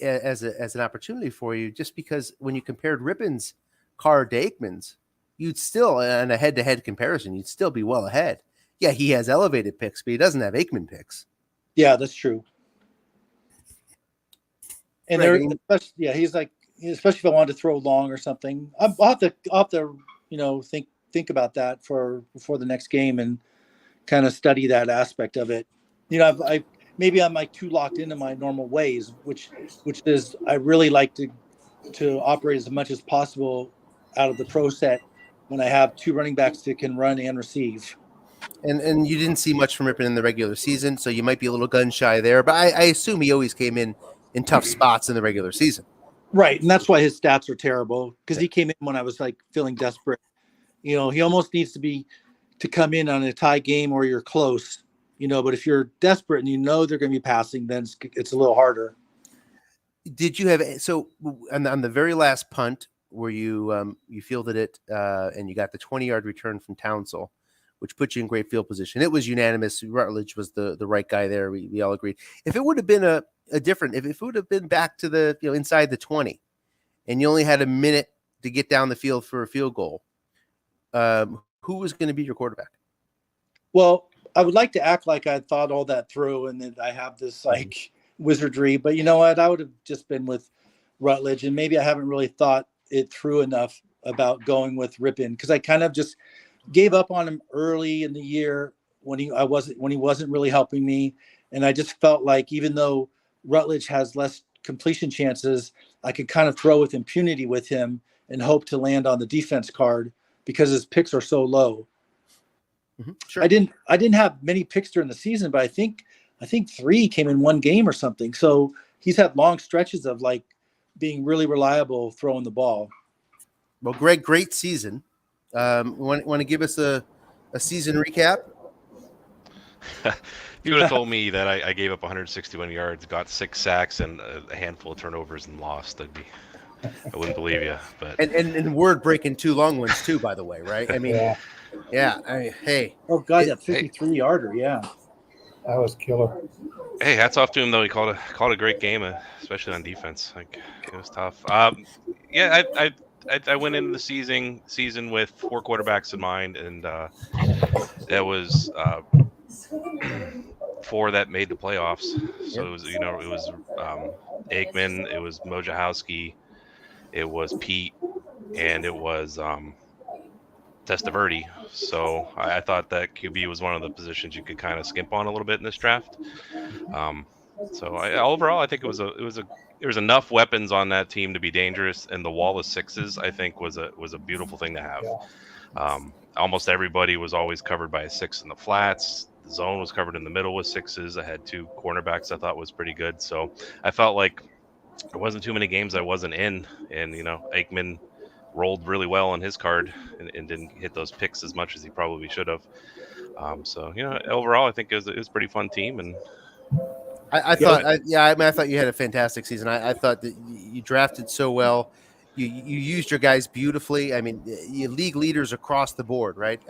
as an opportunity for you, just because when you compared Rippon's card to Aikman's, you'd still, in a head-to-head comparison, you'd still be well ahead. Yeah, he has elevated picks, but he doesn't have Aikman picks. Yeah, that's true. And he's like, especially if I wanted to throw long or something, I'll have to think about that before the next game and kind of study that aspect of it. Maybe I'm like too locked into my normal ways, which is I really like to operate as much as possible out of the pro set when I have 2 running backs that can run and receive. And you didn't see much from Rippon in the regular season, so you might be a little gun shy there. But I assume he always came in tough spots in the regular season. Right, and that's why his stats are terrible, because he came in when I was like feeling desperate. He almost needs to come in on a tie game or you're close. But if you're desperate and they're going to be passing, then it's a little harder. Did you have on the very last punt where you fielded it and you got the 20-yard return from Townsell, which put you in great field position? It was unanimous. Rutledge was the right guy there. We all agreed. If it would have been if it would have been back to the inside the 20, and you only had a minute to get down the field for a field goal, who was going to be your quarterback? Well, I would like to act like I thought all that through and that I have this like wizardry, but you know what? I would have just been with Rutledge, and maybe I haven't really thought it through enough about going with Rippon because I kind of just gave up on him early in the year when he wasn't really helping me, and I just felt like even though Rutledge has less completion chances, I could kind of throw with impunity with him and hope to land on the defense card because his picks are so low. Mm-hmm. Sure. I didn't have many picks during the season, but I think 3 came in one game or something. So he's had long stretches of like being really reliable throwing the ball. Well, Greg, great season. Want to give us a season recap? If you would have told me that I gave up 161 yards, got 6 sacks and a handful of turnovers and lost, I wouldn't believe you. But and Word breaking 2 long ones too, by the way, right? I mean, yeah. Hey. Oh God, that 53-yarder, yeah. That was killer. Hey, hats off to him though. He called a great game, especially on defense. Like it was tough. I went into the season with 4 quarterbacks in mind, and that was 4 that made the playoffs. So it was Aikman, it was Wojciechowski, it was Pete, and it was Testaverde. So I thought that QB was one of the positions you could kind of skimp on a little bit in this draft. Overall, I think there was enough weapons on that team to be dangerous, and the wall of 6s I think was a beautiful thing to have. Almost everybody was always covered by a 6 in the flats. The zone was covered in the middle with 6s. I had 2 cornerbacks I thought was pretty good. So I felt like there wasn't too many games I wasn't in, and Aikman rolled really well on his card and didn't hit those picks as much as he probably should have. Overall, I think it was a pretty fun team, and I thought, I thought you had a fantastic season. I thought that you drafted so well. You used your guys beautifully. I mean, you league leaders across the board, right?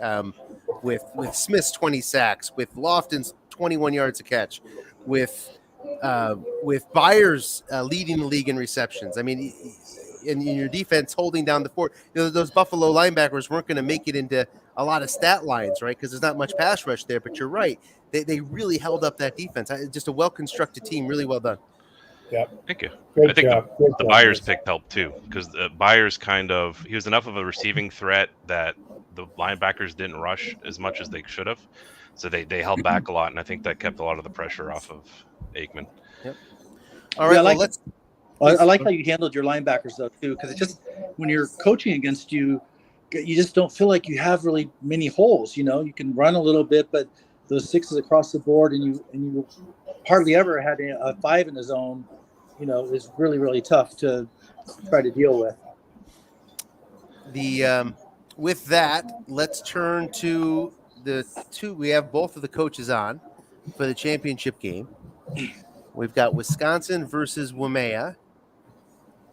With Smith's 20 sacks, with Lofton's 21 yards a catch, with Byers leading the league in receptions. I mean, in your defense holding down the fort. Those Buffalo linebackers weren't going to make it into a lot of stat lines, right? Because there's not much pass rush there. But you're right. They really held up that defense. Just a well-constructed team. Really well done. Yep. Thank you. Great I think job. the Byers pick helped too, because Byers he was enough of a receiving threat that the linebackers didn't rush as much as they should have. So they held back a lot, and I think that kept a lot of the pressure off of Aikman. Yep. All right, I like how you handled your linebackers though too, because it's just when you're coaching against you, you just don't feel like you have really many holes. You know, you can run a little bit, but those sixes across the board, and you hardly ever had a 5 in the zone. You know, is really tough to try to deal with. With that, let's turn to the two. We have both of the coaches on for the championship game. We've got Wisconsin versus Waimea.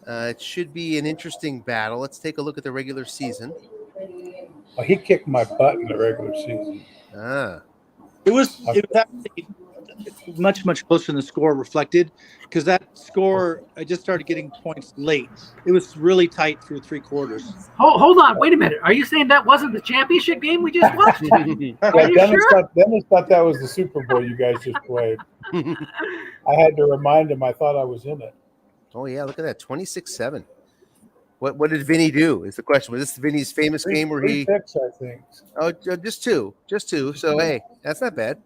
It should be an interesting battle. Let's take a look at the regular season. Well, he kicked my butt in the regular season. It was actually much closer than the score reflected, because that score, I just started getting points late. It was really tight through 3 quarters. Hold on, wait a minute. Are you saying that wasn't the championship game we just watched? Dennis thought that was the Super Bowl you guys just played. I had to remind him I thought I was in it. Oh yeah, look at that, 26-7. What did Vinny do? Is the question. Was this Vinny's famous game where three picks, I think. Oh, just two. So hey, that's not bad.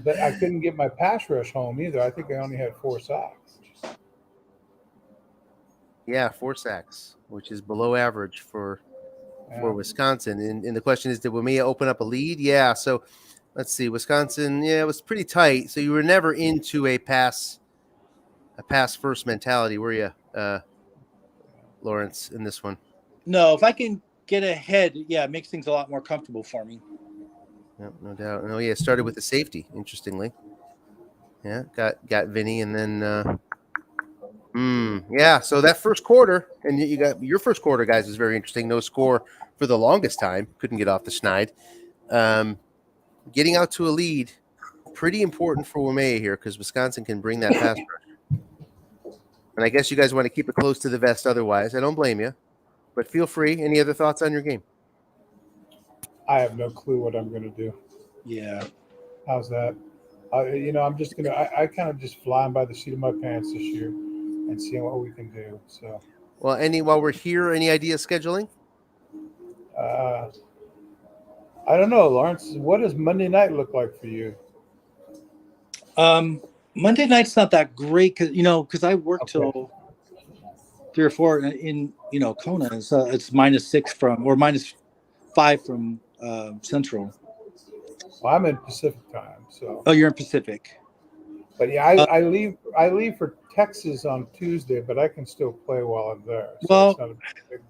But I couldn't get my pass rush home either. I think I only had 4 sacks. Yeah, 4 sacks, which is below average for Wisconsin. And the question is, did Waimea open up a lead? Yeah. So let's see. Wisconsin, it was pretty tight. So you were never into a pass first mentality, were you, Lawrence, in this one? No, if I can get ahead, it makes things a lot more comfortable for me. Yep, no doubt. Oh yeah, started with the safety. Interestingly, yeah, got Vinny, and then So that first quarter, and you got your first quarter, guys, was very interesting. No score for the longest time. Couldn't get off the schneid. Getting out to a lead, pretty important for Waimea here, because Wisconsin can bring that pass rush. And I guess you guys want to keep it close to the vest. Otherwise, I don't blame you. But feel free. Any other thoughts on your game? I have no clue what I'm going to do. Yeah. How's that? I'm just going to – I kind of just flying by the seat of my pants this year and seeing what we can do. So. Well, while we're here, any idea of scheduling? I don't know, Lawrence. What does Monday night look like for you? Monday night's not that great because I work till 3 or 4 in Kona. So it's -6 from or -5 from Central. Well, I'm in Pacific time, so. Oh, you're in Pacific. But yeah, I leave for Texas on Tuesday, but I can still play while I'm there. So well,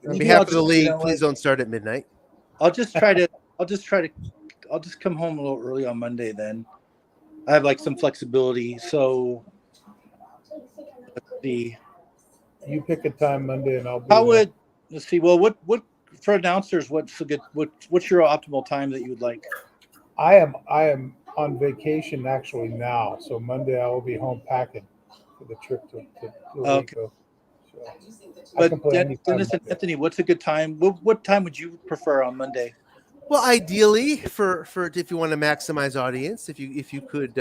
on behalf of the league, please don't start at midnight. I'll just come home a little early on Monday then. I have some flexibility, so let's see. You pick a time Monday, and I'll be let's see. Well, what for announcers? What's your optimal time that you would like? I am on vacation actually now, so Monday I will be home packing for the trip to Rico. So but Dennis and Anthony, what's a good time? What time would you prefer on Monday? Well, ideally, for if you want to maximize audience, if you could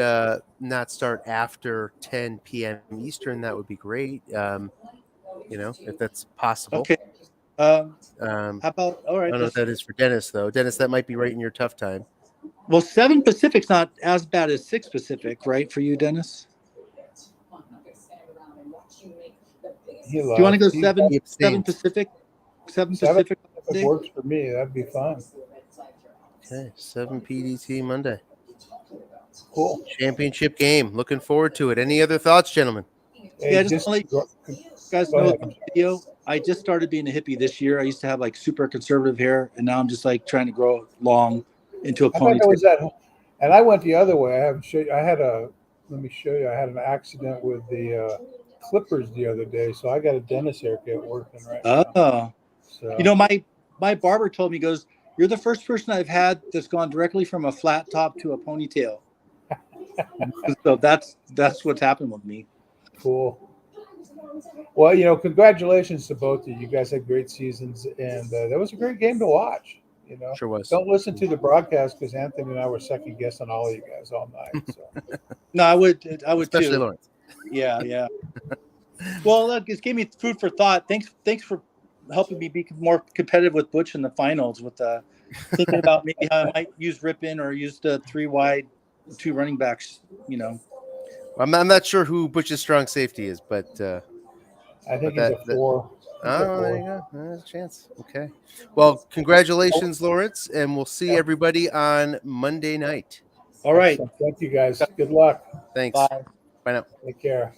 not start after 10 p.m. Eastern, that would be great. If that's possible. Okay. How about all right? I don't know what that is for Dennis, though. Dennis, that might be right in your tough time. Well, 7 Pacific's not as bad as 6 Pacific, right? For you, Dennis? Do you want to go 7 Pacific? 7 Pacific? If it works for me, that'd be fine. Okay, 7 PDT Monday. Cool. Championship game. Looking forward to it. Any other thoughts, gentlemen? Hey, just to let you guys know the video. I just started being a hippie this year. I used to have super conservative hair, and now I'm just trying to grow long into a ponytail. And I went the other way. I had a let me show you. I had an accident with the clippers the other day, so I got a dentist haircut working right now. Oh, So you know, my barber told me, he goes, "You're the first person I've had that's gone directly from a flat top to a ponytail." So that's what's happened with me. cool. Well, you know, congratulations to both of you. You guys had great seasons, and that was a great game to watch. You know, Sure was. don't listen to the broadcast because Anthony and I were second guessing all of you guys all night. So No, I would Especially too. Lawrence. Yeah. Well, look, this gave me food for thought. Thanks for helping me be more competitive with Butch in the finals. With thinking about maybe how I might use Ripon or use the 3 wide, 2 running backs. You know, I'm not sure who Butch's strong safety is, but I think But he's a 4. oh, there you go. There's a chance. Okay. Well, congratulations, Lawrence, and we'll see everybody on Monday night. all right. Excellent. Thank you guys. Good luck. Thanks. Bye. Bye now. Take care.